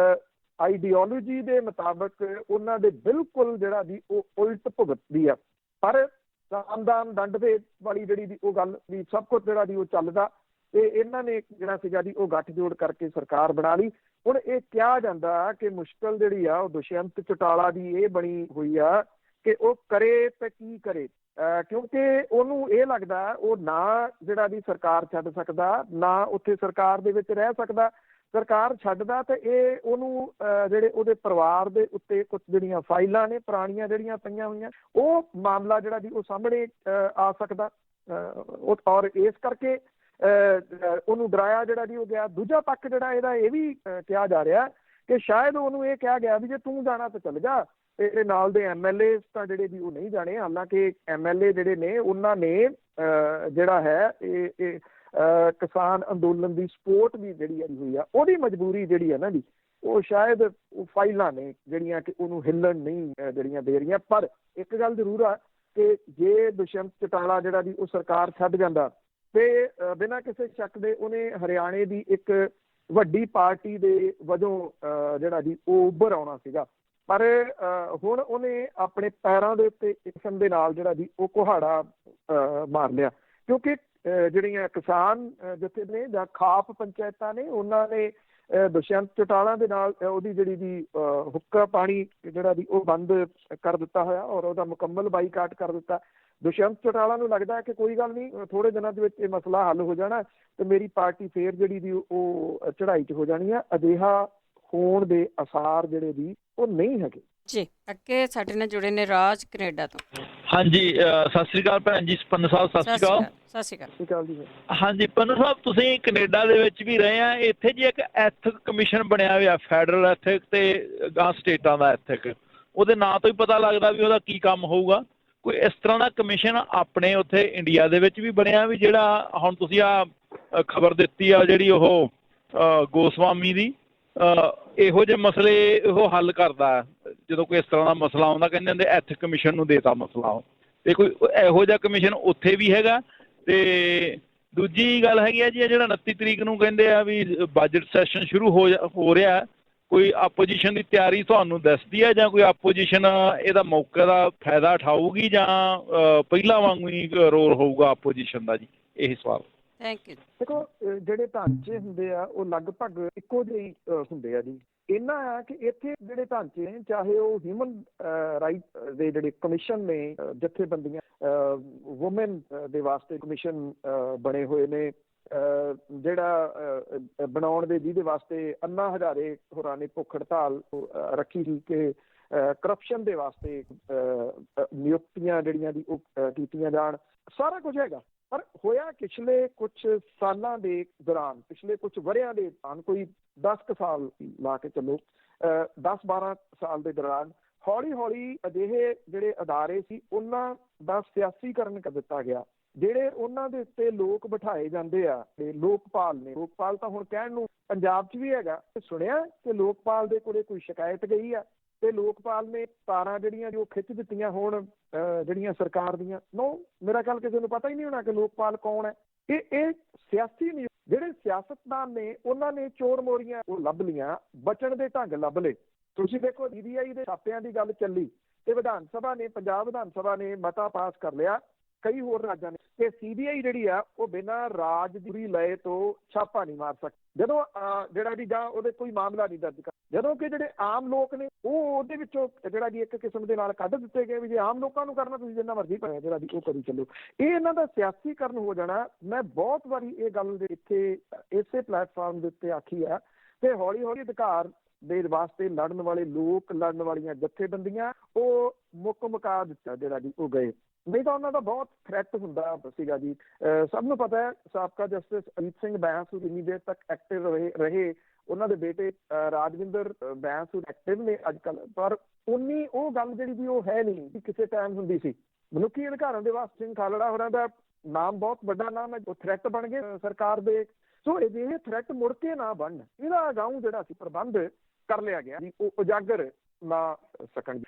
B: ਆਈਡੀਓਲੋਜੀ ਦੇ ਮੁਤਾਬਕ ਉਹਨਾਂ ਦੇ ਬਿਲਕੁਲ ਜਿਹੜਾ ਜੀ ਉਹ ਉਲਟ ਭੁਗਤਦੀ ਆ। ਪਰ ਸਾਮਦਾਨ ਦੰਡ ਦੇ ਵਾਲੀ ਜਿਹੜੀ ਦੀ ਉਹ ਗੱਲ ਵੀ ਸਭ ਕੁਝ ਜਿਹੜਾ ਜੀ ਉਹ ਚੱਲਦਾ ਤੇ ਇਹਨਾਂ ਨੇ ਜਿਹੜਾ ਸੀਗਾ ਜੀ ਉਹ ਗੱਠਜੋੜ ਕਰਕੇ ਸਰਕਾਰ ਬਣਾ ਲਈ। ਹੁਣ ਇਹ ਕਿਹਾ ਜਾਂਦਾ ਕਿ ਮੁਸ਼ਕਲ ਜਿਹੜੀ ਆ ਉਹ ਦੁਸ਼ਯੰਤ ਚੌਟਾਲਾ ਦੀ ਇਹ ਬਣੀ ਹੋਈ ਆ ਕਿ ਉਹ ਕਰੇ ਤੇ ਕੀ ਕਰੇ, ਕਿਉਂਕਿ ਉਹਨੂੰ ਇਹ ਲੱਗਦਾ ਉਹ ਨਾ ਜਿਹੜਾ ਵੀ ਸਰਕਾਰ ਛੱਡ ਸਕਦਾ, ਨਾ ਉੱਥੇ ਸਰਕਾਰ ਦੇ ਵਿੱਚ ਰਹਿ ਸਕਦਾ, ਸਰਕਾਰ ਛੱਡਦਾ ਤੇ ਇਹ ਉਹਨੂੰ ਜਿਹੜੇ ਉਹਦੇ ਪਰਿਵਾਰ ਦੇ ਉੱਤੇ ਕੁਝ ਜਿਹੜੀਆਂ ਫਾਈਲਾਂ ਨੇ ਪੁਰਾਣੀਆਂ ਜਿਹੜੀਆਂ ਪਈਆਂ ਹੋਈਆਂ, ਉਹ ਮਾਮਲਾ ਜਿਹੜਾ ਜੀ ਉਹ ਸਾਹਮਣੇ ਆ ਸਕਦਾ। ਔਰ ਇਸ ਕਰਕੇ ਉਹਨੂੰ ਡਰਾਇਆ ਜਿਹੜਾ ਜੀ ਉਹ ਗਿਆ। ਦੂਜਾ ਪੱਖ ਜਿਹੜਾ ਇਹਦਾ ਇਹ ਵੀ ਕਿਹਾ ਜਾ ਰਿਹਾ ਕਿ ਸ਼ਾਇਦ ਉਹਨੂੰ ਇਹ ਕਿਹਾ ਗਿਆ ਵੀ ਜੇ ਤੂੰ ਜਾਣਾ ਤਾਂ ਚੱਲ ਜਾ, ਇਹਦੇ ਨਾਲ ਦੇ MLA ਤਾਂ ਜਿਹੜੇ ਵੀ ਉਹ ਨਹੀਂ ਜਾਣੇ। ਹਾਲਾਂਕਿ MLA ਜਿਹੜੇ ਨੇ ਉਹਨਾਂ ਨੇ ਜਿਹੜਾ ਹੈ ਇਹ ਕਿਸਾਨ ਅੰਦੋਲਨ ਦੀ ਸਪੋਰਟ ਵੀ ਜਿਹੜੀ ਹੋਈ ਆ, ਉਹਦੀ ਮਜਬੂਰੀ ਜਿਹੜੀ ਹੈ ਨਾ ਜੀ, ਉਹ ਸ਼ਾਇਦ ਉਹ ਫਾਈਲਾਂ ਨੇ ਜਿਹੜੀਆਂ ਕਿ ਉਹਨੂੰ ਹਿੱਲਣ ਨਹੀਂ ਜਿਹੜੀਆਂ ਦੇ ਰਹੀਆਂ। ਪਰ ਇੱਕ ਗੱਲ ਜ਼ਰੂਰ ਆ ਕਿ ਜੇ ਦੁਸ਼ਯੰਤ ਚੌਟਾਲਾ ਜਿਹੜਾ ਜੀ ਉਹ ਸਰਕਾਰ ਛੱਡ ਜਾਂਦਾ ਤੇ ਬਿਨਾਂ ਕਿਸੇ ਸ਼ੱਕ ਦੇ ਉਹਨੇ ਹਰਿਆਣੇ ਦੀ ਇੱਕ ਵੱਡੀ ਪਾਰਟੀ ਦੇ ਵਜੋਂ ਜਿਹੜਾ ਜੀ ਉਹ ਉੱਭਰ ਆਉਣਾ ਸੀਗਾ। ਪਰ ਹੁਣ ਉਹਨੇ ਆਪਣੇ ਪੈਰਾਂ ਦੇ ਉੱਤੇ ਇੱਕ ਕਿਸਮ ਦੇ ਨਾਲ ਜਿਹੜਾ ਜੀ ਉਹ ਕੁਹਾੜਾ ਮਾਰ ਲਿਆ, ਕਿਉਂਕਿ ਜਿਹੜੀਆਂ ਕਿਸਾਨ ਜਥੇ ਨੇ ਜਾਂ ਖਾਪ ਪੰਚਾਇਤਾਂ ਨੇ, ਉਹਨਾਂ ਨੇ ਦੁਸ਼ਯੰਤ ਚੌਟਾਲਾ ਦੇ ਨਾਲ ਉਹਦੀ ਜਿਹੜੀ ਦੀ ਹੁੱਕਾ ਪਾਣੀ ਜਿਹੜਾ ਦੀ ਉਹ ਬੰਦ ਕਰ ਦਿੱਤਾ ਹੋਇਆ ਔਰ ਉਹਦਾ ਮੁਕੰਮਲ ਬਾਈਕਾਟ ਕਰ ਦਿੱਤਾ। ਦੁਸ਼ਯੰਤ ਚੌਟਾਲਾ ਨੂੰ ਲੱਗਦਾ ਹੈ ਕਿ ਕੋਈ ਗੱਲ ਨਹੀਂ, ਥੋੜੇ ਦਿਨਾਂ ਦੇ ਵਿੱਚ ਇਹ ਮਸਲਾ ਹੱਲ ਹੋ ਜਾਣਾ ਤੇ ਮੇਰੀ ਪਾਰਟੀ ਫੇਰ ਜਿਹੜੀ ਦੀ ਉਹ ਚੜ੍ਹਾਈ 'ਚ ਹੋ ਜਾਣੀ ਆ। ਅਜਿਹਾ ਹੋਣ ਦੇ ਅਸਾਰ ਜਿਹੜੇ ਦੀ ਉਹ ਨਹੀਂ ਹੈਗੇ
A: ਜੀ। ਅੱਗੇ ਸਾਡੇ ਨਾਲ ਜੁੜੇ ਨੇ ਰਾਜ ਕੈਨੇਡਾ ਤੋਂ।
D: ਹਾਂਜੀ, ਸਤਿ ਸ੍ਰੀ ਅਕਾਲ ਭੈਣ ਜੀ। ਪੰਨੂ ਸਾਹਿਬ ਸਤਿ ਸ੍ਰੀ ਅਕਾਲ।
A: ਸਤਿ ਸ਼੍ਰੀ ਅਕਾਲ।
B: ਸਤਿ ਸ਼੍ਰੀ ਅਕਾਲ ਜੀ।
D: ਹਾਂਜੀ ਪੰਨੂ ਸਾਹਿਬ, ਤੁਸੀਂ ਕੈਨੇਡਾ ਦੇ ਵਿੱਚ ਵੀ ਰਹੇ ਆ। ਇੱਥੇ ਜੀ ਇੱਕ ਐਥਿਕ ਕਮਿਸ਼ਨ ਬਣਿਆ ਹੋਇਆ, ਫੈਡਰਲ ਐਥਿਕ ਤੇ ਗਾਂ ਸਟੇਟਾਂ ਦਾ ਐਥਿਕ। ਉਹਦੇ ਨਾਂ ਤੋਂ ਹੀ ਪਤਾ ਲੱਗਦਾ ਵੀ ਉਹਦਾ ਕੀ ਕੰਮ ਹੋਊਗਾ। ਕੋਈ ਇਸ ਤਰ੍ਹਾਂ ਦਾ ਕਮਿਸ਼ਨ ਆਪਣੇ ਉੱਥੇ ਇੰਡੀਆ ਦੇ ਵਿੱਚ ਵੀ ਬਣਿਆ ਵੀ ਜਿਹੜਾ ਹੁਣ ਤੁਸੀਂ ਆ ਖਬਰ ਦਿੱਤੀ ਆ ਜਿਹੜੀ ਉਹ ਗੋਸਵਾਮੀ ਦੀ, ਇਹੋ ਜਿਹੇ ਮਸਲੇ ਉਹ ਹੱਲ ਕਰਦਾ। ਜਦੋਂ ਕੋਈ ਇਸ ਤਰ੍ਹਾਂ ਦਾ ਮਸਲਾ ਆਉਂਦਾ ਕਹਿੰਦੇ ਹੁੰਦੇ ਐਥਿਕ ਕਮਿਸ਼ਨ ਨੂੰ ਦੇਤਾ ਮਸਲਾ, ਤੇ ਕੋਈ ਇਹੋ ਜਿਹਾ ਕਮਿਸ਼ਨ ਉੱਥੇ ਵੀ ਹੈਗਾ। ਤੇ ਦੂਜੀ ਗੱਲ ਹੈਗੀ ਆ ਜੀ, ਜਿਹੜਾ 29 ਤਰੀਕ ਨੂੰ ਕਹਿੰਦੇ ਆ ਵੀ ਬਜਟ ਸੈਸ਼ਨ ਸ਼ੁਰੂ ਹੋ ਰਿਹਾ, ਕੋਈ ਆਪੋਜੀਸ਼ਨ ਦੀ ਤਿਆਰੀ ਤੁਹਾਨੂੰ ਦੱਸਦੀ ਹੈ ਜਾਂ ਕੋਈ ਆਪੋਜੀਸ਼ਨ ਇਹਦਾ ਮੌਕੇ ਦਾ ਫਾਇਦਾ ਉਠਾਊਗੀ ਜਾਂ ਪਹਿਲਾਂ ਵਾਂਗੂ ਹੀ ਰੋਲ ਹੋਊਗਾ ਆਪੋਜੀਸ਼ਨ ਦਾ ਜੀ? ਇਹੀ ਸਵਾਲ।
A: Thank you.
B: ਦੇਖੋ, ਜਿਹੜੇ ਢਾਂਚੇ ਹੁੰਦੇ ਆ ਉਹ ਲਗਭਗ ਇੱਕੋ ਜਿਹੇ ਹੁੰਦੇ ਆ ਜੀ। ਇੰਨਾ ਆ ਕਿ ਇੱਥੇ ਜਿਹੜੇ ਢਾਂਚੇ ਨੇ, ਚਾਹੇ ਉਹ ਹਿਊਮਨ ਰਾਈਟ ਦੇ ਜਿਹੜੇ ਕਮਿਸ਼ਨ ਨੇ, ਜਥੇਬੰਦੀਆਂ, ਵੂਮਨ ਦੇ ਵਾਸਤੇ ਕਮਿਸ਼ਨ ਬਣੇ ਹੋਏ ਨੇ, ਜਿਹੜਾ ਬਣਾਉਣ ਦੇ ਜਿਹਦੇ ਵਾਸਤੇ ਅੰਨਾ ਹਜ਼ਾਰੇ ਹੋਰਾਂ ਨੇ ਭੁੱਖ ਹੜਤਾਲ ਰੱਖੀ ਸੀ ਕਿ ਕਰਪਸ਼ਨ ਦੇ ਵਾਸਤੇ ਨਿਯੁਕਤੀਆਂ ਜਿਹੜੀਆਂ ਦੀ ਉਹ ਕੀਤੀਆਂ ਜਾਣ, ਸਾਰਾ ਕੁਝ ਹੈਗਾ। ਪਰ ਹੋਇਆ ਪਿਛਲੇ ਕੁਝ ਸਾਲਾਂ ਦੇ ਦੌਰਾਨ, ਪਿਛਲੇ ਕੁਝ ਵਰ੍ਹਿਆਂ ਦੇ ਦੌਰਾਨ, ਕੋਈ 10 ਕੁ ਸਾਲ ਲਾ ਕੇ ਚੱਲੋ, 10-12 ਸਾਲ ਦੇ ਦੌਰਾਨ ਹੌਲੀ ਹੌਲੀ ਅਜਿਹੇ ਜਿਹੜੇ ਅਦਾਰੇ ਸੀ ਉਹਨਾਂ ਦਾ ਸਿਆਸੀਕਰਨ ਕਰ ਦਿੱਤਾ ਗਿਆ। ਜਿਹੜੇ ਉਹਨਾਂ ਦੇ ਉੱਤੇ ਲੋਕ ਬਿਠਾਏ ਜਾਂਦੇ ਆ, ਤੇ ਲੋਕਪਾਲ ਨੇ, ਲੋਕਪਾਲ ਤਾਂ ਹੁਣ ਕਹਿਣ ਨੂੰ ਪੰਜਾਬ 'ਚ ਵੀ ਹੈਗਾ। ਸੁਣਿਆ ਕਿ ਲੋਕਪਾਲ ਦੇ ਕੋਲੇ ਕੋਈ ਸ਼ਿਕਾਇਤ ਗਈ ਆ ਤੇ ਲੋਕਪਾਲ ਨੇ ਤਾਰਾਂ ਜਿਹੜੀਆਂ ਉਹ ਖਿੱਚ ਦਿੱਤੀਆਂ ਹੋਣ ਜਿਹੜੀਆਂ ਸਰਕਾਰ ਦੀਆਂ। ਨੋ, ਮੇਰਾ ਖਿਆਲ ਕਿਸੇ ਨੂੰ ਪਤਾ ਹੀ ਨਹੀਂ ਹੋਣਾ ਕਿ ਲੋਕਪਾਲ ਕੌਣ ਹੈ। ਇਹ ਸਿਆਸੀ ਨਹੀਂ, ਜਿਹੜੇ ਸਿਆਸਤਦਾਨ ਨੇ ਉਹਨਾਂ ਨੇ ਚੋਰ ਮੋਰੀਆਂ ਉਹ ਲੱਭ ਲੀਆਂ, ਬਚਣ ਦੇ ਢੰਗ ਲੱਭ ਲਏ। ਤੁਸੀਂ ਦੇਖੋ, DBI ਦੇ ਛਾਪਿਆਂ ਦੀ ਗੱਲ ਚੱਲੀ ਤੇ ਵਿਧਾਨ ਸਭਾ ਨੇ, ਪੰਜਾਬ ਵਿਧਾਨ ਸਭਾ ਨੇ ਮਤਾ ਪਾਸ ਕਰ ਲਿਆ, ਕਈ ਹੋਰ ਰਾਜਾਂ ਨੇ, ਕਿ CBI ਜਿਹੜੀ ਆ ਉਹ ਬਿਨਾਂ ਰਾਜ ਦੀ ਲਏ ਤੋਂ ਛਾਪਾ ਨਹੀਂ ਮਾਰ ਸਕਦੀ ਜਦੋਂ ਜਿਹੜਾ ਜੀ ਜਾਂ ਉਹਦੇ ਕੋਈ ਮਾਮਲਾ ਨਹੀਂ ਦਰਜ ਕਰ। ਜਦੋਂ ਕਿ ਜਿਹੜੇ ਆਮ ਲੋਕ ਨੇ ਉਹ ਉਹਦੇ ਵਿੱਚੋਂ ਜਿਹੜਾ ਜੀ ਇੱਕ ਕਿਸਮ ਦੇ ਨਾਲ ਕੱਢ ਦਿੱਤੇ ਗਏ ਵੀ ਜੇ ਆਮ ਲੋਕਾਂ ਨੂੰ ਕਰਨਾ ਤੁਸੀਂ ਜਿੰਨਾ ਮਰਜ਼ੀ ਜਿਹੜਾ ਜੀ ਉਹ ਕਰੀ ਚੱਲੋ। ਇਹ ਇਹਨਾਂ ਦਾ ਸਿਆਸੀਕਰਨ ਹੋ ਜਾਣਾ। ਮੈਂ ਬਹੁਤ ਵਾਰੀ ਇਹ ਗੱਲ ਦੇ ਇੱਥੇ ਇਸੇ ਪਲੇਟਫਾਰਮ ਦੇ ਉੱਤੇ ਆਖੀ ਆ ਕਿ ਹੌਲੀ ਹੌਲੀ ਅਧਿਕਾਰ ਦੇ ਵਾਸਤੇ ਲੜਨ ਵਾਲੇ ਲੋਕ, ਲੜਨ ਵਾਲੀਆਂ ਜਥੇਬੰਦੀਆਂ ਉਹ ਮੁਕਾ ਦਿੱਤਾ ਜਿਹੜਾ ਜੀ ਉਹ ਗਏ। ਨਹੀਂ ਤਾਂ ਉਹਨਾਂ ਦਾ ਬਹੁਤ ਥ੍ਰੈਟ ਹੁੰਦਾ ਸੀਗਾ ਜੀ। ਸਭ ਨੂੰ ਪਤਾ ਹੈ ਸਾਬਕਾ ਜਸਟਿਸ ਅਜੀਤ ਸਿੰਘ ਬੈਂਸ ਇੰਨੀ ਦੇਰ ਤੱਕ ਐਕਟਿਵ ਰਹੇ, ਉਹਨਾਂ ਦੇ ਬੇਟੇ ਰਾਜਵਿੰਦਰ ਬੈਂਸ ਐਕਟਿਵ ਨੇ ਅੱਜ ਕੱਲ੍ਹ, ਪਰ ਉਨੀ ਉਹ ਗੱਲ ਜਿਹੜੀ ਵੀ ਉਹ ਹੈ ਨਹੀਂ ਕਿ ਕਿਸੇ ਟਾਈਮ ਹੁੰਦੀ ਸੀ। ਮਨੁੱਖੀ ਅਧਿਕਾਰਾਂ ਦੇ ਵਾਸਤੇ ਸਿੰਘ ਖਾਲੜਾ ਹੋਰਾਂ ਦਾ ਨਾਮ ਬਹੁਤ ਵੱਡਾ ਨਾਮ ਹੈ, ਉਹ ਥ੍ਰੈਟ ਬਣ ਗਏ ਸਰਕਾਰ ਦੇ। ਸੋ ਅਜਿਹੇ ਥ੍ਰੈਟ ਮੁੜ ਕੇ ਨਾ ਬਣਨ, ਇਹਦਾ ਅਗਾਊਂ ਜਿਹੜਾ ਸੀ ਪ੍ਰਬੰਧ ਕਰ ਲਿਆ ਗਿਆ ਜੀ, ਉਹ ਉਜਾਗਰ ਨਾ ਸਕਣ।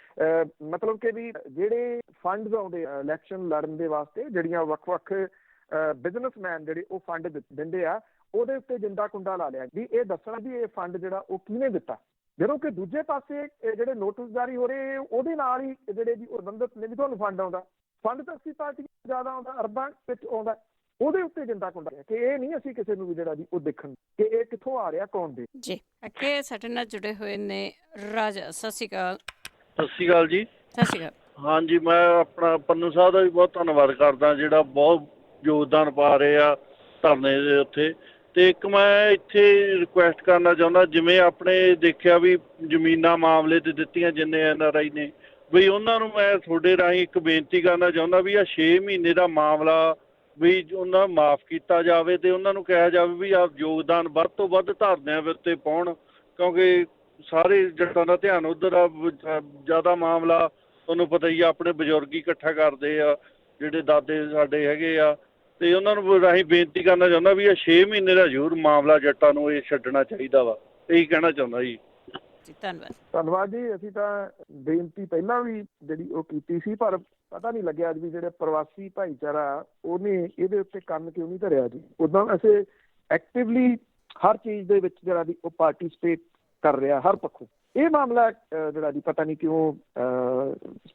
B: ਮਤਲਬ ਕਿ ਵੀ ਜਿਹੜੇ ਫੰਡਸ ਆਉਂਦੇ ਇਲੈਕਸ਼ਨ ਲੜਨ ਦੇ ਵਾਸਤੇ, ਜਿਹੜੀਆਂ ਵੱਖ-ਵੱਖ ਬਿਜ਼ਨਸਮੈਨ ਜਿਹੜੇ ਉਹ ਫੰਡ ਦਿੰਦੇ ਆ, ਉਹਦੇ ਉੱਤੇ ਜਿੰਦਾ ਕੁੰਡਾ ਲਾ ਲਿਆ ਵੀ ਇਹ ਦੱਸਣਾ ਵੀ ਇਹ ਫੰਡ ਜਿਹੜਾ ਉਹ ਕਿਹਨੇ ਦਿੱਤਾ। ਜਦੋਂ ਕਿ ਦੂਜੇ ਪਾਸੇ ਜਿਹੜੇ ਨੋਟਿਸ ਜਾਰੀ ਹੋ ਰਹੇ ਉਹਦੇ ਨਾਲ ਹੀ ਜਿਹੜੇ ਵੀ ਸੰਬੰਧਿਤ ਨੇ ਵੀ ਤੁਹਾਨੂੰ ਫੰਡ ਆਉਂਦਾ, ਫੰਡ ਤਾਂ ਅਸੀਂ ਪਾਰਟੀ ਜ਼ਿਆਦਾ ਆਉਂਦਾ, ਅਰਬਾਂ ਵਿੱਚ ਆਉਂਦਾ, ਉਹਦੇ ਉੱਤੇ ਜਿੰਦਾ ਕੁੰਡਾ ਕਿ ਇਹ ਨਹੀਂ ਅਸੀਂ ਕਿਸੇ ਨੂੰ ਵੀ ਜਿਹੜਾ ਜੀ ਉਹ ਦੇਖਣ ਕਿ ਇਹ ਕਿੱਥੋਂ ਆ ਰਿਹਾ, ਕੌਣ ਦੇ।
A: ਜੀ ਅੱਗੇ ਸਾਡੇ ਨਾਲ ਜੁੜੇ ਹੋਏ ਨੇ ਰਾਜਾ। ਸਤਿ ਸ਼੍ਰੀ ਅਕਾਲ।
E: ਸਤਿ ਸ਼੍ਰੀ ਅਕਾਲ ਜੀ।
A: ਸਤਿ ਸ਼੍ਰੀ ਅਕਾਲ।
E: ਹਾਂਜੀ, ਮੈਂ ਆਪਣਾ ਪੰਨੂ ਸਾਹਿਬ ਦਾ ਵੀ ਬਹੁਤ ਧੰਨਵਾਦ ਕਰਦਾ, ਜਿਹੜਾ ਬਹੁਤ ਯੋਗਦਾਨ ਪਾ ਰਹੇ ਆ ਧਰਨੇ ਦੇ ਉੱਤੇ। ਤੇ ਇੱਕ ਮੈਂ ਇੱਥੇ ਰਿਕੁਐਸਟ ਕਰਨਾ ਚਾਹੁੰਦਾ, ਜਿਵੇਂ ਆਪਣੇ ਦੇਖਿਆ ਵੀ ਜ਼ਮੀਨਾਂ ਮਾਮਲੇ ਤੇ ਦਿੱਤੀਆਂ ਜਿੰਨੇ NRI ਨੇ, ਵੀ ਉਹਨਾਂ ਨੂੰ ਮੈਂ ਤੁਹਾਡੇ ਰਾਹੀਂ ਇੱਕ ਬੇਨਤੀ ਕਰਨਾ ਚਾਹੁੰਦਾ ਵੀ ਆਹ 6 ਮਹੀਨੇ ਦਾ ਮਾਮਲਾ ਵੀ ਉਹਨਾਂ ਨੂੰ ਮਾਫ਼ ਕੀਤਾ ਜਾਵੇ ਤੇ ਉਹਨਾਂ ਨੂੰ ਕਿਹਾ ਜਾਵੇ ਵੀ ਆਪ ਯੋਗਦਾਨ ਵੱਧ ਤੋਂ ਵੱਧ ਧਰਨਿਆਂ ਉੱਤੇ ਪਾਉਣ, ਕਿਉਂਕਿ ਸਾਰੇ ਜੱਟਾਂ ਦਾ ਧਿਆਨ ਉੱਧਰ ਆ। ਜ਼ਿਆਦਾ ਮਾਮਲਾ ਤੁਹਾਨੂੰ ਪਤਾ ਹੀ ਆ, ਆਪਣੇ ਬਜ਼ੁਰਗ ਹੀ ਇਕੱਠਾ ਕਰਦੇ ਆ, ਜਿਹੜੇ ਦਾਦੇ ਸਾਡੇ ਹੈਗੇ ਆ, ਤੇ ਉਹਨਾਂ ਨੂੰ ਰਾਹੀਂ ਬੇਨਤੀ ਕਰਨਾ ਚਾਹੁੰਦਾ ਵੀ ਇਹ 6 ਮਹੀਨੇ ਦਾ ਜ਼ਰੂਰ ਮਾਮਲਾ ਜੱਟਾਂ ਨੂੰ ਇਹ ਛੱਡਣਾ ਚਾਹੀਦਾ ਵਾ। ਇਹੀ ਕਹਿਣਾ ਚਾਹੁੰਦਾ ਜੀ।
B: ਧੰਨਵਾਦ ਜੀ। ਅਸੀਂ ਤਾਂ ਬੇਨਤੀ ਪਹਿਲਾਂ ਵੀ ਜਿਹੜੀ ਉਹ ਕੀਤੀ ਸੀ, ਪਰ ਪਤਾ ਨਹੀਂ ਲੱਗਿਆ ਵੀ ਜਿਹੜੇ ਪ੍ਰਵਾਸੀ ਭਾਈਚਾਰਾ ਉਹਨੇ ਇਹਦੇ ਉੱਤੇ ਕੰਨ ਕਿਉਂ ਨਹੀਂ ਧਰਿਆ ਜੀ। ਉੱਦਾਂ ਅਸੀਂ ਐਕਟਿਵਲੀ ਹਰ ਚੀਜ਼ ਦੇ ਵਿੱਚ ਜਿਹੜਾ ਦੀ ਉਹ ਪਾਰਟੀਸਪੇਟ ਕਰ ਰਿਹਾ ਹਰ ਪੱਖੋਂ। ਇਹ ਮਾਮਲਾ ਜਿਹੜਾ ਦੀ ਪਤਾ ਨਹੀਂ ਕਿਉਂ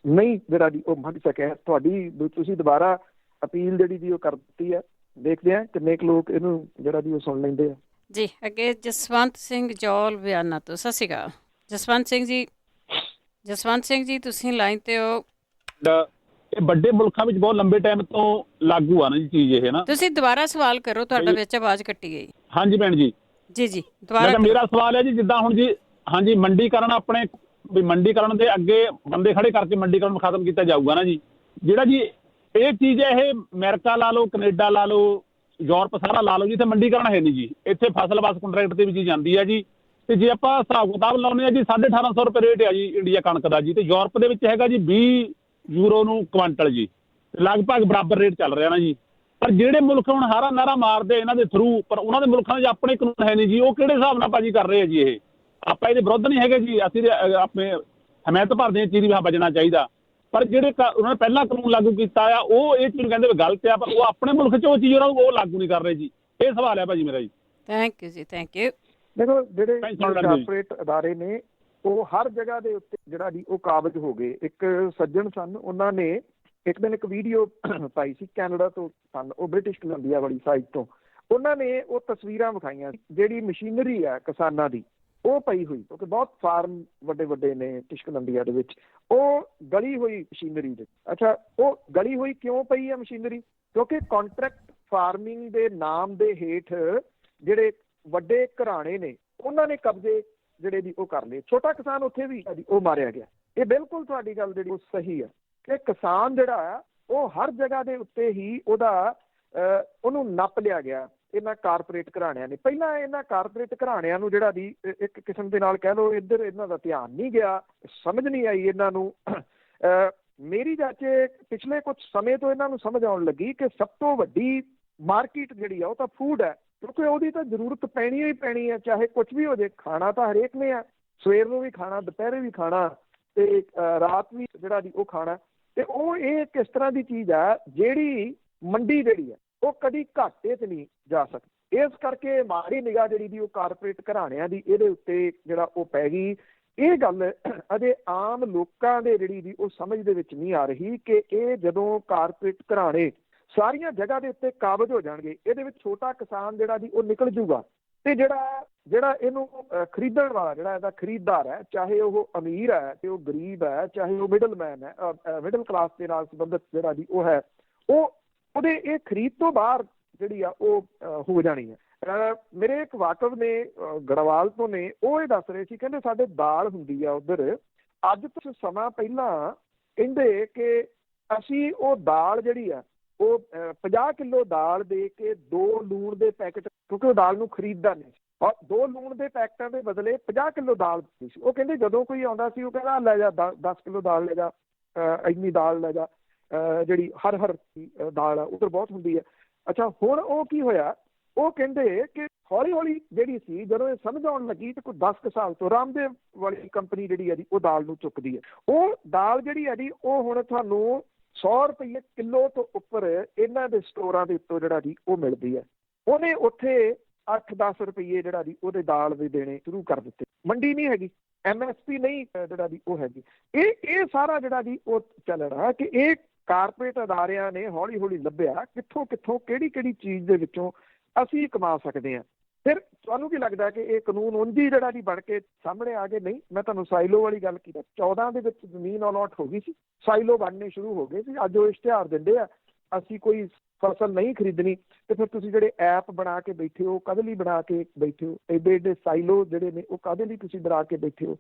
B: ਨਹੀਂ ਜਿਹੜਾ ਦੀ ਉਹ ਮੰਨ ਸਕਿਆ। ਤੁਹਾਡੀ ਤੁਸੀਂ ਦੁਬਾਰਾ ਅਪੀਲ ਜਿਹੜੀ ਦੀ ਉਹ ਕਰ ਦਿੱਤੀ ਹੈ, ਦੇਖਦੇ ਹਾਂ ਕਿੰਨੇ ਕੁ ਲੋਕ ਇਹਨੂੰ ਜਿਹੜਾ ਦੀ ਉਹ ਸੁਣ ਲੈਂਦੇ ਆ
A: ਜੀ। ਅੱਗੇ ਜਸਵੰਤ ਸਿੰਘ ਜੌਲ ਬਿਆਨਾ ਤੋਂ। ਸਤਿ ਸ਼੍ਰੀ ਅਕਾਲ ਜਸਵੰਤ ਸਿੰਘ ਜੀ। ਜਸਵੰਤ ਸਿੰਘ ਜੀ ਤੁਸੀਂ ਲਾਈਨ ਤੇ ਹੋ।
F: ਇਹ ਵੱਡੇ ਮੁਲਕਾਂ ਵਿੱਚ ਬਹੁਤ ਲੰਬੇ ਟਾਈਮ ਤੋਂ ਲਾਗੂ ਆ ਨਾ ਜੀ ਚੀਜ਼ ਇਹ ਨਾ।
A: ਤੁਸੀਂ ਦੁਬਾਰਾ ਸਵਾਲ ਕਰੋ, ਤੁਹਾਡਾ ਵਿੱਚ ਆਵਾਜ਼ ਕੱਟੀ ਗਈ।
F: ਹਾਂਜੀ ਭੈਣ ਜੀ।
A: ਜੀ ਜੀ ਦੁਬਾਰਾ।
F: ਮੇਰਾ ਸਵਾਲ ਹੈ ਜੀ, ਜਿੱਦਾਂ ਹੁਣ ਜੀ ਹਾਂਜੀ ਮੰਡੀਕਰਨ ਆਪਣੇ ਵੀ ਮੰਡੀਕਰਨ ਦੇ ਅੱਗੇ ਬੰਦੇ ਖੜੇ ਕਰਕੇ ਮੰਡੀਕਰਨ ਖਤਮ ਕੀਤਾ ਜਾਊਗਾ ਨਾ ਜੀ। ਜਿਹੜਾ ਜੀ ਇਹ ਚੀਜ਼ ਹੈ, ਇਹ ਅਮਰੀਕਾ ਲਾ ਲਓ, ਕੈਨੇਡਾ ਲਾ ਲਓ, ਯੂਰਪ ਸਾਰਾ ਲਾ ਲਓ ਜੀ, ਇੱਥੇ ਮੰਡੀਕਰਨ ਹੈ ਨਹੀਂ ਜੀ। ਇੱਥੇ ਫਸਲ ਬਸ ਕੰਟਰੈਕਟ ਤੇ ਵੀ ਚੀਜ਼ ਜਾਂਦੀ ਹੈ ਜੀ। ਤੇ ਜੇ ਆਪਾਂ ਹਿਸਾਬ ਕਿਤਾਬ ਲਾਉਂਦੇ ਹਾਂ ਜੀ 1850 ਰੁਪਏ ਰੇਟ ਹੈ ਜੀ ਇੰਡੀਆ ਕਣਕ ਦਾ ਜੀ। ਤੇ ਯੂਰਪ ਦੇ ਵਿੱਚ ਹੈਗਾ ਜੀ 20 ਯੂਰੋ ਨੂੰ ਕੁਆਂਟਲ ਜੀ। ਲਗਭਗ ਬਰਾਬਰ ਰੇਟ ਚੱਲ ਰਿਹਾ ਨਾ ਜੀ। ਪਰ ਜਿਹੜੇ ਮੁਲਕ ਹੁਣ ਹਾਰਾ ਨਾਰਾ ਮਾਰਦੇ ਇਹਨਾਂ ਦੇ ਥਰੂ, ਪਰ ਉਹਨਾਂ ਦੇ ਮੁਲਕਾਂ 'ਚ ਆਪਣੇ ਕਾਨੂੰਨ ਹੈ ਨਹੀਂ ਜੀ। ਉਹ ਕਿਹੜੇ ਹਿਸਾਬ ਨਾਲ ਭਾਜੀ ਕਰ ਰਹੇ ਆ ਜੀ? ਇਹ ਆਪਾਂ ਇਹਦੇ ਵਿਰੁੱਧ ਨਹੀਂ ਹੈਗੇ ਜੀ, ਅਸੀਂ ਆਪਣੇ ਹਮਾਇਤ ਭਰਦੇ ਹਾਂ ਚੀਜ਼ ਵੀ ਬਚਣਾ ਚਾਹੀਦਾ। ਪਰ ਜਿਹੜੇ ਉਹਨਾਂ ਨੇ ਪਹਿਲਾਂ ਕਾਨੂੰਨ ਲਾਗੂ ਕੀਤਾ ਆ ਉਹ ਇਹ ਚੀਜ਼ ਕਹਿੰਦੇ ਵੀ ਗਲਤ ਆ, ਪਰ ਉਹ ਆਪਣੇ ਮੁਲਕ 'ਚ ਉਹ ਚੀਜ਼ ਉਹ ਲਾਗੂ ਨਹੀਂ ਕਰ ਰਹੇ ਜੀ। ਇਹ ਸਵਾਲ ਹੈ ਭਾਜੀ ਮੇਰਾ ਜੀ।
A: ਥੈਂਕ ਯੂ ਜੀ, ਥੈਂਕ ਯੂ।
B: ਦੇਖੋ ਜਿਹੜੇ ਕਾਰਪੋਰੇਟ ਅਦਾਰੇ ਨੇ ਉਹ ਹਰ ਜਗ੍ਹਾ ਦੇ ਉੱਤੇ ਜਿਹੜਾ ਦੀ ਉਹ ਕਾਬਜ਼ ਹੋ ਗਏ। ਇੱਕ ਸੱਜਣ ਸਨ, ਉਹਨਾਂ ਨੇ ਇੱਕ ਦਿਨ ਇੱਕ ਵੀਡੀਓ ਪਾਈ ਸੀ, ਕੈਨੇਡਾ ਤੋਂ ਸਨ, ਉਹ ਬ੍ਰਿਟਿਸ਼ ਕੋਲੰਬੀਆ ਵਾਲੀ ਸਾਈਡ ਤੋਂ। ਉਹਨਾਂ ਨੇ ਉਹ ਤਸਵੀਰਾਂ ਵਿਖਾਈਆਂ, ਜਿਹੜੀ ਮਸ਼ੀਨਰੀ ਹੈ ਕਿਸਾਨਾਂ ਦੀ ਉਹ ਪਈ ਹੋਈ, ਕਿਉਂਕਿ ਬਹੁਤ ਫਾਰਮ ਵੱਡੇ ਵੱਡੇ ਨੇ ਬ੍ਰਿਟਿਸ਼ ਕੋਲੰਬੀਆ ਦੇ ਵਿੱਚ। ਉਹ ਗਲੀ ਹੋਈ ਮਸ਼ੀਨਰੀ ਦੇ। ਅੱਛਾ, ਉਹ ਗਲੀ ਹੋਈ ਕਿਉਂ ਪਈ ਹੈ ਮਸ਼ੀਨਰੀ? ਕਿਉਂਕਿ ਕਾਂਟਰੈਕਟ ਫਾਰਮਿੰਗ ਦੇ ਨਾਮ ਦੇ ਹੇਠ ਜਿਹੜੇ ਵੱਡੇ ਘਰਾਣੇ ਨੇ ਉਹਨਾਂ ਨੇ ਕਬਜ਼ੇ ਜਿਹੜੇ ਦੀ ਉਹ ਕਰ ਲਏ। ਛੋਟਾ ਕਿਸਾਨ ਉੱਥੇ ਵੀ ਉਹ ਮਾਰਿਆ ਗਿਆ। ਇਹ ਬਿਲਕੁਲ ਤੁਹਾਡੀ ਗੱਲ ਜਿਹੜੀ ਉਹ ਸਹੀ ਹੈ ਕਿ ਕਿਸਾਨ ਜਿਹੜਾ ਆ ਉਹ ਹਰ ਜਗ੍ਹਾ ਦੇ ਉੱਤੇ ਹੀ ਉਹਨੂੰ ਨੱਪ ਲਿਆ ਗਿਆ ਇਹਨਾਂ ਕਾਰਪੋਰੇਟ ਘਰਾਣਿਆਂ ਨੇ। ਪਹਿਲਾਂ ਇਹਨਾਂ ਕਾਰਪੋਰੇਟ ਘਰਾਣਿਆਂ ਨੂੰ ਜਿਹੜਾ ਦੀ ਇੱਕ ਕਿਸਮ ਦੇ ਨਾਲ ਕਹਿ ਲਓ ਇੱਧਰ ਇਹਨਾਂ ਦਾ ਧਿਆਨ ਨਹੀਂ ਗਿਆ, ਸਮਝ ਨਹੀਂ ਆਈ ਇਹਨਾਂ ਨੂੰ। ਮੇਰੀ ਚਾਚੇ ਪਿਛਲੇ ਕੁਝ ਸਮੇਂ ਤੋਂ ਇਹਨਾਂ ਨੂੰ ਸਮਝ ਆਉਣ ਲੱਗੀ ਕਿ ਸਭ ਤੋਂ ਵੱਡੀ ਮਾਰਕੀਟ ਜਿਹੜੀ ਆ ਉਹ ਤਾਂ ਫੂਡ ਹੈ, ਕਿਉਂਕਿ ਉਹਦੀ ਤਾਂ ਜ਼ਰੂਰਤ ਪੈਣੀ ਹੀ ਪੈਣੀ ਹੈ, ਚਾਹੇ ਕੁਝ ਵੀ ਹੋ ਜਾਏ। ਖਾਣਾ ਤਾਂ ਹਰੇਕ ਨੇ ਆ, ਸਵੇਰ ਨੂੰ ਵੀ ਖਾਣਾ, ਦੁਪਹਿਰੇ ਵੀ ਖਾਣਾ, ਤੇ ਰਾਤ ਵੀ ਜਿਹੜਾ ਦੀ ਉਹ ਖਾਣਾ। ਤੇ ਉਹ ਇਹ ਕਿਸ ਤਰ੍ਹਾਂ ਦੀ ਚੀਜ਼ ਆ ਜਿਹੜੀ ਮੰਡੀ ਜਿਹੜੀ ਹੈ ਉਹ ਕਦੀ ਘਾਟੇ 'ਚ ਨਹੀਂ ਜਾ ਸਕਦੀ। ਇਸ ਕਰਕੇ ਮਾੜੀ ਨਿਗਾਹ ਜਿਹੜੀ ਦੀ ਉਹ ਕਾਰਪੋਰੇਟ ਘਰਾਣਿਆਂ ਦੀ ਇਹਦੇ ਉੱਤੇ ਜਿਹੜਾ ਉਹ ਪੈ ਗਈ। ਇਹ ਗੱਲ ਅਜੇ ਆਮ ਲੋਕਾਂ ਦੇ ਜਿਹੜੀ ਦੀ ਉਹ ਸਮਝ ਦੇ ਵਿੱਚ ਨਹੀਂ ਆ ਰਹੀ ਕਿ ਇਹ ਜਦੋਂ ਕਾਰਪੋਰੇਟ ਘਰਾਣੇ ਸਾਰੀਆਂ ਜਗ੍ਹਾ ਦੇ ਉੱਤੇ ਕਾਬਜ਼ ਹੋ ਜਾਣਗੇ, ਇਹਦੇ ਵਿੱਚ ਛੋਟਾ ਕਿਸਾਨ ਜਿਹੜਾ ਦੀ ਉਹ ਨਿਕਲ ਜੂਗਾ। ਤੇ ਜਿਹੜਾ ਇਹਨੂੰ ਖਰੀਦਣ ਵਾਲਾ ਜਿਹੜਾ ਇਹਦਾ ਖਰੀਦਦਾਰ ਹੈ, ਚਾਹੇ ਉਹ ਅਮੀਰ ਹੈ ਤੇ ਉਹ ਗਰੀਬ ਹੈ, ਚਾਹੇ ਉਹ ਮਿਡਲਮੈਨ ਹੈ, ਮਿਡਲ ਕਲਾਸ ਦੇ ਨਾਲ ਸੰਬੰਧਿਤ ਜਿਹੜਾ ਦੀ ਉਹ ਹੈ, ਉਹਦੇ ਇਹ ਖਰੀਦ ਤੋਂ ਬਾਹਰ ਜਿਹੜੀ ਆ ਉਹ ਹੋ ਜਾਣੀ ਹੈ। ਮੇਰੇ ਇੱਕ ਵਾਕਫ ਨੇ ਗੜਵਾਲ ਤੋਂ ਨੇ, ਉਹ ਇਹ ਦੱਸ ਰਹੇ ਸੀ, ਕਹਿੰਦੇ ਸਾਡੇ ਦਾਲ ਹੁੰਦੀ ਆ ਉੱਧਰ, ਅੱਜ ਤੋਂ ਸਮਾਂ ਪਹਿਲਾਂ ਕਹਿੰਦੇ ਕਿ ਅਸੀਂ ਉਹ ਦਾਲ ਜਿਹੜੀ ਆ ਉਹ 50 ਕਿਲੋ ਦਾਲ ਦੇ ਕੇ 2 ਲੂਣ ਦੇ ਪੈਕਟ, ਕਿਉਂਕਿ ਉਹ ਦਾਲ ਨੂੰ ਖਰੀਦਦਾ ਨਹੀਂ ਸੀ, ਔਰ 2 ਲੂਣ ਦੇ ਪੈਕਟਾਂ ਦੇ ਬਦਲੇ 50 ਕਿਲੋ ਦਾਲ ਦਿੱਤੀ ਸੀ। ਉਹ ਕਹਿੰਦੇ ਜਦੋਂ ਕੋਈ ਆਉਂਦਾ ਸੀ ਉਹ ਕਹਿੰਦਾ ਲੈ ਜਾ 10 ਕਿਲੋ ਦਾਲ ਲੈ ਜਾ, ਇੰਨੀ ਦਾਲ ਲੈ ਜਾ, ਜਿਹੜੀ ਹਰ ਦਾਲ ਆ ਉੱਧਰ ਬਹੁਤ ਹੁੰਦੀ ਹੈ। ਅੱਛਾ, ਹੁਣ ਉਹ ਕੀ ਹੋਇਆ, ਉਹ ਕਹਿੰਦੇ ਕਿ ਹੌਲੀ ਹੌਲੀ ਜਿਹੜੀ ਸੀ ਜਦੋਂ ਇਹ ਸਮਝ ਆਉਣ ਲੱਗੀ ਤੇ ਕੋਈ 10 ਸਾਲ ਤੋਂ ਰਾਮਦੇਵ ਵਾਲੀ ਕੰਪਨੀ ਜਿਹੜੀ ਹੈ ਜੀ ਉਹ ਦਾਲ ਨੂੰ ਚੁੱਕਦੀ ਹੈ। ਉਹ ਦਾਲ ਜਿਹੜੀ ਹੈ ਜੀ ਉਹ ਹੁਣ ਤੁਹਾਨੂੰ 100 ਰੁਪਏ ਕਿਲੋ ਤੋਂ ਉੱਪਰ ਇਹਨਾਂ ਦੇ ਸਟੋਰਾਂ ਦੇ ਉੱਤੋਂ ਜਿਹੜਾ ਜੀ ਉਹ ਮਿਲਦੀ ਹੈ। ਉਹਨੇ ਉੱਥੇ 8-10 ਰੁਪਏ ਜਿਹੜਾ ਜੀ ਉਹਦੇ ਦਾਲ ਦੇ ਦੇਣੇ ਸ਼ੁਰੂ ਕਰ ਦਿੱਤੇ। ਮੰਡੀ ਨਹੀਂ ਹੈਗੀ, MSP ਨਹੀਂ ਜਿਹੜਾ ਜੀ ਉਹ ਹੈਗੀ। ਇਹ ਸਾਰਾ ਜਿਹੜਾ ਜੀ ਉਹ ਚੱਲ ਰਿਹਾ ਕਿ ਇਹ ਕਾਰਪੋਰੇਟ ਅਦਾਰਿਆਂ ਨੇ ਹੌਲੀ ਹੌਲੀ ਲੱਭਿਆ ਕਿੱਥੋਂ ਕਿਹੜੀ ਚੀਜ਼ ਦੇ ਵਿੱਚੋਂ ਅਸੀਂ ਕਮਾ ਸਕਦੇ ਹਾਂ। ਫਿਰ ਤੁਹਾਨੂੰ ਕੀ ਲੱਗਦਾ ਕਿ ਇਹ ਕਾਨੂੰਨ ਉਂਝ ਹੀ ਜਿਹੜਾ ਜੀ ਬਣ ਕੇ ਸਾਹਮਣੇ ਆ ਗਏ? ਨਹੀਂ, ਮੈਂ ਤੁਹਾਨੂੰ ਸਾਈਲੋ ਵਾਲੀ ਗੱਲ ਕੀਤੀ, 14 ਦੇ ਵਿੱਚ ਜ਼ਮੀਨ ਅਲਾਟ ਹੋ ਗਈ ਸੀ, ਸਾਈਲੋ ਬਣਨੇ ਸ਼ੁਰੂ ਹੋ ਗਏ ਸੀ। ਅੱਜ ਉਹ ਇਸ਼ਤਿਹਾਰ ਦਿੰਦੇ ਆ ਅਸੀਂ ਕੋਈ ਫਸਲ ਨਹੀਂ ਖਰੀਦਣੀ ਤੇ ਫਿਰ ਤੁਸੀਂ ਜਿਹੜੇ ਐਪ ਬਣਾ ਕੇ ਬੈਠੇ ਹੋ ਕਾਹਦੇ ਲਈ ਬਣਾ ਕੇ ਬੈਠੇ ਹੋ? ਏਡੇ ਏਡੇ ਸਾਈਲੋ ਜਿਹੜੇ ਨੇ ਉਹ ਕਾਹਦੇ ਲਈ ਤੁਸੀਂ ਬਣਾ ਕੇ ਬੈਠੇ ਹੋ?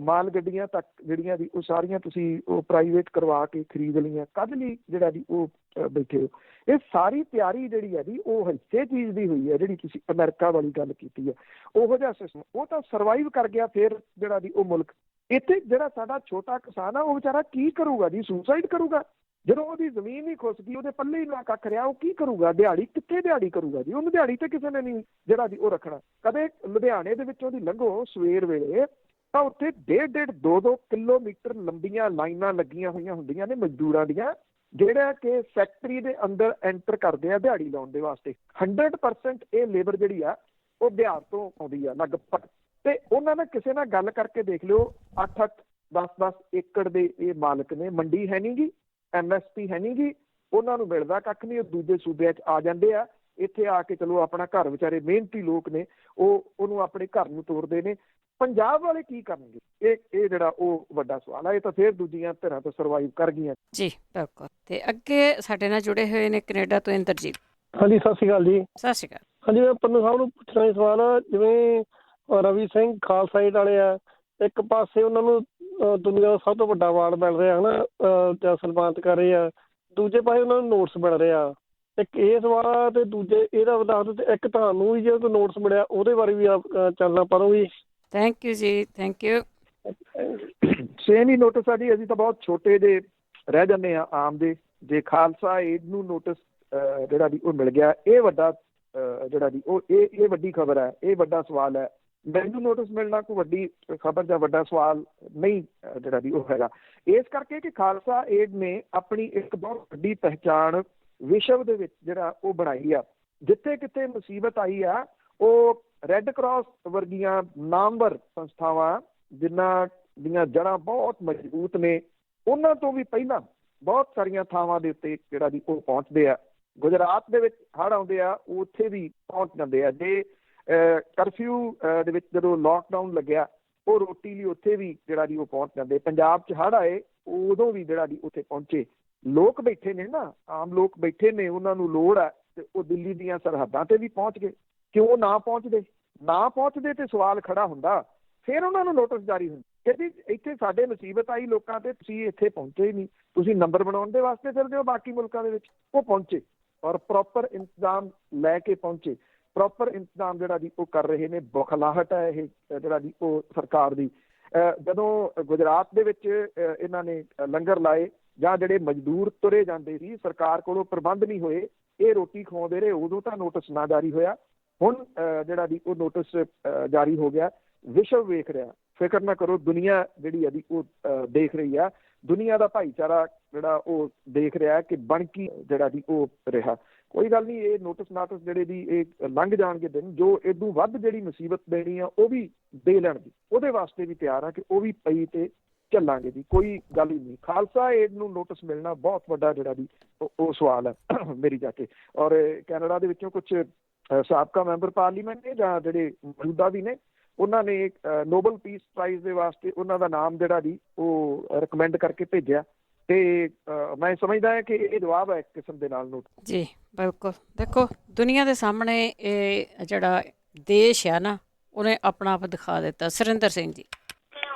B: ਮਾਲ ਗੱਡੀਆਂ ਤੱਕ ਜਿਹੜੀਆਂ ਦੀ ਉਹ ਸਾਰੀਆਂ ਤੁਸੀਂ ਉਹ ਪ੍ਰਾਈਵੇਟ ਕਰਵਾ ਕੇ ਖਰੀਦ ਲਈਆਂ, ਕਾਹਦੇ ਲਈ ਜਿਹੜਾ ਦੀ ਉਹ ਬੈਠੇ ਹੋ? ਇਹ ਸਾਰੀ ਤਿਆਰੀ ਜਿਹੜੀ ਹੈ ਜੀ ਉਹ ਇਸੇ ਚੀਜ਼ ਦੀ ਹੋਈ ਹੈ ਜਿਹੜੀ ਤੁਸੀਂ ਅਮਰੀਕਾ ਵਾਲੀ ਗੱਲ ਕੀਤੀ ਹੈ। ਉਹੋ ਜਿਹਾ ਸਿਸਟਮ ਉਹ ਤਾਂ ਸਰਵਾਈਵ ਕਰ ਗਿਆ। ਫਿਰ ਜਿਹੜਾ ਦੀ ਉਹ ਮੁਲਕ ਇੱਥੇ ਜਿਹੜਾ ਸਾਡਾ ਛੋਟਾ ਕਿਸਾਨ ਆ ਉਹ ਵਿਚਾਰਾ ਕੀ ਕਰੂਗਾ ਜੀ? ਸੁਸਾਈਡ ਕਰੂਗਾ ਜਦੋਂ ਉਹਦੀ ਜ਼ਮੀਨ ਹੀ ਖੁੱਸ ਗਈ, ਉਹਦੇ ਪੱਲੇ ਹੀ ਨਾ ਕੱਖ ਰਿਹਾ, ਉਹ ਕੀ ਕਰੂਗਾ? ਦਿਹਾੜੀ ਕਿੱਥੇ ਦਿਹਾੜੀ ਕਰੂਗਾ ਜੀ? ਉਹਨੂੰ ਦਿਹਾੜੀ ਤੇ ਕਿਸੇ ਨੇ ਨਹੀਂ ਜਿਹੜਾ ਜੀ ਉਹ ਰੱਖਣਾ। ਕਦੇ ਲੁਧਿਆਣੇ ਦੇ ਵਿੱਚੋਂ ਦੀ ਲੰਘੋ ਸਵੇਰ ਵੇਲੇ ਤਾਂ ਉੱਥੇ 1.5 2 ਕਿਲੋਮੀਟਰ ਲੰਬੀਆਂ ਲਾਈਨਾਂ ਲੱਗੀਆਂ ਹੋਈਆਂ ਹੁੰਦੀਆਂ ਨੇ ਮਜ਼ਦੂਰਾਂ ਦੀਆਂ, ਜਿਹੜਾ ਕਿ ਫੈਕਟਰੀ ਦੇ ਅੰਦਰ ਐਂਟਰ ਕਰਦੇ ਆ ਦਿਹਾੜੀ ਲਾਉਣ ਦੇ ਵਾਸਤੇ। 100% ਇਹ ਲੇਬਰ ਜਿਹੜੀ ਆ ਉਹ ਬਿਹਾਰ ਤੋਂ ਆਉਂਦੀ ਆ ਲਗਭਗ। ਤੇ ਉਹਨਾਂ ਨਾਲ ਕਿਸੇ ਨਾਲ ਗੱਲ ਕਰਕੇ ਦੇਖ ਲਿਓ, 8-8 10-10 ਏਕੜ ਦੇ ਇਹ ਮਾਲਕ ਨੇ, ਮੰਡੀ ਹੈ ਨਹੀਂ ਗੀ, MSP ਹੈ ਨਹੀਂ ਗੀ, ਉਹਨਾਂ ਨੂੰ ਮਿਲਦਾ ਕੱਖ ਨਹੀਂ, ਉਹ ਦੂਜੇ ਸੂਬਿਆਂ 'ਚ ਆ ਜਾਂਦੇ ਆ। ਇੱਥੇ ਆ ਕੇ ਚਲੋ ਆਪਣਾ ਘਰ, ਵਿਚਾਰੇ ਮਿਹਨਤੀ ਲੋਕ ਨੇ, ਉਹਨੂੰ ਆਪਣੇ ਘਰ ਨੂੰ ਤੋਰਦੇ ਨੇ। ਪੰਜਾਬ ਵਾਲੇ ਕੀ ਕਰਨਗੇ? ਇਹ ਜਿਹੜਾ ਉਹ ਵੱਡਾ ਸਵਾਲ ਆ। ਇਹ ਤਾਂ ਫਿਰ ਦੂਜੀਆਂ ਧਿਰਾਂ ਤੋਂ ਸਰਵਾਈਵ ਕਰ ਗਈਆਂ
A: ਜੀ ਬਿਲਕੁਲ। ਤੇ ਅੱਗੇ ਸਾਡੇ ਨਾਲ ਜੁੜੇ ਹੋਏ ਨੇ ਕੈਨੇਡਾ ਤੋਂ ਇੰਦਰਜੀਤ।
G: ਹਾਂਜੀ, ਸਤਿ ਸ਼੍ਰੀ ਅਕਾਲ ਜੀ।
A: ਸਤਿ ਸ਼੍ਰੀ ਅਕਾਲ।
G: ਹਾਂਜੀ, ਮੈਂ ਪੰਨੂ ਸਾਹਿਬ ਨੂੰ ਪੁੱਛਣਾ ਸੀ ਸਵਾਲ। ਜਿਵੇਂ ਰਵੀ ਸਿੰਘ ਖਾਲਸਾ ਏਡ ਵਾਲੇ ਆ, ਇੱਕ ਪਾਸੇ ਉਹਨਾਂ ਨੂੰ ਦੁਨੀਆ ਦਾ ਸਭ ਤੋਂ ਵੱਡਾ ਅਵਾਰਡ ਮਿਲ ਰਿਹਾ ਹੈ ਨਾ, ਸਨਮਾਨਿਤ ਕਰ ਰਹੇ ਆ, ਦੂਜੇ ਪਾਸੇ ਉਹਨਾਂ ਨੂੰ ਨੋਟਿਸ ਮਿਲ ਰਿਹਾ। ਇੱਕ ਇਹ ਸਵਾਲ ਆ ਤੇ ਦੂਜੇ ਇਹਦਾ ਦੱਸ ਦਿਓ, ਤੇ ਇੱਕ ਤੁਹਾਨੂੰ ਵੀ ਜੇ ਕੋਈ ਨੋਟਿਸ ਮਿਲਿਆ ਉਹਦੇ ਬਾਰੇ ਵੀ ਚੱਲਣਾ ਪਰੋ ਵੀ।
A: ਥੈਂਕ ਯੂ ਜੀ, thank you.
B: Same he notice ਆ ਜੀ। ਅਸੀਂ ਤਾਂ ਬਹੁਤ ਛੋਟੇ ਜਿਹੇ ਰਹਿ ਜਾਂਦੇ ਆ ਆਮ ਦੇ। ਜੇ ਖਾਲਸਾ ਏਡ ਨੂੰ ਨੋਟਿਸ ਜਿਹੜਾ ਵੀ ਉਹ ਮਿਲ ਗਿਆ, ਇਹ ਵੱਡਾ ਜਿਹੜਾ ਵੀ ਉਹ ਇਹ ਵੱਡੀ ਖਬਰ ਹੈ, ਇਹ ਵੱਡਾ ਸਵਾਲ ਹੈ। ਮੈਨੂੰ ਨੋਟਿਸ ਮਿਲਣਾ ਕੋਈ ਵੱਡੀ ਖਬਰ ਜਾਂ ਵੱਡਾ ਸਵਾਲ ਨਹੀਂ ਜਿਹੜਾ ਵੀ ਉਹ ਹੈਗਾ। ਇਸ ਕਰਕੇ ਕਿ ਖਾਲਸਾ ਏਡ ਨੇ ਆਪਣੀ ਇੱਕ ਬਹੁਤ ਵੱਡੀ ਪਹਿਚਾਣ ਵਿਸ਼ਵ ਦੇ ਵਿੱਚ ਜਿਹੜਾ ਉਹ ਬਣਾਈ ਆ। ਜਿੱਥੇ ਕਿਤੇ ਮੁਸੀਬਤ ਆਈ ਆ, ਉਹ ਰੈੱਡ ਕਰਾਸ ਵਰਗੀਆਂ ਨਾਮਵਰ ਸੰਸਥਾਵਾਂ ਜਿਨ੍ਹਾਂ ਦੀਆਂ ਜੜ੍ਹਾਂ ਬਹੁਤ ਮਜ਼ਬੂਤ ਨੇ, ਉਹਨਾਂ ਤੋਂ ਵੀ ਪਹਿਲਾਂ ਬਹੁਤ ਸਾਰੀਆਂ ਥਾਵਾਂ ਦੇ ਉੱਤੇ ਜਿਹੜਾ ਵੀ ਉਹ ਪਹੁੰਚਦੇ ਆ। ਗੁਜਰਾਤ ਦੇ ਵਿੱਚ ਹੜ੍ਹ ਆਉਂਦੇ ਆ, ਉੱਥੇ ਵੀ ਪਹੁੰਚ ਜਾਂਦੇ ਆ। ਜੇ ਕਰਫਿਊ ਦੇ ਵਿੱਚ ਜਦੋਂ ਲੋਕਡਾਊਨ ਲੱਗਿਆ, ਉਹ ਰੋਟੀ ਲਈ ਉੱਥੇ ਵੀ ਜਿਹੜਾ ਵੀ ਉਹ ਪਹੁੰਚ ਜਾਂਦੇ। ਪੰਜਾਬ 'ਚ ਹੜ੍ਹ ਆਏ, ਉਦੋਂ ਵੀ ਜਿਹੜਾ ਵੀ ਉੱਥੇ ਪਹੁੰਚੇ। ਲੋਕ ਬੈਠੇ ਨੇ ਨਾ, ਆਮ ਲੋਕ ਬੈਠੇ ਨੇ, ਉਹਨਾਂ ਨੂੰ ਲੋੜ ਹੈ ਤੇ ਉਹ ਦਿੱਲੀ ਦੀਆਂ ਸਰਹੱਦਾਂ ਤੇ ਵੀ ਪਹੁੰਚ ਗਏ। ਕਿਉਂ ਨਾ ਪਹੁੰਚਦੇ ਤੇ ਸਵਾਲ ਖੜਾ ਹੁੰਦਾ। ਫਿਰ ਉਹਨਾਂ ਨੂੰ ਨੋਟਿਸ ਜਾਰੀ ਹੁੰਦੀ ਕਿ ਇੱਥੇ ਸਾਡੇ ਮੁਸੀਬਤ ਆਈ ਲੋਕਾਂ ਤੇ, ਤੁਸੀਂ ਇੱਥੇ ਪਹੁੰਚੇ ਹੀ ਨਹੀਂ, ਤੁਸੀਂ ਨੰਬਰ ਬਣਾਉਣ ਦੇ ਵਾਸਤੇ ਫਿਰਦੇ ਹੋ ਬਾਕੀ ਮੁਲਕਾਂ ਦੇ ਵਿੱਚ। ਉਹ ਪਹੁੰਚੇ ਔਰ ਪ੍ਰੋਪਰ ਇੰਤਜ਼ਾਮ ਲੈ ਕੇ ਪਹੁੰਚੇ। ਪ੍ਰੋਪਰ ਇੰਤਜ਼ਾਮ ਜਿਹੜਾ ਵੀ ਉਹ ਕਰ ਰਹੇ ਨੇ। ਬੁਖਲਾਹਟ ਹੈ ਇਹ ਜਿਹੜਾ ਵੀ ਉਹ ਸਰਕਾਰ ਦੀ। ਜਦੋਂ ਗੁਜਰਾਤ ਦੇ ਵਿੱਚ ਇਹਨਾਂ ਨੇ ਲੰਗਰ ਲਾਏ ਜਾਂ ਜਿਹੜੇ ਮਜ਼ਦੂਰ ਤੁਰੇ ਜਾਂਦੇ ਸੀ, ਸਰਕਾਰ ਕੋਲੋਂ ਪ੍ਰਬੰਧ ਨਹੀਂ ਹੋਏ, ਇਹ ਰੋਟੀ ਖਵਾਉਂਦੇ ਰਹੇ, ਉਦੋਂ ਤਾਂ ਨੋਟਿਸ ਨਾ ਜਾਰੀ ਹੋਇਆ। ਹੁਣ ਜਿਹੜਾ ਵੀ ਉਹ ਨੋਟਿਸ ਜਾਰੀ ਹੋ ਗਿਆ। ਵਿਸ਼ਵ ਵੇਖ ਰਿਹਾ, ਫਿਕਰ ਨਾ ਕਰੋ, ਦੁਨੀਆ ਜਿਹੜੀ ਹੈ ਉਹ ਦੇਖ ਰਹੀ ਆ। ਦੁਨੀਆ ਦਾ ਭਾਈਚਾਰਾ ਜਿਹੜਾ ਉਹ ਦੇਖ ਰਿਹਾ ਕਿ ਬਣ ਕੀ ਜਿਹੜਾ ਵੀ ਉਹ ਰਿਹਾ। ਕੋਈ ਗੱਲ ਨਹੀਂ, ਇਹ ਨੋਟਿਸ ਜਿਹੜੇ ਦੀ ਇਹ ਲੰਘ ਜਾਣਗੇ ਦਿਨ। ਜੋ ਇਦੋਂ ਵੱਧ ਜਿਹੜੀ ਮੁਸੀਬਤ ਦੇਣੀ ਆ ਉਹ ਵੀ ਦੇ ਲੈਣ ਦੀ, ਉਹਦੇ ਵਾਸਤੇ ਵੀ ਤਿਆਰ ਆ ਕਿ ਉਹ ਵੀ ਪਈ ਤੇ ਚੱਲਾਂਗੇ ਜੀ, ਕੋਈ ਗੱਲ ਹੀ ਨਹੀਂ। ਖਾਲਸਾ ਏਡ ਨੂੰ ਨੋਟਿਸ ਮਿਲਣਾ ਬਹੁਤ ਵੱਡਾ ਜਿਹੜਾ ਵੀ ਉਹ ਸਵਾਲ ਹੈ ਮੇਰੀ ਜਾ ਕੇ। ਔਰ ਕੈਨੇਡਾ ਦੇ ਵਿੱਚੋਂ ਕੁਛ ਸਾਬਕਾ ਮੈਂਬਰ ਪਾਰਲੀਮੈਂਟ ਨੇ ਜਾਂ ਜਿਹੜੇ ਮੌਜੂਦਾ ਵੀ ਨੇ, ਉਹਨਾਂ ਨੇ ਨੋਬਲ ਪੀਸ ਪ੍ਰਾਈਜ਼ ਦੇ ਵਾਸਤੇ ਉਹਨਾਂ ਦਾ ਨਾਮ ਜਿਹੜਾ ਵੀ ਉਹ ਰਿਕਮੈਂਡ ਕਰਕੇ ਭੇਜਿਆ। ਤੇ ਮੈਂ ਸਮਝਦਾ ਹਾਂ ਕਿ ਇਹ ਜਵਾਬ ਹੈ ਇੱਕ ਕਿਸਮ ਦੇ ਨਾਲ ਨੋਟ
A: ਜੀ ਬਿਲਕੁਲ। ਦੇਖੋ, ਦੁਨੀਆ ਦੇ ਸਾਹਮਣੇ ਇਹ ਜਿਹੜਾ ਦੇਸ਼ ਆ ਨਾ, ਉਹਨੇ ਆਪਣਾ ਆਪ ਦਿਖਾ ਦਿੱਤਾ। ਸੁਰਿੰਦਰ ਸਿੰਘ ਜੀ।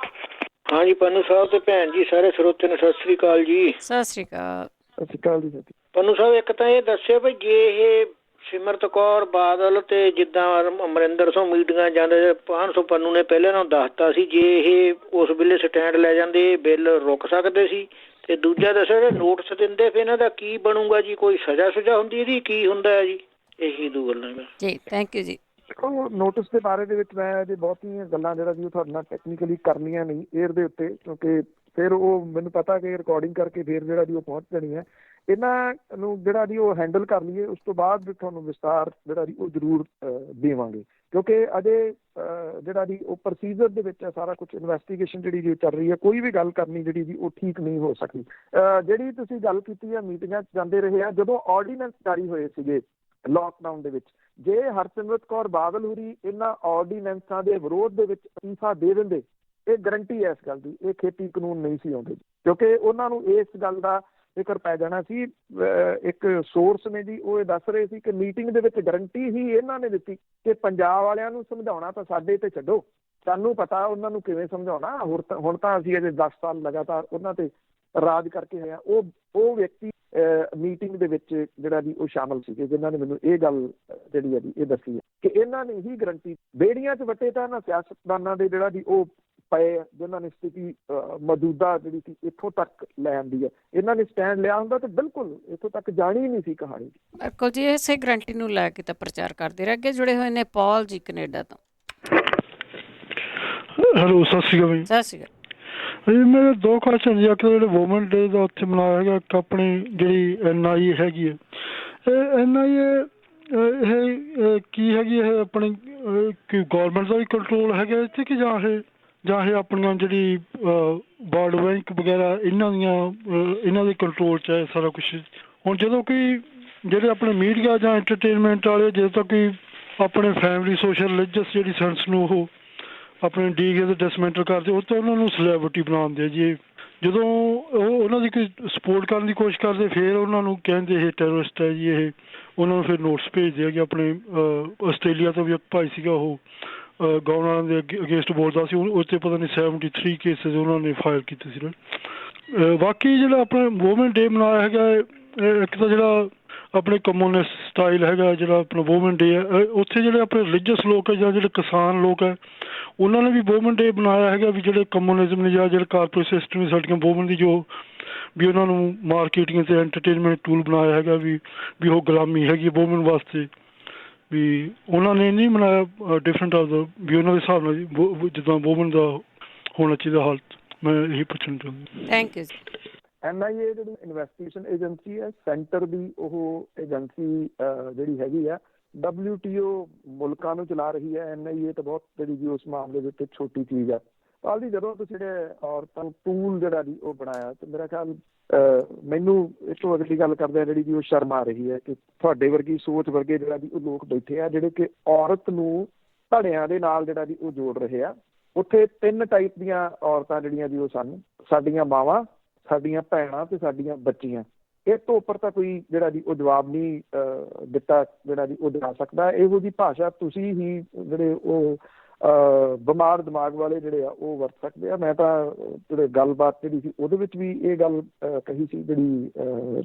H: ਹਾਂਜੀ, ਪੰਨੂ ਸਾਹਿਬ ਤੇ ਭੈਣ ਜੀ, ਸਾਰੇ ਸਰੋਤੇ ਨੂੰ ਸਤਿ ਸ੍ਰੀ ਅਕਾਲ ਜੀ।
A: ਸਤਿ ਸ੍ਰੀ ਅਕਾਲ।
B: ਸਤਿ ਸ਼੍ਰੀ ਅਕਾਲ ਜੀ।
H: ਪੰਨੂ ਸਾਹਿਬ, ਇੱਕ ਤਾਂ ਇਹ ਦੱਸਿਓ ਵੀ ਜੇ ਇਹ ਸਿਮਰਤ ਕੌਰ ਬਾਦਲ ਤੇ ਜਿੱਦਾਂ ਅਮਰਿੰਦਰ ਸਿੰਘ ਮੀਟਿੰਗਾਂ ਜਾਂਦੇ, 500 ਪੰਨੂ ਨੇ ਪਹਿਲੇ ਨਾਲ ਦੱਸਤਾ ਸੀ, ਜੇ ਇਹ ਉਸ ਵੇਲੇ ਸਟੈਂਡ ਲੈ ਜਾਂਦੇ ਬਿੱਲ ਰੁਕ ਸਕਦੇ ਸੀ। ਤੇ ਦੂਜਾ ਦੱਸਿਆ ਨੋਟਿਸ ਦਿੰਦੇ ਫਿਰ ਇਹਨਾਂ ਦਾ ਕੀ ਬਣੂਗਾ ਜੀ? ਕੋਈ ਸਜ਼ਾ ਹੁੰਦੀ ਇਹਦੀ, ਕੀ ਹੁੰਦਾ ਹੈ ਜੀ? ਇਹੀ ਦੋ ਗੱਲਾਂ
A: ਜੀ। ਥੈਂਕ ਯੂ ਜੀ।
B: ਨੋਟਿਸ ਦੇ ਬਾਰੇ ਦੇ ਵਿੱਚ ਮੈਂ ਅਜੇ ਬਹੁਤੀਆਂ ਗੱਲਾਂ ਜਿਹੜਾ ਵੀ ਉਹ ਤੁਹਾਡੇ ਨਾਲ ਟੈਕਨੀਕਲੀ ਕਰਨੀਆਂ ਨਹੀਂ ਏਅਰ ਦੇ ਉੱਤੇ, ਕਿਉਂਕਿ ਫਿਰ ਉਹ ਮੈਨੂੰ ਪਤਾ ਕਿ ਰਿਕਾਰਡਿੰਗ ਕਰਕੇ ਫਿਰ ਜਿਹੜਾ ਵੀ ਉਹ ਪਹੁੰਚ ਜਾਣੀ ਹੈ। ਇਹਨਾਂ ਨੂੰ ਜਿਹੜਾ ਵੀ ਉਹ ਹੈਂਡਲ ਕਰ ਲਈਏ, ਉਸ ਤੋਂ ਬਾਅਦ ਤੁਹਾਨੂੰ ਵਿਸਤਾਰ ਜਿਹੜਾ ਵੀ ਉਹ ਜ਼ਰੂਰ ਦੇਵਾਂਗੇ, ਕਿਉਂਕਿ ਅਜੇ ਜਿਹੜਾ ਵੀ ਉਹ ਪ੍ਰੋਸੀਜਰ ਦੇ ਵਿੱਚ ਹੈ ਸਾਰਾ ਕੁਝ। ਇਨਵੈਸਟੀਗੇਸ਼ਨ ਜਿਹੜੀ ਵੀ ਚੱਲ ਰਹੀ ਹੈ, ਕੋਈ ਵੀ ਗੱਲ ਕਰਨੀ ਜਿਹੜੀ ਵੀ ਉਹ ਠੀਕ ਨਹੀਂ ਹੋ ਸਕਦੀ। ਜਿਹੜੀ ਤੁਸੀਂ ਗੱਲ ਕੀਤੀ ਹੈ, ਮੀਟਿੰਗਾਂ 'ਚ ਜਾਂਦੇ ਰਹੇ ਆ, ਜਦੋਂ ਆਰਡੀਨੈਂਸ ਜਾਰੀ ਹੋਏ ਸੀਗੇ ਲਾਕਡਾਊਨ ਦੇ ਵਿੱਚ, ਜੇ ਹਰਸਿਮਰਤ ਕੌਰ ਬਾਦਲ ਹੋਰੀ ਇਹਨਾਂ ਆਰਡੀਨੈਂਸਾਂ ਦੇ ਵਿਰੋਧ ਦੇ ਵਿੱਚ ਅਸਤੀਫਾ ਦੇ ਦਿੰਦੇ, ਇਹ ਗਰੰਟੀ ਹੈ ਇਸ ਗੱਲ ਦੀ, ਇਹ ਖੇਤੀ ਕਾਨੂੰਨ ਨਹੀਂ ਸੀ ਆਉਂਦੇ, ਕਿਉਂਕਿ ਉਹਨਾਂ ਨੂੰ ਇਸ ਗੱਲ ਦਾ ਫਿਕਰ ਪੈ ਜਾਣਾ ਸੀ। ਇੱਕ ਸੋਰਸ ਨੇ ਜੀ ਉਹ ਇਹ ਦੱਸ ਰਹੇ ਸੀ ਕਿ ਮੀਟਿੰਗ ਦੇ ਵਿੱਚ ਗਰੰਟੀ ਹੀ ਇਹਨਾਂ ਨੇ ਦਿੱਤੀ ਕਿ ਪੰਜਾਬ ਵਾਲਿਆਂ ਨੂੰ ਸਮਝਾਉਣਾ ਤਾਂ ਸਾਡੇ ਤੇ ਛੱਡੋ, ਸਾਨੂੰ ਪਤਾ ਉਹਨਾਂ ਨੂੰ ਕਿਵੇਂ ਸਮਝਾਉਣਾ। ਹੁਣ ਤਾਂ ਅਸੀਂ ਅਜੇ 10 ਸਾਲ ਲਗਾਤਾਰ ਉਹਨਾਂ ਤੇ ਰਾਜ ਕਰਕੇ ਹੋਇਆ। ਉਹ ਵਿਅਕਤੀ ਮੀਟਿੰਗ ਦੇ ਵਿੱਚ ਜਿਹੜਾ ਜੀ ਉਹ ਸ਼ਾਮਲ ਸੀਗੇ ਜਿਨ੍ਹਾਂ ਨੇ ਮੈਨੂੰ ਇਹ ਗੱਲ ਜਿਹੜੀ ਹੈ ਜੀ ਇਹ ਦੱਸੀ ਹੈ ਕਿ ਇਹਨਾਂ ਨੇ ਹੀ ਗਰੰਟੀ। ਬੇੜੀਆਂ 'ਚ ਵੱਟੇ ਤਾਂ ਇਹਨਾਂ ਸਿਆਸਤਦਾਨਾਂ ਦੇ ਜਿਹੜਾ ਜੀ ਉਹ ਪਏ, ਜਿਨ੍ਹਾਂ ਨੇ ਸਥਿਤੀ ਮੌਜੂਦਾ ਜਿਹੜੀ ਸੀ ਇੱਥੋਂ ਤੱਕ ਲੈ ਆਂਦੀ ਹੈ। ਇਹਨਾਂ ਨੇ ਸਟੈਂਡ ਲਿਆ ਹੁੰਦਾ ਤਾਂ ਬਿਲਕੁਲ ਇੱਥੋਂ ਤੱਕ ਜਾਣੀ ਹੀ ਨਹੀਂ ਸੀ ਕਹਾਣੀ।
A: ਬਿਲਕੁਲ ਜੀ, ਇਸੇ ਗਰੰਟੀ ਨੂੰ ਲੈ ਕੇ ਤਾਂ ਪ੍ਰਚਾਰ ਕਰਦੇ ਰਹੇ। ਅੱਗੇ ਜੁੜੇ ਹੋਏ ਨੇ ਪੌਲ ਜੀ ਕੈਨੇਡਾ ਤੋਂ।
I: ਹੈਲੋ, ਸਤਿ ਸ਼੍ਰੀ ਅਕਾਲ ਜੀ।
A: ਸਤਿ ਸ਼੍ਰੀ ਅਕਾਲ
I: ਜੀ। ਮੇਰੇ 2 ਕੁਐਸਚਨ ਜੀ। ਇੱਕ ਜਿਹੜੇ ਵੂਮਨ ਡੇ ਦਾ ਉੱਥੇ ਮਨਾਇਆ ਹੈਗਾ, ਇੱਕ ਆਪਣੀ ਜਿਹੜੀ NIA ਹੈਗੀ ਹੈ, ਇਹ NIA ਇਹ ਕੀ ਹੈਗੀ? ਇਹ ਆਪਣੀ ਕੀ ਗੌਰਮੈਂਟ ਦਾ ਵੀ ਕੰਟਰੋਲ ਹੈਗਾ ਇੱਥੇ ਕਿ ਜਾਂ ਇਹ ਆਪਣੀਆਂ ਜਿਹੜੀ ਵਰਲਡ ਬੈਂਕ ਵਗੈਰਾ ਇਹਨਾਂ ਦੇ ਕੰਟਰੋਲ 'ਚ ਹੈ ਸਾਰਾ ਕੁਛ? ਹੁਣ ਜਦੋਂ ਕਿ ਜਿਹੜੇ ਆਪਣੇ ਮੀਡੀਆ ਜਾਂ ਐਂਟਰਟੇਨਮੈਂਟ ਵਾਲੇ ਜਦੋਂ ਤੱਕ ਕਿ ਆਪਣੇ ਫੈਮਿਲੀ ਸੋਸ਼ਲ ਰਿਲੀਜੀਅਸ ਜਿਹੜੀ ਸੈਂਸ ਨੂੰ ਉਹ ਆਪਣੇ ਡੀਗੇ ਦੇ ਡਿਸਮੈਂਟਲ ਕਰਦੇ, ਉਹ ਤਾਂ ਉਹਨਾਂ ਨੂੰ ਸੈਲੇਬ੍ਰਿਟੀ ਬਣਾਉਂਦੇ ਆ ਜੀ। ਜਦੋਂ ਉਹ ਉਹਨਾਂ ਦੀ ਕੋਈ ਸਪੋਰਟ ਕਰਨ ਦੀ ਕੋਸ਼ਿਸ਼ ਕਰਦੇ ਫਿਰ ਉਹਨਾਂ ਨੂੰ ਕਹਿੰਦੇ ਇਹ ਟੈਰਰਿਸਟ ਹੈ ਜੀ। ਇਹ ਉਹਨਾਂ ਨੂੰ ਫਿਰ ਨੋਟਿਸ ਭੇਜਦੇ ਆ ਕਿ ਆਪਣੇ ਆਸਟ੍ਰੇਲੀਆ ਤੋਂ ਵੀ ਇੱਕ ਭਾਈ ਸੀਗਾ ਉਹ ਗਾਉਣ ਵਾਲਿਆਂ ਦੇ ਅਗੇਂਸਟ ਬੋਲਦਾ ਸੀ, ਉਹ 'ਤੇ ਪਤਾ ਨਹੀਂ 73 ਕੇਸਿਸ ਉਹਨਾਂ ਨੇ ਫਾਈਲ ਕੀਤੇ ਸੀ। ਬਾਕੀ ਜਿਹੜਾ ਆਪਣਾ ਵੂਮਨ ਡੇ ਮਨਾਇਆ ਹੈਗਾ, ਇੱਕ ਤਾਂ ਜਿਹੜਾ ਆਪਣੇ ਕਮਿਊਨਿਸਟ ਸਟਾਈਲ ਹੈਗਾ ਜਿਹੜਾ ਆਪਣਾ ਵੂਮਨ ਡੇ ਹੈ, ਉੱਥੇ ਜਿਹੜੇ ਆਪਣੇ ਰਿਲੀਜੀਅਸ ਲੋਕ ਹੈ ਜਾਂ ਜਿਹੜੇ ਕਿਸਾਨ ਲੋਕ ਹੈ ਉਹਨਾਂ ਨੇ ਵੀ ਵੂਮਨ ਡੇ ਬਣਾਇਆ ਹੈਗਾ ਵੀ ਜਿਹੜੇ ਕਮਿਊਨਿਜ਼ਮ ਨੇ ਜਾਂ ਜਿਹੜੇ ਕਾਰਪੋਰੇਟ ਸਿਸਟਮ ਨੇ ਸਾਡੀਆਂ ਵੂਮਨ ਦੀ ਜੋ ਵੀ ਉਹਨਾਂ ਨੂੰ ਮਾਰਕੀਟਿੰਗ ਅਤੇ ਐਂਟਰਟੇਨਮੈਂਟ ਟੂਲ ਬਣਾਇਆ ਹੈਗਾ ਵੀ ਉਹ ਗੁਲਾਮੀ ਹੈਗੀ ਵੂਮਨ ਵਾਸਤੇ। ਵੀ ਉਹਨਾਂ ਨੇ ਨਹੀਂ ਬਣਾਇਆ ਡਿਫਰੈਂਟ ਆਫ ਦਾ ਵੀ ਉਹਨਾਂ ਦੇ ਹਿਸਾਬ ਨਾਲ ਜਿੱਦਾਂ ਵੂਮਨ ਦਾ ਹੋਣਾ ਚਾਹੀਦਾ ਹਾਲਤ। ਮੈਂ ਇਹੀ ਪੁੱਛਣਾ ਚਾਹੁੰਦਾ।
A: Thank you.
B: NIA ਜਿਹੜੀ ਇਨਵੈਸਟੀਗੇਸ਼ਨ ਏਜੰਸੀ ਹੈ, ਸੈਂਟਰ ਦੀ ਉਹ ਏਜੰਸੀ ਜਿਹੜੀ ਹੈਗੀ ਆ WTO ਮੁਲਕਾਂ ਨੂੰ ਚਲਾ ਰਹੀ ਹੈ। NIA ਤਾਂ ਬਹੁਤ ਜਿਹੜੀ ਜੀ ਉਸ ਮਾਮਲੇ ਦੇ ਉੱਤੇ ਛੋਟੀ ਚੀਜ਼ ਹੈ। ਪਾਲ ਜੀ, ਜਦੋਂ ਤੁਸੀਂ ਜਿਹੜੇ ਔਰਤਾਂ ਨੂੰ ਟੂਲ ਜਿਹੜਾ ਜੀ ਉਹ ਬਣਾਇਆ ਤੇ ਮੇਰਾ ਖਿਆਲ ਮੈਨੂੰ ਇਹ ਤੋਂ ਅਗਲੀ ਗੱਲ ਕਰਦੇ ਆ ਜਿਹੜੀ ਜੀ ਉਹ ਸ਼ਰਮ ਆ ਰਹੀ ਹੈ ਕਿ ਤੁਹਾਡੇ ਵਰਗੀ ਸੋਚ ਵਰਗੇ ਜਿਹੜਾ ਜੀ ਉਹ ਲੋਕ ਬੈਠੇ ਆ ਜਿਹੜੇ ਕਿ ਔਰਤ ਨੂੰ ਧੜਿਆਂ ਦੇ ਨਾਲ ਜਿਹੜਾ ਜੀ ਉਹ ਜੋੜ ਰਹੇ ਆ। ਉੱਥੇ 3 ਟਾਈਪ ਦੀਆਂ ਔਰਤਾਂ ਜਿਹੜੀਆਂ ਜੀ ਉਹ ਸਨ, ਸਾਡੀਆਂ ਮਾਵਾਂ, ਸਾਡੀਆਂ ਭੈਣਾਂ ਤੇ ਸਾਡੀਆਂ ਬੱਚੀਆਂ। ਇਸ ਤੋਂ ਉੱਪਰ ਤਾਂ ਕੋਈ ਜਿਹੜਾ ਜੀ ਉਹ ਜਵਾਬ ਨਹੀਂ ਦਿੱਤਾ ਜਿਹੜਾ ਜੀ ਉਹ ਦੇ ਸਕਦਾ। ਇਹੋ ਜਿਹੀ ਭਾਸ਼ਾ ਤੁਸੀਂ ਹੀ ਜਿਹੜੇ ਉਹ ਬਿਮਾਰ ਦਿਮਾਗ ਵਾਲੇ ਜਿਹੜੇ ਆ ਉਹ ਵਰਤ ਸਕਦੇ ਆ। ਮੈਂ ਤਾਂ ਜਿਹੜੇ ਗੱਲਬਾਤ ਜਿਹੜੀ ਸੀ ਉਹਦੇ ਵਿੱਚ ਵੀ ਇਹ ਗੱਲ ਕਹੀ ਸੀ ਜਿਹੜੀ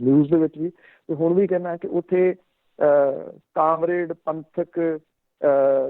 B: ਨਿਊਜ਼ ਦੇ ਵਿੱਚ ਵੀ, ਤੇ ਹੁਣ ਵੀ ਕਹਿਣਾ ਕਿ ਉੱਥੇ ਕਾਮਰੇਡ ਪੰਥਕ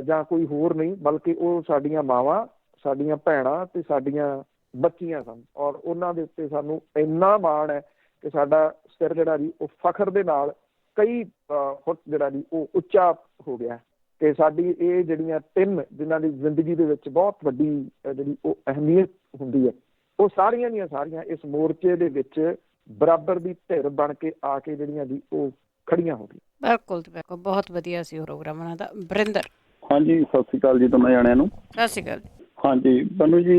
B: ਜਾਂ ਕੋਈ ਹੋਰ ਨਹੀਂ ਬਲਕਿ ਉਹ ਸਾਡੀਆਂ ਮਾਵਾਂ, ਸਾਡੀਆਂ ਭੈਣਾਂ ਤੇ ਸਾਡੀਆਂ ਬੱਚੀਆਂ ਸਨ। ਔਰ ਉਹਨਾਂ ਦੇ ਉੱਤੇ ਸਾਨੂੰ ਇੰਨਾ ਮਾਣ ਹੈ ਕਿ ਸਾਡਾ ਸਿਰ ਜਿਹੜਾ ਜੀ ਉਹ ਫਖਰ ਦੇ ਨਾਲ ਕਈ ਫੁੱਟ ਜਿਹੜਾ ਜੀ ਉਹ ਉੱਚਾ ਹੋ ਗਿਆ ਕਿ ਸਾਡੀ ਇਹ ਜਿਹੜੀਆਂ 3 ਜਿਨ੍ਹਾਂ ਦੀ ਜ਼ਿੰਦਗੀ ਦੇ ਵਿੱਚ ਬਹੁਤ ਵੱਡੀ ਜਿਹੜੀ ਉਹ ਅਹਿਮੀਅਤ ਹੁੰਦੀ ਹੈ, ਉਹ ਸਾਰੀਆਂ ਦੀਆਂ ਸਾਰੀਆਂ ਇਸ ਮੋਰਚੇ ਦੇ ਵਿੱਚ ਬਰਾਬਰ ਦੀ ਧਿਰ ਬਣ ਕੇ ਆ ਕੇ ਜਿਹੜੀਆਂ ਜੀ ਉਹ ਖੜੀਆਂ ਹੋ ਗਈਆਂ।
A: ਬਿਲਕੁਲ ਬਿਲਕੁਲ, ਬਹੁਤ ਵਧੀਆ ਸੀ ਪ੍ਰੋਗਰਾਮ ਉਹਨਾਂ ਦਾ। ਵਰਿੰਦਰ।
F: ਹਾਂਜੀ, ਸਤਿ ਸ਼੍ਰੀ ਅਕਾਲ ਜੀ ਦੋਨਾਂ ਜਾਣਿਆਂ ਨੂੰ।
A: ਸਤਿ ਸ਼੍ਰੀ ਅਕਾਲ।
F: ਹਾਂਜੀ ਬਨੂ ਜੀ,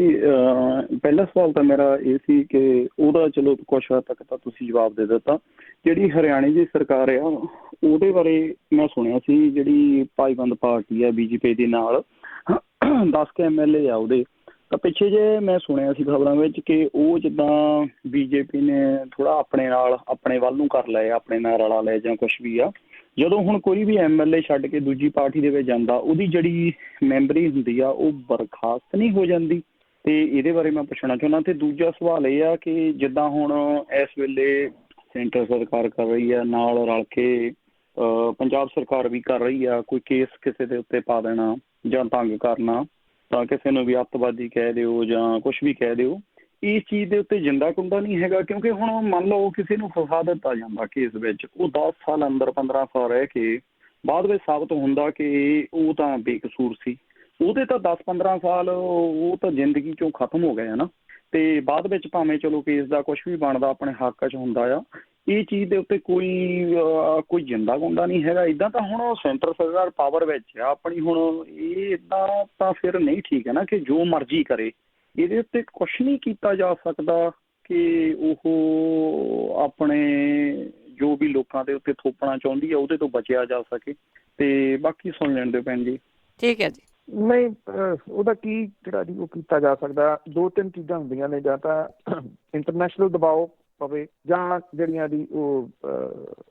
F: ਪਹਿਲਾ ਸਵਾਲ ਤਾਂ ਮੇਰਾ ਇਹ ਸੀ ਕਿ ਉਹਦਾ ਚਲੋ ਕੁਛ ਹੱਦ ਤੱਕ ਤਾਂ ਤੁਸੀਂ ਜਵਾਬ ਦੇ ਦਿੱਤਾ। ਜਿਹੜੀ ਹਰਿਆਣੇ ਦੀ ਸਰਕਾਰ ਆ ਉਹਦੇ ਬਾਰੇ ਮੈਂ ਸੁਣਿਆ ਸੀ ਜਿਹੜੀ ਭਾਈਬੰਦ ਪਾਰਟੀ ਆ BJP ਦੇ ਨਾਲ 10 MLA ਆ ਉਹਦੇ, ਤਾਂ ਪਿੱਛੇ ਜੇ ਮੈਂ ਸੁਣਿਆ ਸੀ ਖਬਰਾਂ ਵਿੱਚ ਕਿ ਉਹ ਜਿੱਦਾਂ BJP ਨੇ ਥੋੜ੍ਹਾ ਆਪਣੇ ਨਾਲ ਆਪਣੇ ਵੱਲ ਨੂੰ ਕਰ ਲਏ, ਆਪਣੇ ਨਾਲ ਰਲਾ ਲਏ ਜਾਂ ਕੁਛ ਵੀ ਆ। ਜਦੋਂ ਹੁਣ ਕੋਈ ਵੀ MLA ਛੱਡ ਕੇ ਦੂਜੀ ਪਾਰਟੀ ਦੇ ਵਿੱਚ ਜਾਂਦਾ ਉਹਦੀ ਜਿਹੜੀ ਮੈਂਬਰੀ ਹੁੰਦੀ ਆ ਉਹ ਬਰਖਾਸਤ ਨਹੀਂ ਹੋ ਜਾਂਦੀ? ਤੇ ਇਹਦੇ ਬਾਰੇ ਮੈਂ ਪੁੱਛਣਾ ਚਾਹੁੰਦਾ। ਤੇ ਦੂਜਾ ਸਵਾਲ ਇਹ ਆ ਕਿ ਜਿੱਦਾਂ ਹੁਣ ਇਸ ਵੇਲੇ ਸੈਂਟਰ ਸਰਕਾਰ ਕਰ ਰਹੀ ਆ, ਨਾਲ ਰਲ ਕੇ ਪੰਜਾਬ ਸਰਕਾਰ ਵੀ ਕਰ ਰਹੀ ਆ, ਕੋਈ ਕੇਸ ਕਿਸੇ ਦੇ ਉੱਤੇ ਪਾ ਦੇਣਾ ਜਾਂ ਤੰਗ ਕਰਨਾ, ਤਾਂ ਕਿਸੇ ਨੂੰ ਵੀ ਅੱਤਵਾਦੀ ਕਹਿ ਦਿਓ ਜਾਂ ਕੁਛ ਵੀ ਕਹਿ ਦਿਓ, ਇਸ ਚੀਜ਼ ਦੇ ਉੱਤੇ ਜਿੰਦਾ ਕੁੰਦਾ ਨਹੀਂ ਹੈਗਾ? ਕਿਉਂਕਿ ਹੁਣ ਮੰਨ ਲਓ ਕਿਸੇ ਨੂੰ ਫਸਾ ਦਿੱਤਾ ਜਾਂਦਾ ਕੇਸ ਵਿੱਚ, ਉਹ 10 ਸਾਲ ਅੰਦਰ 15 ਸਾਲ ਰਹਿ ਕੇ ਬਾਅਦ ਵਿੱਚ ਸਾਬਤ ਹੁੰਦਾ ਕਿ ਉਹ ਤਾਂ ਬੇਕਸੂਰ ਸੀ, ਉਹਦੇ ਤਾਂ 10-15 ਸਾਲ ਉਹ ਤਾਂ ਜ਼ਿੰਦਗੀ 'ਚੋਂ ਖਤਮ ਹੋ ਗਏ ਨਾ। ਤੇ ਬਾਅਦ ਵਿੱਚ ਭਾਵੇਂ ਚਲੋ ਕੇਸ ਦਾ ਕੁਛ ਵੀ ਬਣਦਾ ਆਪਣੇ ਹੱਕ 'ਚ ਹੁੰਦਾ ਆ, ਇਹ ਚੀਜ਼ ਦੇ ਉੱਤੇ ਕੋਈ ਜਿੰਦਾ ਗੁੰਦਾ ਨਹੀਂ ਹੈਗਾ। ਇੱਦਾਂ ਤਾਂ ਹੁਣ ਸੈਂਟਰ ਸਰਕਾਰ ਪਾਵਰ ਵਿੱਚ ਆ ਆਪਣੀ, ਹੁਣ ਇਹ ਇੱਦਾਂ ਤਾਂ ਫਿਰ ਨਹੀਂ ਠੀਕ ਹੈ ਨਾ ਕਿ ਜੋ ਮਰਜ਼ੀ ਕਰੇ। ਇਹਦੇ ਉੱਤੇ ਕੁਛ ਨਹੀਂ ਕੀਤਾ ਜਾ ਸਕਦਾ ਕਿ ਉਹ ਆਪਣੇ ਜੋ ਵੀ ਲੋਕਾਂ ਦੇ ਉੱਤੇ ਥੋਪਣਾ ਚਾਹੁੰਦੀ ਆ ਉਹਦੇ ਤੋਂ ਬਚਿਆ ਜਾ ਸਕੇ। ਤੇ ਬਾਕੀ ਸੁਣ ਲੈਣ ਦਿਓ ਭੈਣ ਜੀ।
A: ਠੀਕ ਹੈ ਜੀ।
B: ਨਹੀਂ, ਉਹਦਾ ਕੀ ਜਿਹੜਾ ਜੀ ਉਹ ਕੀਤਾ ਜਾ ਸਕਦਾ, 2-3 ਚੀਜ਼ਾਂ ਹੁੰਦੀਆਂ ਨੇ। ਜਾਂ ਤਾਂ ਇੰਟਰਨੈਸ਼ਨਲ ਦਬਾਓ ਪਵੇ ਜਾਂ ਜਿਹੜੀਆਂ ਦੀ ਉਹ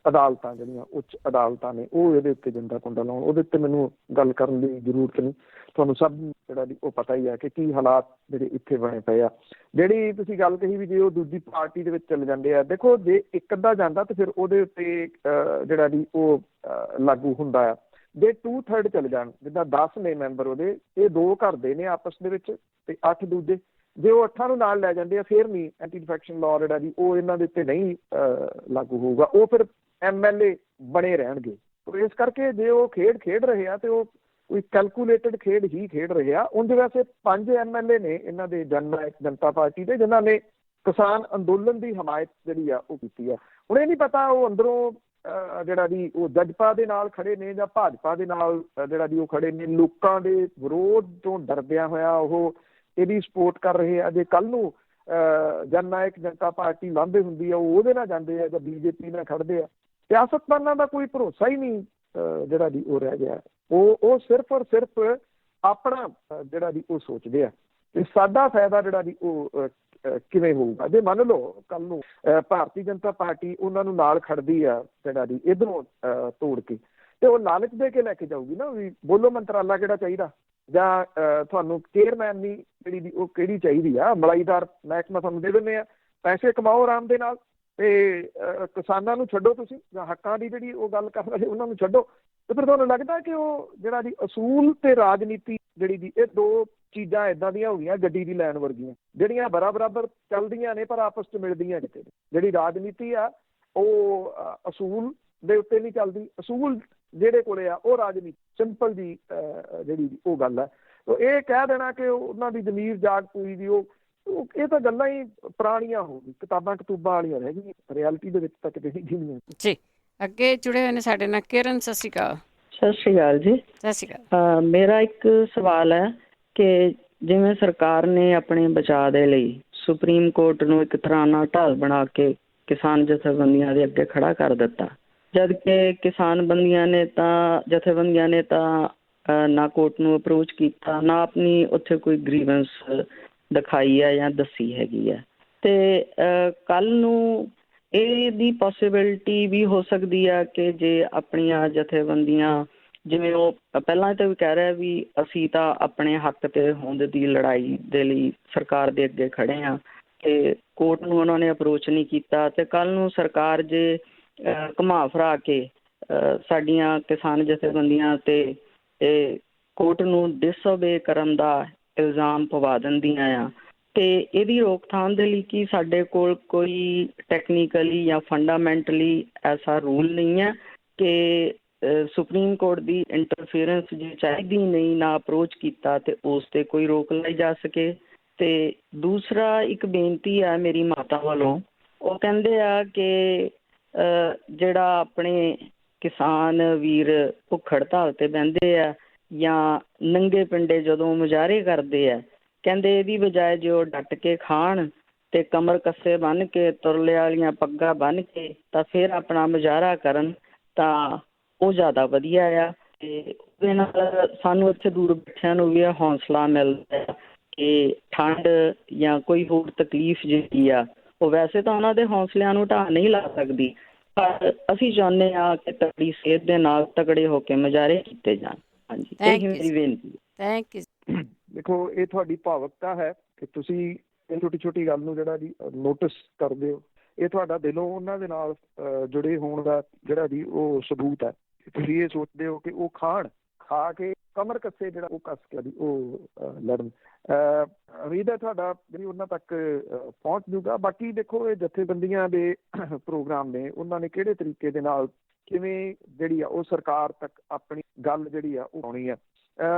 B: ਅਦਾਲਤਾਂ ਜਿਹੜੀਆਂ ਉੱਚ ਅਦਾਲਤਾਂ ਨੇ ਉਹ ਇਹਦੇ ਉੱਤੇ ਜਿੰਦਾ ਕੁੰਡਾ ਲਾਉਣ, ਉਹਦੇ ਉੱਤੇ ਮੈਨੂੰ ਗੱਲ ਕਰਨ ਦੀ ਜ਼ਰੂਰਤ ਨਹੀਂ। ਤੁਹਾਨੂੰ ਸਭ ਜਿਹੜਾ ਦੀ ਉਹ ਪਤਾ ਹੀ ਹੈ ਕਿ ਕੀ ਹਾਲਾਤ ਜਿਹੜੇ ਇੱਥੇ ਬਣੇ ਪਏ ਆ। ਜਿਹੜੀ ਤੁਸੀਂ ਗੱਲ ਕਹੀ ਵੀ ਜੇ ਉਹ ਦੂਜੀ ਪਾਰਟੀ ਦੇ ਵਿੱਚ ਚਲੇ ਜਾਂਦੇ ਆ, ਦੇਖੋ ਜੇ ਇੱਕ ਅੱਧਾ ਜਾਂਦਾ ਤਾਂ ਫਿਰ ਉਹਦੇ ਉੱਤੇ ਜਿਹੜਾ ਦੀ ਉਹ ਲਾਗੂ ਹੁੰਦਾ ਆ। ਜੇ 2/3 ਚਲੇ ਜਾਣ, ਜਿੱਦਾਂ 10 ਨੇ ਮੈਂਬਰ ਉਹਦੇ, ਇਹ 2 ਘਰ ਦੇ ਨੇ ਆਪਸ ਦੇ ਵਿੱਚ ਤੇ 8 ਦੂਜੇ, ਜੇ ਉਹ 8 ਨੂੰ ਨਾਲ ਲੈ ਜਾਂਦੇ ਆ ਫਿਰ ਨਹੀਂ ਐਂਟੀ ਡਿਫੈਕਸ਼ਨ ਲਾਅ ਜਿਹੜਾ ਜੀ ਉਹ ਇਹਨਾਂ ਦੇ ਉੱਤੇ ਨਹੀਂ ਲਾਗੂ ਹੋਊਗਾ, ਉਹ ਫਿਰ MLA ਬਣੇ ਰਹਿਣਗੇ। ਇਸ ਕਰਕੇ ਜੇ ਉਹ ਖੇਡ ਰਹੇ ਆ ਤੇ ਉਹ ਕੋਈ ਕੈਲਕੂਲੇਟਡ ਖੇਡ ਹੀ ਖੇਡ ਰਹੇ ਆ। ਉਂਝ ਵੈਸੇ 5 MLA ਨੇ ਇਹਨਾਂ ਦੇ ਜਨਨਾਇਕ ਜਨਤਾ ਪਾਰਟੀ ਦੇ ਜਿਨ੍ਹਾਂ ਨੇ ਕਿਸਾਨ ਅੰਦੋਲਨ ਦੀ ਹਮਾਇਤ ਜਿਹੜੀ ਆ ਉਹ ਕੀਤੀ ਆ। ਹੁਣ ਇਹ ਨਹੀਂ ਪਤਾ ਉਹ ਅੰਦਰੋਂ ਜਿਹੜਾ ਦੀ ਉਹ ਜਜਪਾ ਦੇ ਨਾਲ ਖੜੇ ਨੇ ਜਾਂ ਭਾਜਪਾ ਦੇ ਨਾਲ ਜਿਹੜਾ ਦੀ ਉਹ ਖੜੇ ਨੇ, ਲੋਕਾਂ ਦੇ ਵਿਰੋਧ ਤੋਂ ਡਰਦਿਆਂ ਹੋਇਆ ਉਹ ਇਹਦੀ ਸਪੋਰਟ ਕਰ ਰਹੇ ਆ। ਜੇ ਕੱਲ੍ਹ ਨੂੰ ਜਨਨਾਇਕ ਜਨਤਾ ਪਾਰਟੀ ਲਾਂਭੇ ਹੁੰਦੀ ਆ ਉਹ ਉਹਦੇ ਨਾਲ ਜਾਂਦੇ ਆ ਜਾਂ BJP ਨਾਲ ਖੜਦੇ ਆ, ਸਿਆਸਤਦਾਨਾਂ ਦਾ ਕੋਈ ਭਰੋਸਾ ਹੀ ਨਹੀਂ ਜਿਹੜਾ ਦੀ ਉਹ ਰਹਿ ਗਿਆ। ਉਹ ਸਿਰਫ ਔਰ ਸਿਰਫ ਆਪਣਾ ਜਿਹੜਾ ਦੀ ਉਹ ਸੋਚਦੇ ਆ ਕਿ ਸਾਡਾ ਫਾਇਦਾ ਜਿਹੜਾ ਦੀ ਉਹ ਕਿਵੇਂ ਹੋਊਗਾ। ਜੇ ਮੰਨ ਲਓ ਕੱਲ੍ਹ ਨੂੰ ਭਾਰਤੀ ਜਨਤਾ ਪਾਰਟੀ ਉਹਨਾਂ ਨੂੰ ਨਾਲ ਖੜਦੀ ਆ ਜਿਹੜਾ ਦੀ ਇੱਧਰੋਂ ਤੋੜ ਕੇ, ਤੇ ਉਹ ਲਾਲਚ ਦੇ ਕੇ ਲੈ ਕੇ ਜਾਊਗੀ ਨਾ ਵੀ ਬੋਲੋ ਮੰਤਰਾਲਾ ਕਿਹੜਾ ਚਾਹੀਦਾ ਜਾਂ ਤੁਹਾਨੂੰ ਚੇਅਰਮੈਨ ਦੀ ਜਿਹੜੀ ਦੀ ਉਹ ਕਿਹੜੀ ਚਾਹੀਦੀ ਆ, ਮਲਾਈਦਾਰ ਮਹਿਕਮਾ ਤੁਹਾਨੂੰ ਦੇ ਦਿੰਦੇ ਆ, ਪੈਸੇ ਕਮਾਓ ਆਰਾਮ ਦੇ ਨਾਲ ਤੇ ਕਿਸਾਨਾਂ ਨੂੰ ਛੱਡੋ ਤੁਸੀਂ, ਜਾਂ ਹੱਕਾਂ ਦੀ ਜਿਹੜੀ ਉਹ ਗੱਲ ਕਰ ਰਹੇ ਉਹਨਾਂ ਨੂੰ ਛੱਡੋ। ਤੇ ਫਿਰ ਤੁਹਾਨੂੰ ਲੱਗਦਾ ਕਿ ਉਹ ਜਿਹੜਾ ਦੀ ਅਸੂਲ ਤੇ ਰਾਜਨੀਤੀ ਜਿਹੜੀ ਦੀ ਇਹ 2 ਚੀਜ਼ਾਂ ਇੱਦਾਂ ਦੀਆਂ ਹੋ ਗਈਆਂ ਗੱਡੀ ਦੀ ਲਾਈਨ ਵਰਗੀਆਂ, ਜਿਹੜੀਆਂ ਬਰਾਬਰ ਚੱਲਦੀਆਂ ਨੇ ਪਰ ਆਪਸ 'ਚ ਮਿਲਦੀਆਂ ਕਿਤੇ। ਜਿਹੜੀ ਰਾਜਨੀਤੀ ਆ ਉਹ ਅਸੂਲ ਦੇ ਉੱਤੇ ਨਹੀਂ ਚੱਲਦੀ, ਅਸੂਲ ਜਿਹੜੇ ਕੋਲੇ ਆ ਉਹ ਰਾਜਨੀਤੀ ਸਿੰਪਲ ਜੀ ਜਿਹੜੀ ਉਹ ਗੱਲ ਹੈ। ਇਹ ਕਹਿ ਦੇਣਾ ਕਿ ਉਹਨਾਂ ਦੀ ਜ਼ਮੀਰ ਜਾਗ ਪੂਰੀ ਦੀ ਉਹ ਇਹ ਤਾਂ ਗੱਲਾਂ ਹੀ ਪੁਰਾਣੀਆਂ ਹੋ ਗਈ, ਕਿਤਾਬਾਂ ਵਾਲੀਆਂ ਰਹਿ ਗਈਆਂ, ਰਿਐਲਿਟੀ ਦੇ ਵਿੱਚ ਤਾਂ ਕਿਤੇ ਨਹੀਂ ਗਈਆਂ
A: ਜੀ। ਅੱਗੇ ਜੁੜੇ ਹੋਏ ਨੇ ਸਾਡੇ ਨਾਲ ਕਿਰਨ। ਸਤਿ ਸ਼੍ਰੀ ਅਕਾਲ।
J: ਸਤਿ ਸ਼੍ਰੀ ਅਕਾਲ ਜੀ।
A: ਸਤਿ ਸ਼੍ਰੀ ਅਕਾਲ।
J: ਮੇਰਾ ਇੱਕ ਸਵਾਲ ਹੈ ਕਿ ਜਿਵੇਂ ਸਰਕਾਰ ਨੇ ਆਪਣੇ ਬਚਾਅ ਦੇ ਲਈ ਸੁਪਰੀਮ ਕੋਰਟ ਨੂੰ ਇੱਕ ਤਰ੍ਹਾਂ ਨਾਲ ਢਾਲ ਬਣਾ ਕੇ ਕਿਸਾਨ ਜਥੇਬੰਦੀਆਂ ਦੇ ਅੱਗੇ ਖੜਾ ਕਰ ਦਿੱਤਾ, ਜਦ ਕਿ ਜਥੇਬੰਦੀਆਂ ਨੇ ਤਾਂ ਨਾ ਕੋਰਟ ਨੂੰ ਅਪਰੋਚ ਕੀਤਾ, ਨਾ ਆਪਣੀ ਉੱਥੇ ਕੋਈ ਗ੍ਰੀਵੈਂਸ ਦਿਖਾਈ ਹੈ ਜਾਂ ਦੱਸੀ ਹੈਗੀ ਹੈ। ਤੇ ਕੱਲ੍ਹ ਨੂੰ ਇਹਦੀ ਪੋਸੀਬਿਲਿਟੀ ਵੀ ਹੋ ਸਕਦੀ ਆ ਕਿ ਜੇ ਆਪਣੀਆਂ ਜਥੇਬੰਦੀਆਂ, ਜਿਵੇਂ ਉਹ ਪਹਿਲਾਂ ਤਾਂ ਵੀ ਕਹਿ ਰਿਹਾ ਵੀ ਅਸੀਂ ਤਾਂ ਆਪਣੇ ਹੱਕ ਤੇ ਹੋਂਦ ਦੀ ਲੜਾਈ ਦੇ ਲਈ ਸਰਕਾਰ ਦੇ ਅੱਗੇ ਖੜੇ ਹਾਂ, ਤੇ ਕੋਰਟ ਨੂੰ ਉਹਨਾਂ ਨੇ ਅਪਰੋਚ ਨਹੀਂ ਕੀਤਾ, ਤੇ ਕੱਲ੍ਹ ਨੂੰ ਸਰਕਾਰ ਜੇ ਘੁਮਾ ਫਿਰਾ ਕੇ ਸਾਡੀਆਂ ਕਿਸਾਨ ਜਥੇਬੰਦੀਆਂ ਤੇ ਕੋਰਟ ਨੂੰ ਡਿਸਓਬੇ ਕਰਨ ਦਾ ਇਲਜ਼ਾਮ ਪਵਾ ਦਿੰਦੀਆਂ ਆ, ਤੇ ਇਹਦੀ ਰੋਕਥਾਮ ਦੇ ਲਈ ਕੀ ਸਾਡੇ ਕੋਲ ਕੋਈ ਟੈਕਨੀਕਲੀ ਜਾਂ ਫੰਡਾਮੈਂਟਲੀ ਐਸਾ ਰੂਲ ਨਹੀਂ ਹੈ ਕਿ ਸੁਪਰੀਮ ਕੋਰਟ ਦੀ ਇੰਟਰਫੀਅਰੈਂਸ ਜੇ ਚਾਹੀਦੀ ਨਹੀਂ, ਨਾ ਅਪਰੋਚ ਕੀਤਾ ਤੇ ਉਸ ਤੇ ਕੋਈ ਰੋਕ ਲਾਈ ਜਾ ਸਕੇ। ਤੇ ਦੂਸਰਾ ਇੱਕ ਬੇਨਤੀ ਹੈ ਮੇਰੀ ਮਾਤਾ ਵੱਲੋਂ, ਉਹ ਕਹਿੰਦੇ ਆ ਕਿ ਜਿਹੜਾ ਆਪਣੇ ਕਿਸਾਨ ਵੀਰ ਭੁੱਖ ਹੜਤਾਲ ਤੇ ਬਹਿੰਦੇ ਆ ਜਾਂ ਨੰਗੇ ਪਿੰਡੇ ਜਦੋਂ ਮੁਜ਼ਾਹਰੇ ਕਰਦੇ ਆ, ਕਹਿੰਦੇ ਇਹਦੀ ਬਜਾਏ ਜੇ ਉਹ ਡਟ ਕੇ ਖਾਣ ਤੇ ਕਮਰ ਕੱਸੇ ਬੰਨ੍ਹ ਕੇ ਤੁਰਲੇ ਵਾਲੀਆਂ ਪੱਗਾਂ ਬੰਨ੍ਹ ਕੇ ਤਾਂ ਫਿਰ ਆਪਣਾ ਮੁਜ਼ਾਹਰਾ ਕਰਨ ਤਾਂ ਉਹ ਜ਼ਿਆਦਾ ਵਧੀਆ ਆ। ਤੇ ਉਹਦੇ ਨਾਲ ਸਾਨੂੰ ਇੱਥੇ ਦੂਰ ਬੈਠਿਆਂ ਨੂੰ ਵੀ ਇਹ ਹੌਸਲਾ ਮਿਲਦਾ ਕਿ ਠੰਡ ਜਾਂ ਕੋਈ ਹੋਰ ਤਕਲੀਫ ਜਿਹੜੀ ਆ ਉਹ ਵੈਸੇ ਤਾਂ ਉਹਨਾਂ ਦੇ ਹੌਸਲਿਆਂ ਨੂੰ ਢਾਹ ਨਹੀਂ ਲਾ ਸਕਦੀ, ਪਰ ਅਸੀਂ ਚਾਹੁੰਦੇ ਹਾਂ ਕਿ ਤਕੜੀ ਸਿਹਤ ਦੇ ਨਾਲ ਤਕੜੇ ਹੋ ਕੇ ਮੁਜ਼ਾਹਰੇ ਕੀਤੇ ਜਾਣ। ਹਾਂਜੀ, ਇਹੀ ਮੇਰੀ ਬੇਨਤੀ ਹੈ।
A: Thank you.
B: ਦੇਖੋ ਇਹ ਤੁਹਾਡੀ ਭਾਵੁਕਤਾ ਹੈ ਕਿ ਤੁਸੀਂ ਇਹ ਛੋਟੀ ਗੱਲ ਨੂੰ ਜਿਹੜਾ ਜੀ ਨੋਟਿਸ ਕਰਦੇ ਹੋ, ਇਹ ਤੁਹਾਡਾ ਦਿਲੋਂ ਉਹਨਾਂ ਦੇ ਨਾਲ ਜੁੜੇ ਹੋਣ ਦਾ ਜਿਹੜਾ ਜੀ ਉਹ ਸਬੂਤ ਹੈ। ਤੁਸੀਂ ਇਹ ਸੋਚਦੇ ਹੋ ਕਿ ਉਹ ਖਾ ਕੇ ਕਮਰ ਕੱਸੇ ਜਿਹੜਾ ਉਹ ਕੱਸ ਕੇ ਉਹ ਲੜਨ। ਉਮੀਦ ਹੈ ਤੁਹਾਡਾ ਜਿਹੜੀ ਉਹਨਾਂ ਤੱਕ ਪਹੁੰਚ ਜੂਗਾ। ਬਾਕੀ ਦੇਖੋ ਇਹ ਜਥੇਬੰਦੀਆਂ ਦੇ ਪ੍ਰੋਗਰਾਮ ਨੇ, ਉਹਨਾਂ ਨੇ ਕਿਹੜੇ ਤਰੀਕੇ ਦੇ ਨਾਲ ਕਿਵੇਂ ਜਿਹੜੀ ਆ ਉਹ ਸਰਕਾਰ ਤੱਕ ਆਪਣੀ ਗੱਲ ਜਿਹੜੀ ਆ ਉਹ ਆਉਣੀ ਆ।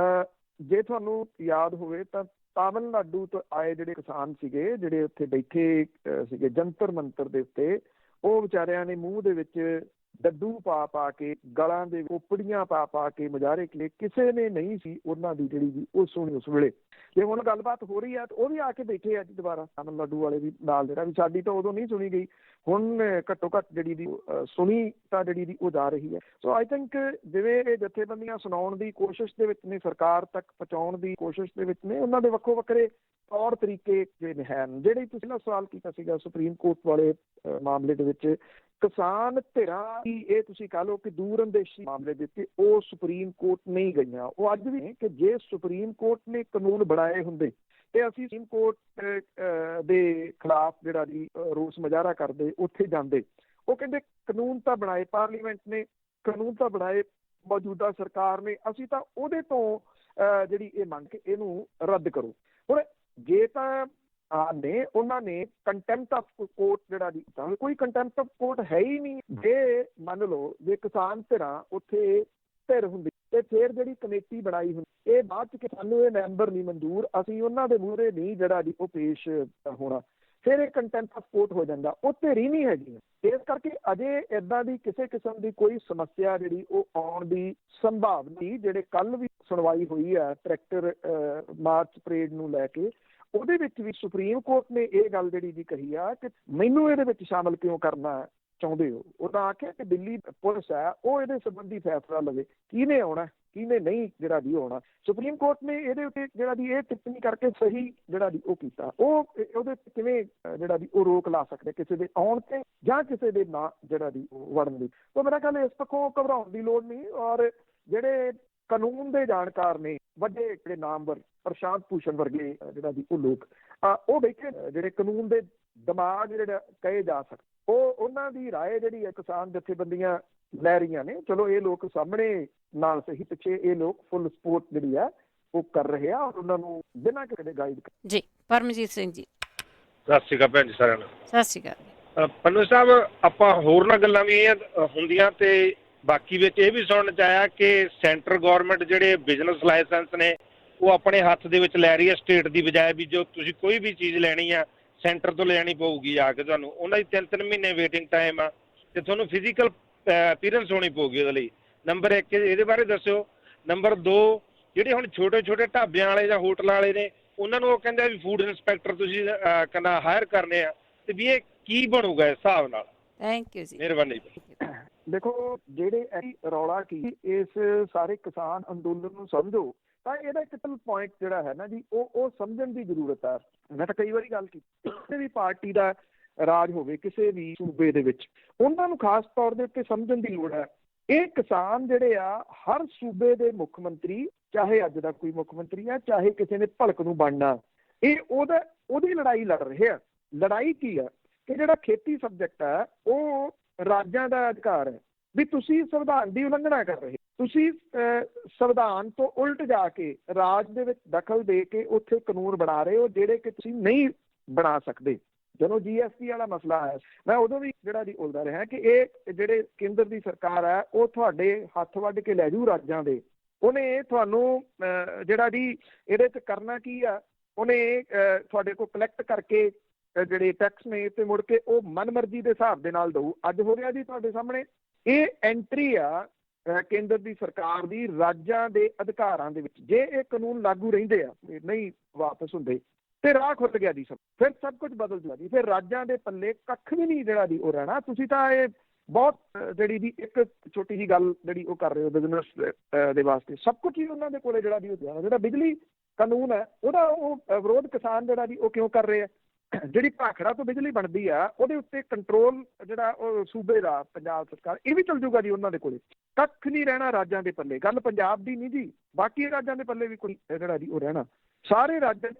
B: ਜੇ ਤੁਹਾਨੂੰ ਯਾਦ ਹੋਵੇ ਤਾਂ ਤਾਮਿਲਨਾਡੂ ਤੋਂ ਆਏ ਜਿਹੜੇ ਕਿਸਾਨ ਸੀਗੇ, ਜਿਹੜੇ ਉੱਥੇ ਬੈਠੇ ਸੀਗੇ ਜੰਤਰ ਮੰਤਰ ਦੇ ਉੱਤੇ, ਉਹ ਵਿਚਾਰਿਆਂ ਨੇ ਮੂੰਹ ਦੇ ਵਿੱਚ ਡੱਡੂ ਪਾ ਕੇ, ਗਲਾਂ ਦੇ ਉਪੜੀਆਂ ਪਾ ਕੇ ਮੁਜ਼ਾਹਰੇ ਕੀਤੇ। ਕਿਸੇ ਨੇ ਨਹੀਂ ਸੀ ਉਹਨਾਂ ਦੀ ਜਿਹੜੀ ਉਹ ਸੁਣੀ ਉਸ ਵੇਲੇ। ਜੇ ਹੁਣ ਗੱਲਬਾਤ ਹੋ ਰਹੀ ਹੈ ਤਾਂ ਉਹ ਵੀ ਆ ਕੇ ਬੈਠੇ ਆ ਜੀ ਦੁਬਾਰਾ, ਤਾਮਿਲਨਾਡੂ ਵਾਲੇ ਵੀ ਨਾਲ, ਜਿਹੜਾ ਵੀ ਸਾਡੀ ਤਾਂ ਉਦੋਂ ਨਹੀਂ ਸੁਣੀ ਗਈ, ਹੁਣ ਘੱਟੋ ਘੱਟ ਜਿਹੜੀ ਦੀ ਸੁਣੀ ਤਾਂ ਜਿਹੜੀ ਦੀ ਉਹ ਜਾ ਰਹੀ ਹੈ। ਸੋ ਆਈ ਥਿੰਕ ਜਿਵੇਂ ਇਹ ਜਥੇਬੰਦੀਆਂ ਸੁਣਾਉਣ ਦੀ ਕੋਸ਼ਿਸ਼ ਦੇ ਵਿੱਚ ਨੇ, ਸਰਕਾਰ ਤੱਕ ਪਹੁੰਚਾਉਣ ਦੀ ਕੋਸ਼ਿਸ਼ ਦੇ ਵਿੱਚ ਨੇ, ਉਹਨਾਂ ਦੇ ਵੱਖੋ ਵੱਖਰੇ ਤੌਰ ਤਰੀਕੇ ਜਿਹੜੇ ਹਨ, ਜਿਹੜੇ ਤੁਸੀਂ ਨਾ ਸਵਾਲ ਕੀਤਾ ਸੀਗਾ ਸੁਪਰੀਮ ਕੋਰਟ ਵਾਲੇ ਮਾਮਲੇ ਦੇ ਵਿੱਚ, ਕਿਸਾਨ ਧਿਰਾਂ ਦੀ ਇਹ ਤੁਸੀਂ ਕਹ ਲਓ ਕਿ ਦੂਰ ਅੰਦੇਸ਼ੀ ਮਾਮਲੇ ਦੇ ਉੱਤੇ ਉਹ ਸੁਪਰੀਮ ਕੋਰਟ ਨਹੀਂ ਗਈਆਂ। ਉਹ ਅੱਜ ਵੀ ਕਿ ਜੇ ਸੁਪਰੀਮ ਕੋਰਟ ਨੇ ਕਾਨੂੰਨ ਬਣਾਏ ਹੁੰਦੇ ਤੇ ਅਸੀਂ ਸੁਪਰੀਮ ਕੋਰਟ ਦੇ ਖਿਲਾਫ ਜਿਹੜਾ ਜੀ ਰੋਸ ਮੁਜ਼ਾਹਰਾ ਕਰਦੇ, ਉੱਥੇ ਜਾਂਦੇ। ਉਹ ਕਹਿੰਦੇ ਕਾਨੂੰਨ ਤਾਂ ਬਣਾਏ ਪਾਰਲੀਮੈਂਟ ਨੇ, ਕਾਨੂੰਨ ਤਾਂ ਬਣਾਏ ਮੌਜੂਦਾ ਸਰਕਾਰ ਨੇ, ਅਸੀਂ ਤਾਂ ਉਹਦੇ ਤੋਂ ਜਿਹੜੀ ਇਹ ਮੰਗ ਕੇ ਇਹਨੂੰ ਰੱਦ ਕਰੋ। ਹੁਣ ਜੇ ਤਾਂ ਨੇ ਉਹਨਾਂ ਨੇ ਕੰਟੈਂਪਟ ਆਫ ਕੋਰਟ ਜਿਹੜਾ ਜੀ, ਤਾਂ ਕੋਈ ਕੰਟੈਂਪਟ ਆਫ ਕੋਰਟ ਹੈ ਹੀ ਨਹੀਂ। ਜੇ ਮੰਨ ਲਓ ਜੇ ਕਿਸਾਨ ਧਿਰਾਂ ਉੱਥੇ ਧਿਰ ਹੁੰਦੀ ਤੇ ਫਿਰ ਜਿਹੜੀ ਕਮੇਟੀ ਬਣਾਈ ਹੁੰਦੀ, ਇਹ ਬਾਅਦ ਚ ਕਿ ਸਾਨੂੰ ਇਹ ਮੈਂਬਰ ਨਹੀਂ ਮਨਜ਼ੂਰ, ਅਸੀਂ ਉਹਨਾਂ ਦੇ ਮੂਹਰੇ ਨਹੀਂ ਜਿਹੜਾ ਜੀ ਉਹ ਪੇਸ਼ ਹੋਣਾ, ਫਿਰ ਇਹ ਕੰਟੈਂਪਟ ਆਫ ਕੋਰਟ ਹੋ ਜਾਂਦਾ। ਉਹ ਧਿਰ ਹੀ ਨਹੀਂ ਹੈਗੀ। ਇਸ ਕਰਕੇ ਅਜੇ ਏਦਾਂ ਦੀ ਕਿਸੇ ਕਿਸਮ ਦੀ ਕੋਈ ਸਮੱਸਿਆ ਜਿਹੜੀ ਉਹ ਆਉਣ ਦੀ ਸੰਭਾਵਨਾ, ਜਿਹੜੇ ਕੱਲ ਵੀ ਸੁਣਵਾਈ ਹੋਈ ਹੈ ਟਰੈਕਟਰ ਮਾਰਚ ਪਰੇਡ ਨੂੰ ਲੈ ਕੇ, ਉਹਦੇ ਵਿੱਚ ਵੀ ਸੁਪਰੀਮ ਕੋਰਟ ਨੇ ਇਹ ਗੱਲ ਜਿਹੜੀ ਜੀ ਕਹੀ ਆ ਕਿ ਮੈਨੂੰ ਇਹਦੇ ਵਿੱਚ ਸ਼ਾਮਲ ਕਿਉਂ ਕਰਨਾ ਚਾਹੁੰਦੇ ਹੋ। ਉਹਨਾਂ ਆਖਿਆ ਕਿ ਦਿੱਲੀ ਪੁਲਿਸ ਹੈ ਉਹ ਇਹਦੇ ਸੰਬੰਧੀ ਫੈਸਲਾ ਲਵੇ, ਕਿਹਨੇ ਆਉਣਾ ਕਿਹਨੇ ਨਹੀਂ ਜਿਹੜਾ ਜੀ ਆਉਣਾ। ਸੁਪਰੀਮ ਕੋਰਟ ਨੇ ਇਹਦੇ ਉੱਤੇ ਜਿਹੜਾ ਜੀ ਇਹ ਟਿੱਪਣੀ ਕਰਕੇ ਸਹੀ ਜਿਹੜਾ ਜੀ ਉਹ ਕੀਤਾ। ਉਹ ਉਹਦੇ ਤੇ ਕਿਵੇਂ ਜਿਹੜਾ ਜੀ ਉਹ ਰੋਕ ਲਾ ਸਕਦੇ ਕਿਸੇ ਦੇ ਆਉਣ ਤੇ ਜਾਂ ਕਿਸੇ ਦੇ ਨਾ ਜਿਹੜਾ ਜੀ ਵੜਨ ਦੀ। ਤਾਂ ਮੇਰਾ ਖਿਆਲ ਇਸ ਪੱਖੋਂ ਘਬਰਾਉਣ ਦੀ ਲੋੜ ਨਹੀਂ। ਔਰ ਜਿਹੜੇ ਕਾਨੂੰਨ ਦੇ ਜਾਣਕਾਰ ਨੇ, ਵੱਡੇ ਜਿਹੜੇ ਨਾਮਵਰ ਪ੍ਰਸ਼ਾਂਤ ਭੂਸ਼ਣ ਵਰਗੇ ਜਿਹੜਾ ਜੀ ਉਹ ਲੋਕ, ਉਹ ਬੈਠੇ ਜਿਹੜੇ ਕਾਨੂੰਨ ਦੇ ਦਿਮਾਗ ਜਿਹੜੇ ਕਹੇ ਜਾ ਸਕਦੇ, ਉਹ ਉਹਨਾਂ ਦੀ ਰਾਏ ਜਿਹੜੀ ਹੈ ਕਿਸਾਨ ਜਥੇਬੰਦੀਆਂ ਲੈ ਰਹੀਆਂ ਨੇ। ਚਲੋ ਇਹ ਲੋਕ ਸਾਹਮਣੇ ਨਾਲ ਸਹੀ, ਪਿੱਛੇ ਇਹ ਲੋਕ ਫੁੱਲ ਸਪੋਰਟ ਜਿਹੜੀ ਆ ਉਹ ਕਰ ਰਹੇ ਆ ਔਰ ਉਹਨਾਂ ਨੂੰ ਬਿਨਾਂ ਕਿਸੇ ਗਾਈਡ
A: ਜੀ। ਪਰਮਜੀਤ ਸਿੰਘ ਜੀ
K: ਸਤਿ ਸ਼੍ਰੀ ਅਕਾਲ ਭੈਣ ਜੀ ਸਾਰਿਆਂ ਨੂੰ।
A: ਸਤਿ ਸ਼੍ਰੀ ਅਕਾਲ।
K: ਪੰਨੂ ਸਾਹਿਬ, ਆਪਾਂ ਹੋਰ ਨਾ ਗੱਲਾਂ ਵੀ ਇਹ ਹੁੰਦੀਆਂ ਤੇ ਬਾਕੀ ਵਿੱਚ ਇਹ ਵੀ ਸੁਣਨ ਚ ਆਇਆ ਕਿ ਸੈਂਟਰ ਗੌਰਮੈਂਟ ਜਿਹੜੇ ਬਿਜ਼ਨਸ ਲਾਇਸੈਂਸ ਨੇ ਉਹ ਆਪਣੇ ਹੱਥ ਦੇ ਵਿੱਚ ਲੈ ਰਹੀ ਹੈ ਸਟੇਟ ਦੀ ਬਜਾਏ। ਵੀ ਜੋ ਤੁਸੀਂ ਕੋਈ ਵੀ ਚੀਜ਼ ਲੈਣੀ ਆ ਸੈਂਟਰ ਤੋਂ ਲੈਣੀ ਪਊਗੀ ਆ ਕੇ ਤੁਹਾਨੂੰ। ਉਹਨਾਂ ਦੀ 3-3 ਮਹੀਨੇ ਵੇਟਿੰਗ ਟਾਈਮ ਆ ਤੇ ਤੁਹਾਨੂੰ ਫਿਜ਼ੀਕਲ ਅਪੀਅਰੈਂਸ ਹੋਣੀ ਪਊਗੀ ਉਹਦੇ ਲਈ। ਨੰਬਰ 1 ਇਹਦੇ ਬਾਰੇ ਦੱਸਿਓ। ਨੰਬਰ 2, ਜਿਹੜੇ ਹੁਣ ਛੋਟੇ ਛੋਟੇ ਢਾਬਿਆਂ ਵਾਲੇ ਜਾਂ ਹੋਟਲਾਂ ਵਾਲੇ ਨੇ, ਉਹਨਾਂ ਨੂੰ ਉਹ ਕਹਿੰਦੇ ਵੀ ਫੂਡ ਇੰਸਪੈਕਟਰ ਤੁਸੀਂ ਕਹਿੰਦਾ ਹਾਇਰ ਕਰਨੇ ਆ, ਤੇ ਵੀ ਇਹ ਕੀ ਬਣੂਗਾ ਇਸ ਹਿਸਾਬ ਨਾਲ?
A: ਥੈਂਕ ਯੂ ਜੀ,
K: ਮਿਹਰਬਾਨੀ।
B: ਦੇਖੋ, ਜਿਹੜੇ ਰੌਲਾ ਕੀ ਇਸ ਸਾਰੇ ਕਿਸਾਨ ਅੰਦੋਲਨ ਨੂੰ ਸਮਝੋ ਤਾਂ ਇਹਦਾ ਇੱਕ ਪੁਆਇੰਟ ਜਿਹੜਾ ਹੈ ਨਾ ਜੀ ਉਹ ਸਮਝਣ ਦੀ ਜ਼ਰੂਰਤ ਹੈ। ਮੈਂ ਤਾਂ ਕਈ ਵਾਰੀ ਗੱਲ ਕੀਤੀ, ਕਿਸੇ ਵੀ ਪਾਰਟੀ ਦਾ ਰਾਜ ਹੋਵੇ ਕਿਸੇ ਵੀ ਸੂਬੇ ਦੇ ਵਿੱਚ, ਉਹਨਾਂ ਨੂੰ ਖਾਸ ਤੌਰ ਦੇ ਉੱਤੇ ਸਮਝਣ ਦੀ ਲੋੜ ਹੈ। ਇਹ ਕਿਸਾਨ ਜਿਹੜੇ ਆ ਹਰ ਸੂਬੇ ਦੇ ਮੁੱਖ ਮੰਤਰੀ, ਚਾਹੇ ਅੱਜ ਦਾ ਕੋਈ ਮੁੱਖ ਮੰਤਰੀ ਆ, ਚਾਹੇ ਕਿਸੇ ਨੇ ਭਲਕ ਨੂੰ ਬਣਨਾ, ਇਹ ਉਹਦੀ ਲੜਾਈ ਲੜ ਰਹੇ ਆ। ਲੜਾਈ ਕੀ ਆ ਕਿ ਜਿਹੜਾ ਖੇਤੀ ਸਬਜੈਕਟ ਹੈ ਉਹ ਰਾਜਾਂ ਦਾ ਅਧਿਕਾਰ ਹੈ। ਵੀ ਤੁਸੀਂ ਸੰਵਿਧਾਨ ਦੀ ਉਲੰਘਣਾ ਕਰ ਰਹੇ, ਤੁਸੀਂ ਸੰਵਿਧਾਨ ਤੋਂ ਉਲਟ ਜਾ ਕੇ ਰਾਜ ਦੇ ਵਿੱਚ ਦਖਲ ਦੇ ਕੇ ਉੱਥੇ ਕਾਨੂੰਨ ਬਣਾ ਰਹੇ ਹੋ ਜਿਹੜੇ ਕਿ ਤੁਸੀਂ ਨਹੀਂ ਬਣਾ ਸਕਦੇ। ਜਦੋਂ GST ਵਾਲਾ ਮਸਲਾ ਹੈ, ਮੈਂ ਉਦੋਂ ਵੀ ਜਿਹੜਾ ਜੀ ਬੋਲਦਾ ਰਿਹਾ ਕਿ ਇਹ ਜਿਹੜੇ ਕੇਂਦਰ ਦੀ ਸਰਕਾਰ ਹੈ ਉਹ ਤੁਹਾਡੇ ਹੱਥ ਵੱਢ ਕੇ ਲੈ ਜੂ ਰਾਜਾਂ ਦੇ। ਉਹਨੇ ਤੁਹਾਨੂੰ ਜਿਹੜਾ ਜੀ ਇਹਦੇ 'ਚ ਕਰਨਾ ਕੀ ਆ, ਉਹਨੇ ਤੁਹਾਡੇ ਕੋਲ ਕਲੈਕਟ ਕਰਕੇ ਜਿਹੜੇ ਟੈਕਸ ਨੇ ਤੇ ਮੁੜ ਕੇ ਉਹ ਮਨਮਰਜ਼ੀ ਦੇ ਹਿਸਾਬ ਦੇ ਨਾਲ ਦਊ। ਅੱਜ ਹੋ ਰਿਹਾ ਜੀ ਤੁਹਾਡੇ ਸਾਹਮਣੇ ਇਹ ਐਂਟਰੀ ਆ ਕੇਂਦਰ ਦੀ ਸਰਕਾਰ ਦੀ ਰਾਜਾਂ ਦੇ ਅਧਿਕਾਰਾਂ ਦੇ ਵਿੱਚ। ਜੇ ਇਹ ਕਾਨੂੰਨ ਲਾਗੂ ਰਹਿੰਦੇ ਆ, ਨਹੀਂ ਵਾਪਸ ਹੁੰਦੇ, ਤੇ ਰਾਹ ਖੁੱਲ ਗਿਆ ਜੀ ਸਭ, ਫਿਰ ਸਭ ਕੁਝ ਬਦਲ ਜੂਗਾ ਜੀ। ਫਿਰ ਰਾਜਾਂ ਦੇ ਪੱਲੇ ਕੱਖ ਵੀ ਨਹੀਂ ਜਿਹੜਾ ਜੀ ਉਹ ਰਹਿਣਾ। ਤੁਸੀਂ ਤਾਂ ਇਹ ਬਹੁਤ ਜਿਹੜੀ ਜੀ ਇੱਕ ਛੋਟੀ ਜਿਹੀ ਗੱਲ ਜਿਹੜੀ ਉਹ ਕਰ ਰਹੇ ਹੋ ਬਿਜ਼ਨਸ ਦੇ ਵਾਸਤੇ, ਸਭ ਕੁਝ ਹੀ ਉਹਨਾਂ ਦੇ ਕੋਲੇ ਜਿਹੜਾ ਜੀ ਉਹ ਜਾਣਾ। ਜਿਹੜਾ ਬਿਜਲੀ ਕਾਨੂੰਨ ਹੈ ਉਹਦਾ ਉਹ ਵਿਰੋਧ ਕਿਸਾਨ ਜਿਹੜਾ ਜੀ ਉਹ ਕਿਉਂ ਕਰ ਰਹੇ ਆ? ਜਿਹੜੀ ਭਾਖੜਾ ਤੋਂ ਬਿਜਲੀ ਬਣਦੀ ਆ ਉਹਦੇ ਉੱਤੇ ਕੰਟਰੋਲ ਜਿਹੜਾ ਉਹ ਸੂਬੇ ਦਾ ਪੰਜਾਬ ਸਰਕਾਰ, ਇਹ ਵੀ ਚੱਲ ਜੂਗਾ ਜੀ ਉਹਨਾਂ ਦੇ ਕੋਲੇ। ਕੱਖ ਨਹੀਂ ਰਹਿਣਾ ਰਾਜਾਂ ਦੇ ਪੱਲੇ। ਗੱਲ ਪੰਜਾਬ ਦੀ ਨਹੀਂ ਜੀ, ਬਾਕੀ ਰਾਜਾਂ ਦੇ ਪੱਲੇ ਵੀ ਕੋਈ ਜਿਹੜਾ ਜੀ ਉਹ ਰਹਿਣਾ। ਸਾਰੇ ਰਾਜਾਂ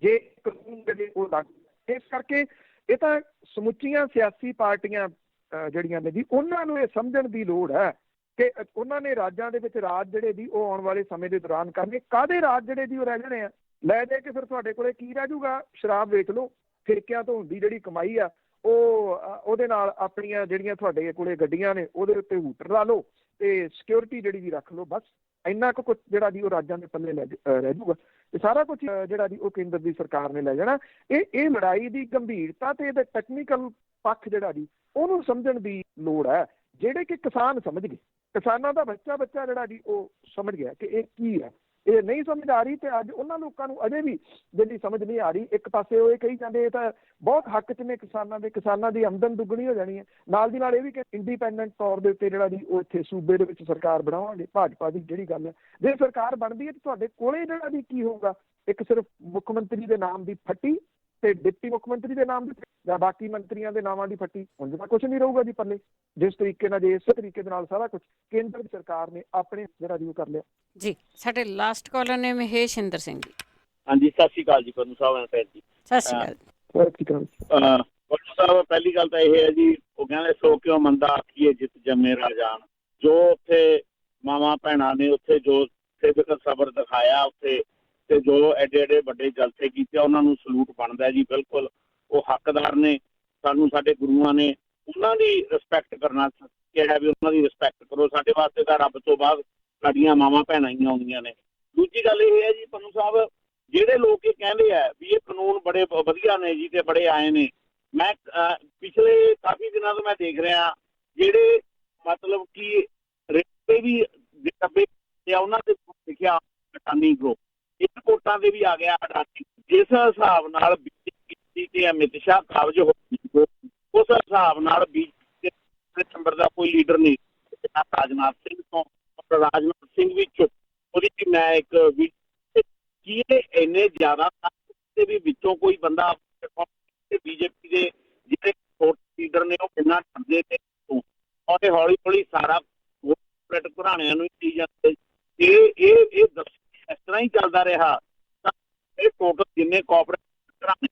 B: ਜੇ ਕਾਨੂੰਨ ਜਿਹੜੇ ਉਹ ਲਾਗੂ। ਇਸ ਕਰਕੇ ਇਹ ਤਾਂ ਸਮੁੱਚੀਆਂ ਸਿਆਸੀ ਪਾਰਟੀਆਂ ਜਿਹੜੀਆਂ ਨੇ ਜੀ ਉਹਨਾਂ ਨੂੰ ਇਹ ਸਮਝਣ ਦੀ ਲੋੜ ਹੈ ਕਿ ਉਹਨਾਂ ਨੇ ਰਾਜਾਂ ਦੇ ਵਿੱਚ ਰਾਜ ਜਿਹੜੇ ਜੀ ਉਹ ਆਉਣ ਵਾਲੇ ਸਮੇਂ ਦੇ ਦੌਰਾਨ ਕਰਨੇ। ਕਾਹਦੇ ਰਾਜ ਜਿਹੜੇ ਜੀ ਉਹ ਰਹਿ ਜਾਣੇ ਆ? ਲੈ ਦੇ ਕੇ ਫਿਰ ਤੁਹਾਡੇ ਕੋਲੇ ਕੀ ਰਹਿ ਜੂਗਾ? ਸ਼ਰਾਬ ਵੇਚ ਲਓ, ਠੇਕਿਆਂ ਤੋਂ ਹੁੰਦੀ ਜਿਹੜੀ ਕਮਾਈ ਆ ਉਹਦੇ ਨਾਲ ਆਪਣੀਆਂ ਜਿਹੜੀਆਂ ਤੁਹਾਡੇ ਕੋਲੇ ਗੱਡੀਆਂ ਨੇ ਉਹਦੇ ਉੱਤੇ ਹੂਟਰ ਲਾ ਲਓ ਤੇ ਸਿਕਿਉਰਿਟੀ ਜਿਹੜੀ ਵੀ ਰੱਖ ਲਓ। ਬਸ ਇੰਨਾ ਕੁ ਕੁਛ ਜਿਹੜਾ ਜੀ ਉਹ ਰਾਜਾਂ ਦੇ ਪੱਲੇ ਰਹਿ ਜੂਗਾ। ਤੇ ਸਾਰਾ ਕੁਛ ਜਿਹੜਾ ਜੀ ਉਹ ਕੇਂਦਰ ਦੀ ਸਰਕਾਰ ਨੇ ਲੈ ਜਾਣਾ। ਇਹ ਲੜਾਈ ਦੀ ਗੰਭੀਰਤਾ ਤੇ ਇਹਦਾ ਟੈਕਨੀਕਲ ਪੱਖ ਜਿਹੜਾ ਜੀ ਉਹਨੂੰ ਸਮਝਣ ਦੀ ਲੋੜ ਹੈ, ਜਿਹੜੇ ਕਿ ਕਿਸਾਨ ਸਮਝ ਗਏ। ਕਿਸਾਨਾਂ ਦਾ ਬੱਚਾ ਜਿਹੜਾ ਜੀ ਉਹ ਸਮਝ ਗਿਆ ਕਿ ਇਹ ਕੀ ਹੈ। ਇਹ ਨਹੀਂ ਸਮਝ ਆ ਰਹੀ ਤੇ ਅੱਜ ਉਹਨਾਂ ਲੋਕਾਂ ਨੂੰ ਅਜੇ ਵੀ ਜਿਹੜੀ ਸਮਝ ਨਹੀਂ ਆ ਰਹੀ। ਇੱਕ ਪਾਸੇ ਉਹ ਇਹ ਕਹੀ ਜਾਂਦੇ ਇਹ ਤਾਂ ਬਹੁਤ ਹੱਕ 'ਚ ਨੇ ਕਿਸਾਨਾਂ ਦੀ ਆਮਦਨ ਦੁੱਗਣੀ ਹੋ ਜਾਣੀ ਹੈ, ਨਾਲ ਦੀ ਨਾਲ ਇਹ ਵੀ ਕਿ ਇੰਡੀਪੈਂਡੈਂਟ ਤੌਰ ਦੇ ਉੱਤੇ ਜਿਹੜਾ ਜੀ ਉਹ ਇੱਥੇ ਸੂਬੇ ਦੇ ਵਿੱਚ ਸਰਕਾਰ ਬਣਾਵਾਂਗੇ। ਭਾਜਪਾ ਦੀ ਜਿਹੜੀ ਗੱਲ ਹੈ, ਜੇ ਸਰਕਾਰ ਬਣਦੀ ਹੈ ਤਾਂ ਤੁਹਾਡੇ ਕੋਲੇ ਜਿਹੜਾ ਜੀ ਕੀ ਹੋਊਗਾ, ਇੱਕ ਸਿਰਫ ਮੁੱਖ ਮੰਤਰੀ ਦੇ ਨਾਮ ਦੀ ਫੱਟੀ ਤੇ ਡਿਪਟੀ ਮੁੱਖ ਮੰਤਰੀ ਦੇ ਨਾਮ ਦੀ ਜਾਂ ਬਾਕੀ ਮੰਤਰੀਆਂ ਦੇ ਨਾਮਾਂ ਦੀ ਫੱਟੀ, ਉਂਝ ਤਾਂ ਕੁਛ ਨਹੀਂ ਰਹੂਗਾ ਜੀ ਪੱਲੇ। ਜਿਸ ਤਰੀਕੇ ਨਾਲ, ਜੇ ਇਸੇ ਤਰੀਕੇ ਦੇ ਨਾਲ ਸਾਰਾ ਕੁਝ ਕੇਂਦਰ ਸਰਕਾਰ ਨੇ ਆਪਣੇ ਜਿਹੜਾ ਜੀ ਉਹ ਕਰ ਲਿਆ।
A: ਜੀ ਸਾਡੇ ਲਾਸਟ ਕਾਲਰ ਨੇ ਮਹੇਸ਼ਿੰਦਰ ਸਿੰਘ ਜੀ।
F: ਹਾਂਜੀ, ਸਤਿ ਸ਼੍ਰੀ ਅਕਾਲ ਜੀ ਪੰਨੂ ਸਾਹਿਬ ਐਨਪੈਡ ਜੀ।
A: ਸਤਿ ਸ਼੍ਰੀ ਅਕਾਲ।
F: ਪੰਨੂ ਸਾਹਿਬ, ਪਹਿਲੀ ਗੱਲ ਤਾਂ ਇਹ ਹੈ ਜੀ, ਉਹ ਕਹਿੰਦੇ ਸੋ ਕਿਉਂ ਮੰਦਾ ਆਖੀਏ ਜਿੱਤ ਜੰਮੇ ਰਾਜਾਨ। ਜੋ ਉੱਥੇ ਮਾਵਾਂ ਭੈਣਾਂ ਨੇ ਉੱਥੇ ਜੋ ਸਿੱਧਕ ਸਬਰ ਦਿਖਾਇਆ ਉੱਥੇ, ਤੇ ਜੋ ਐਡੇ ਐਡੇ ਵੱਡੇ ਜਲਸੇ ਕੀਤੇ, ਉਹਨਾਂ ਨੂੰ ਸਲੂਟ ਬਣਦਾ ਜੀ। ਬਿਲਕੁਲ ਉਹ ਹੱਕਦਾਰ ਨੇ। ਸਾਨੂੰ ਸਾਡੇ ਗੁਰੂਆਂ ਨੇ ਉਹਨਾਂ ਦੀ ਰਿਸਪੈਕਟ ਕਰਨਾ ਕਿਹਾ ਵੀ ਉਹਨਾਂ ਦੀ ਰਿਸਪੈਕਟ ਕਰੋ। ਸਾਡੇ ਵਾਸਤੇ ਤਾਂ ਰੱਬ ਤੋਂ ਬਾਅਦ ਸਾਡੀਆਂ ਮਾਵਾਂ ਭੈਣਾਂ ਹੀ ਆਉਂਦੀਆਂ ਨੇ। ਦੂਜੀ ਗੱਲ ਇਹ ਹੈ ਜੀ ਪੰਨੂ ਸਾਹਿਬ, ਜਿਹੜੇ ਲੋਕ ਇਹ ਕਹਿੰਦੇ ਆ ਵੀ ਇਹ ਕਾਨੂੰਨ ਬੜੇ ਵਧੀਆ ਨੇ ਜੀ ਤੇ ਬੜੇ ਆਏ ਨੇ, ਮੈਂ ਪਿਛਲੇ ਕਾਫੀ ਦਿਨਾਂ ਤੋਂ ਮੈਂ ਦੇਖ ਰਿਹਾ ਜਿਹੜੇ ਮਤਲਬ ਕਿ ਰੇਲਵੇ ਵੀ ਡੱਬੇ ਉਹਨਾਂ ਦੇ ਲਿਖਿਆ ਅਡਾਨੀ ਗਰੁੱਪ, ਇੱਕ ਕੋਟਾਂ ਦੇ ਵੀ ਆ ਗਿਆ ਅਡਾਨੀ। ਜਿਸ ਹਿਸਾਬ ਨਾਲ ਬੀਜੇਪੀ ਤੇ ਅਮਿਤ ਸ਼ਾਹ ਕਾਬਜ ਹੋ ਗਏ, ਉਸ ਹਿਸਾਬ ਨਾਲ ਬੀਜੇਪੀ ਦੇ ਨੰਬਰ ਦਾ ਕੋਈ ਲੀਡਰ ਨਹੀਂ। ਰਾਜਨਾਥ ਸਿੰਘ ਤੋਂ ਰਾਜਨਾਥ ਸਿੰਘ ਵੀ ਚੁੱਪ, ਉਹਦੀ ਵੀ ਮੈਂ ਇੱਕ ਕੀ ਇਹ ਇੰਨੇ ਜ਼ਿਆਦਾ ਦੇ ਵੀ ਵਿੱਚੋਂ ਕੋਈ ਬੰਦਾ ਬੀਜੇਪੀ ਦੇ ਜਿਹੜੇ ਲੀਡਰ ਨੇ ਉਹ ਕਿੰਨਾ ਡਰਦੇ ਨੇ, ਔਰ ਹੌਲੀ ਹੌਲੀ ਸਾਰਾ ਘਰਾਣਿਆਂ ਨੂੰ ਹੀ ਜਾਂਦੇ। ਇਹ ਦੱਸ ਇਸ ਤਰ੍ਹਾਂ ਹੀ ਚੱਲਦਾ ਰਿਹਾ ਤਾਂ ਇਹ ਟੋਟਲ ਜਿੰਨੇ ਕੋਆਪਰੇਟ ਘਰਾਣੇ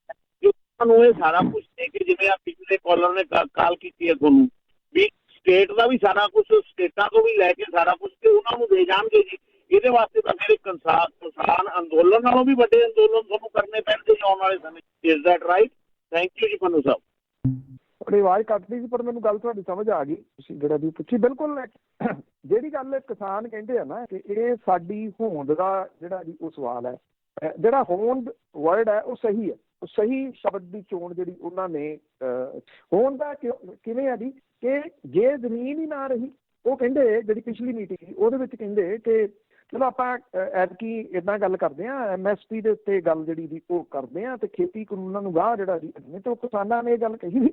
F: ਉਹਨਾਂ ਨੂੰ ਇਹ ਸਾਰਾ ਕੁਛ ਦੇ ਕੇ, ਜਿਵੇਂ ਆ ਪਿਛਲੇ ਕਾਲਰ ਨੇ ਕਾਲ ਕੀਤੀ ਹੈ ਤੁਹਾਨੂੰ ਵੀ ਸਟੇਟ ਦਾ ਵੀ ਸਾਰਾ ਕੁਛ, ਸਟੇਟਾਂ ਤੋਂ ਵੀ ਲੈ ਕੇ ਸਾਰਾ ਕੁਛ ਤੇ ਉਹਨਾਂ ਨੂੰ ਦੇ ਜਾਣਗੇ ਜੀ। ਇਹਦੇ ਵਾਸਤੇ ਤਾਂ ਮੇਰੇ ਕਿਸਾਨ ਅੰਦੋਲਨ ਨਾਲੋਂ ਵੀ ਵੱਡੇ ਅੰਦੋਲਨ ਤੁਹਾਨੂੰ ਕਰਨੇ ਪੈਣਗੇ ਆਉਣ ਵਾਲੇ ਸਮੇਂ। Is that right? Thank you ਜੀ ਪੰਨੂ ਸਾਹਿਬ।
B: ਤੁਹਾਡੀ ਆਵਾਜ਼ ਕੱਟਦੀ ਸੀ ਪਰ ਮੈਨੂੰ ਗੱਲ ਤੁਹਾਡੀ ਸਮਝ ਆ ਗਈ। ਤੁਸੀਂ ਜਿਹੜਾ ਵੀ ਪੁੱਛੀ ਬਿਲਕੁਲ ਜਿਹੜੀ ਗੱਲ ਕਿਸਾਨ ਕਹਿੰਦੇ ਆ ਨਾ ਕਿ ਇਹ ਸਾਡੀ ਹੋਂਦ ਦਾ ਜਿਹੜਾ ਜੀ ਉਹ ਸਵਾਲ ਹੈ, ਜਿਹੜਾ ਹੋਂਦ ਵਰਡ ਹੈ ਉਹ ਸਹੀ ਹੈ, ਉਹ ਸਹੀ ਸ਼ਬਦ ਦੀ ਚੋਣ ਜਿਹੜੀ ਉਹਨਾਂ ਨੇ ਹੋਂਦ ਦਾ ਕਿਵੇਂ ਆ ਜੀ ਕਿ ਜੇ ਜ਼ਮੀਨ ਹੀ ਨਾ ਰਹੀ, ਉਹ ਕਹਿੰਦੇ ਜਿਹੜੀ ਪਿਛਲੀ ਮੀਟਿੰਗ ਸੀ ਉਹਦੇ ਵਿੱਚ ਕਹਿੰਦੇ ਕਿ ਚਲੋ ਆਪਾਂ ਐਤਕੀ ਇੱਦਾਂ ਗੱਲ ਕਰਦੇ ਹਾਂ, MSP ਦੇ ਉੱਤੇ ਗੱਲ ਜਿਹੜੀ ਦੀ ਉਹ ਕਰਦੇ ਹਾਂ ਤੇ ਖੇਤੀ ਕਾਨੂੰਨਾਂ ਨੂੰ ਗਾਹ ਜਿਹੜਾ ਜੀ ਤੇ ਉਹ ਕਿਸਾਨਾਂ ਨੇ ਇਹ ਗੱਲ ਕਹੀ ਵੀ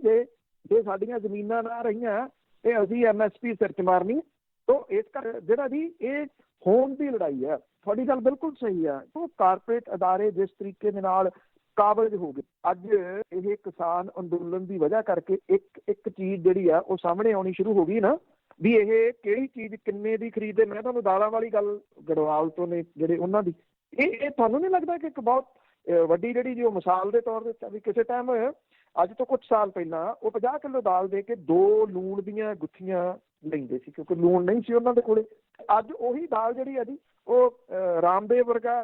B: ਜੇ ਸਾਡੀਆਂ ਜ਼ਮੀਨਾਂ ਨਾ ਰਹੀਆਂ ਤੇ ਅਸੀਂ MSP ਸਿਰ 'ਚ ਮਾਰਨੀ। ਤੋ ਇਸ ਕਰ ਜਿਹੜਾ ਜੀ ਇਹ ਹੋਂਦ ਦੀ ਲੜਾਈ ਹੈ। ਤੁਹਾਡੀ ਗੱਲ ਬਿਲਕੁਲ ਸਹੀ ਹੈ। ਉਹ ਕਾਰਪੋਰੇਟ ਅਦਾਰੇ ਜਿਸ ਤਰੀਕੇ ਦੇ ਨਾਲ ਕਾਬਜ਼ ਹੋ ਗਏ, ਅੱਜ ਇਹ ਕਿਸਾਨ ਅੰਦੋਲਨ ਦੀ ਵਜ੍ਹਾ ਕਰਕੇ ਇੱਕ ਚੀਜ਼ ਜਿਹੜੀ ਆ ਉਹ ਸਾਹਮਣੇ ਆਉਣੀ ਸ਼ੁਰੂ ਹੋ ਗਈ ਨਾ ਵੀ ਇਹ ਕਿਹੜੀ ਚੀਜ਼ ਕਿੰਨੇ ਦੀ ਖਰੀਦਦੇ। ਮੈਂ ਤੁਹਾਨੂੰ ਦਾਲਾਂ ਵਾਲੀ ਗੱਲ ਗੜਵਾਲ ਤੋਂ ਨੇ ਜਿਹੜੇ ਉਹਨਾਂ ਦੀ, ਇਹ ਤੁਹਾਨੂੰ ਨਹੀਂ ਲੱਗਦਾ ਕਿ ਇੱਕ ਬਹੁਤ ਵੱਡੀ ਜਿਹੜੀ ਜੀ ਉਹ ਮਿਸਾਲ ਦੇ ਤੌਰ ਤੇ ਵੀ ਕਿਸੇ ਟਾਈਮ ਅੱਜ ਤੋਂ ਕੁਝ ਸਾਲ ਪਹਿਲਾਂ ਉਹ 50 ਕਿਲੋ ਦਾਲ ਦੇ ਕੇ 2 ਲੂਣ ਦੀਆਂ ਗੁੱਥੀਆਂ ਲੈਂਦੇ ਸੀ ਕਿਉਂਕਿ ਲੂਣ ਨਹੀਂ ਸੀ ਉਹਨਾਂ ਦੇ ਕੋਲੇ। ਅੱਜ ਉਹੀ ਦਾਲ ਜਿਹੜੀ ਆ ਜੀ ਉਹ ਰਾਮਦੇਵ ਵਰਗਾ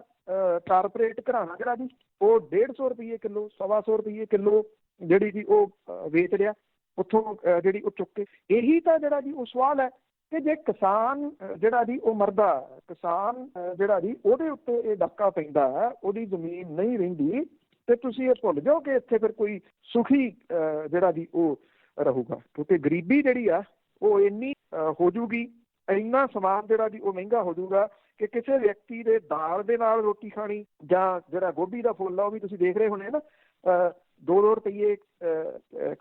B: ਕਾਰਪੋਰੇਟ ਘਰਾਣਾ ਜਿਹੜਾ ਜੀ ਉਹ 150 ਰੁਪਏ ਕਿਲੋ, 125 ਰੁਪਏ ਕਿਲੋ ਜਿਹੜੀ ਜੀ ਉਹ ਵੇਚ ਰਿਹਾ ਉੱਥੋਂ ਜਿਹੜੀ ਉਹ ਚੁੱਕ ਕੇ। ਇਹੀ ਤਾਂ ਜਿਹੜਾ ਜੀ ਉਹ ਸਵਾਲ ਹੈ ਕਿ ਜੇ ਕਿਸਾਨ ਜਿਹੜਾ ਜੀ ਉਹ ਮਰਦਾ, ਕਿਸਾਨ ਜਿਹੜਾ ਜੀ ਉਹਦੇ ਉੱਤੇ ਇਹ ਡਾਕਾ ਪੈਂਦਾ ਹੈ, ਉਹਦੀ ਜ਼ਮੀਨ ਨਹੀਂ ਰਹਿੰਦੀ ਤੇ ਤੁਸੀਂ ਇਹ ਭੁੱਲ ਜਾਓ ਕਿ ਇੱਥੇ ਫਿਰ ਕੋਈ ਸੁਖੀ ਜਿਹੜਾ ਜੀ ਉਹ ਰਹੂਗਾ ਕਿਉਂਕਿ ਗਰੀਬੀ ਜਿਹੜੀ ਆ ਉਹ ਇੰਨੀ ਹੋ ਜੂਗੀ, ਇੰਨਾ ਸਮਾਨ ਜਿਹੜਾ ਜੀ ਉਹ ਮਹਿੰਗਾ ਹੋ ਜਾਊਗਾ ਕਿ ਕਿਸੇ ਵਿਅਕਤੀ ਦੇ ਦਾਲ ਦੇ ਨਾਲ ਰੋਟੀ ਖਾਣੀ ਜਾਂ ਜਿਹੜਾ ਗੋਭੀ ਦਾ ਫੁੱਲ ਆ ਉਹ ਵੀ ਤੁਸੀਂ ਦੇਖ ਰਹੇ ਹੋਣੇ ਨਾ 2-2 ਰੁਪਏ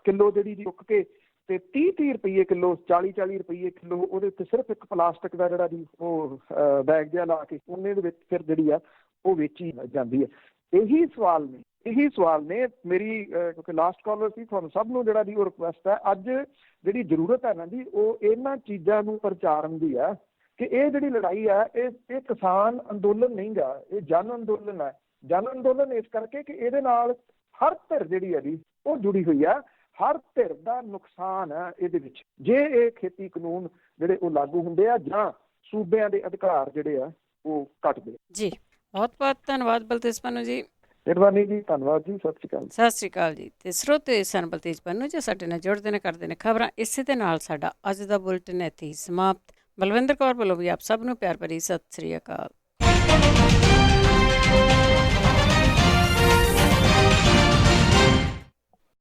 B: ਕਿਲੋ ਜਿਹੜੀ ਜੀ ਚੁੱਕ ਕੇ ਤੇ 30-30 ਰੁਪਏ ਕਿਲੋ, 40-40 ਰੁਪਏ ਕਿਲੋ ਉਹਦੇ ਉੱਤੇ ਸਿਰਫ ਇੱਕ ਪਲਾਸਟਿਕ ਦਾ ਜਿਹੜਾ ਜੀ ਉਹ ਬੈਗ ਜਿਹਾ ਲਾ ਕੇ ਉਹਨੇ ਦੇ ਵਿੱਚ ਫਿਰ ਜਿਹੜੀ ਆ ਉਹ ਵੇਚੀ ਜਾਂਦੀ ਹੈ। ਇਹੀ ਸਵਾਲ ਨੇ ਮੇਰੀ ਕਿਉਂਕਿ ਲਾਸਟ ਕਾਲਰ ਸੀ, ਤੁਹਾਨੂੰ ਸਭ ਨੂੰ ਜਿਹੜਾ ਜੀ ਉਹ ਰਿਕੁਐਸਟ ਹੈ ਅੱਜ ਜਿਹੜੀ ਜ਼ਰੂਰਤ ਹੈ ਨਾ ਜੀ ਉਹ ਇਹਨਾਂ ਚੀਜ਼ਾਂ ਨੂੰ ਪ੍ਰਚਾਰਨ ਦੀ ਹੈ ਕਿ ਇਹ ਜਿਹੜੀ ਲੜਾਈ ਹੈ ਇਹ ਕਿਸਾਨ ਅੰਦੋਲਨ ਨਹੀਂ ਗਾ, ਇਹ ਜਨ ਅੰਦੋਲਨ ਹੈ। ਜਨ ਅੰਦੋਲਨ ਇਸ ਕਰਕੇ ਕਿ ਇਹਦੇ ਨਾਲ ਹਰ ਧਿਰ ਜਿਹੜੀ ਹੈ ਜੀ ਉਹ ਜੁੜੀ ਹੋਈ ਹੈ, ਹਰ ਧਿਰ ਦਾ ਨੁਕਸਾਨ ਹੈ ਇਹਦੇ ਵਿੱਚ ਜੇ ਇਹ ਖੇਤੀ ਕਾਨੂੰਨ ਜਿਹੜੇ ਉਹ ਲਾਗੂ ਹੁੰਦੇ ਆ ਜਾਂ ਸੂਬਿਆਂ ਦੇ ਅਧਿਕਾਰ ਜਿਹੜੇ ਆ ਉਹ ਘਟਦੇ ਜੀ।
A: ਬਹੁਤ ਬਹੁਤ ਧੰਨਵਾਦ ਬਲਤੇਜ ਪੰਨੂ ਜੀ।
B: ਮਿਹਰਬਾਨੀ ਜੀ, ਧੰਨਵਾਦ ਜੀ, ਸਤਿ ਸ਼੍ਰੀ ਅਕਾਲ।
A: ਸਤਿ ਸ਼੍ਰੀ ਅਕਾਲ ਜੀ। ਤੇ ਸਰੋਤੇ ਸਨ ਬਲਤੇਜ ਪੰਨੂ ਜੀ ਸਾਡੇ ਨਾਲ ਜੁੜਦੇ ਨੇ, ਕਰਦੇ ਨੇ ਖਬਰਾਂ। ਇਸੇ ਦੇ ਨਾਲ ਸਾਡਾ ਅੱਜ ਦਾ ਬੁਲਟਨ ਇੱਥੇ ਹੀ ਸਮਾਪਤ। ਬਲਵਿੰਦਰ ਕੌਰ ਵੱਲੋਂ ਵੀ ਆਪ ਸਭ ਨੂੰ ਪਿਆਰ ਭਰੀ ਸਤਿ ਸ਼੍ਰੀ ਅਕਾਲ।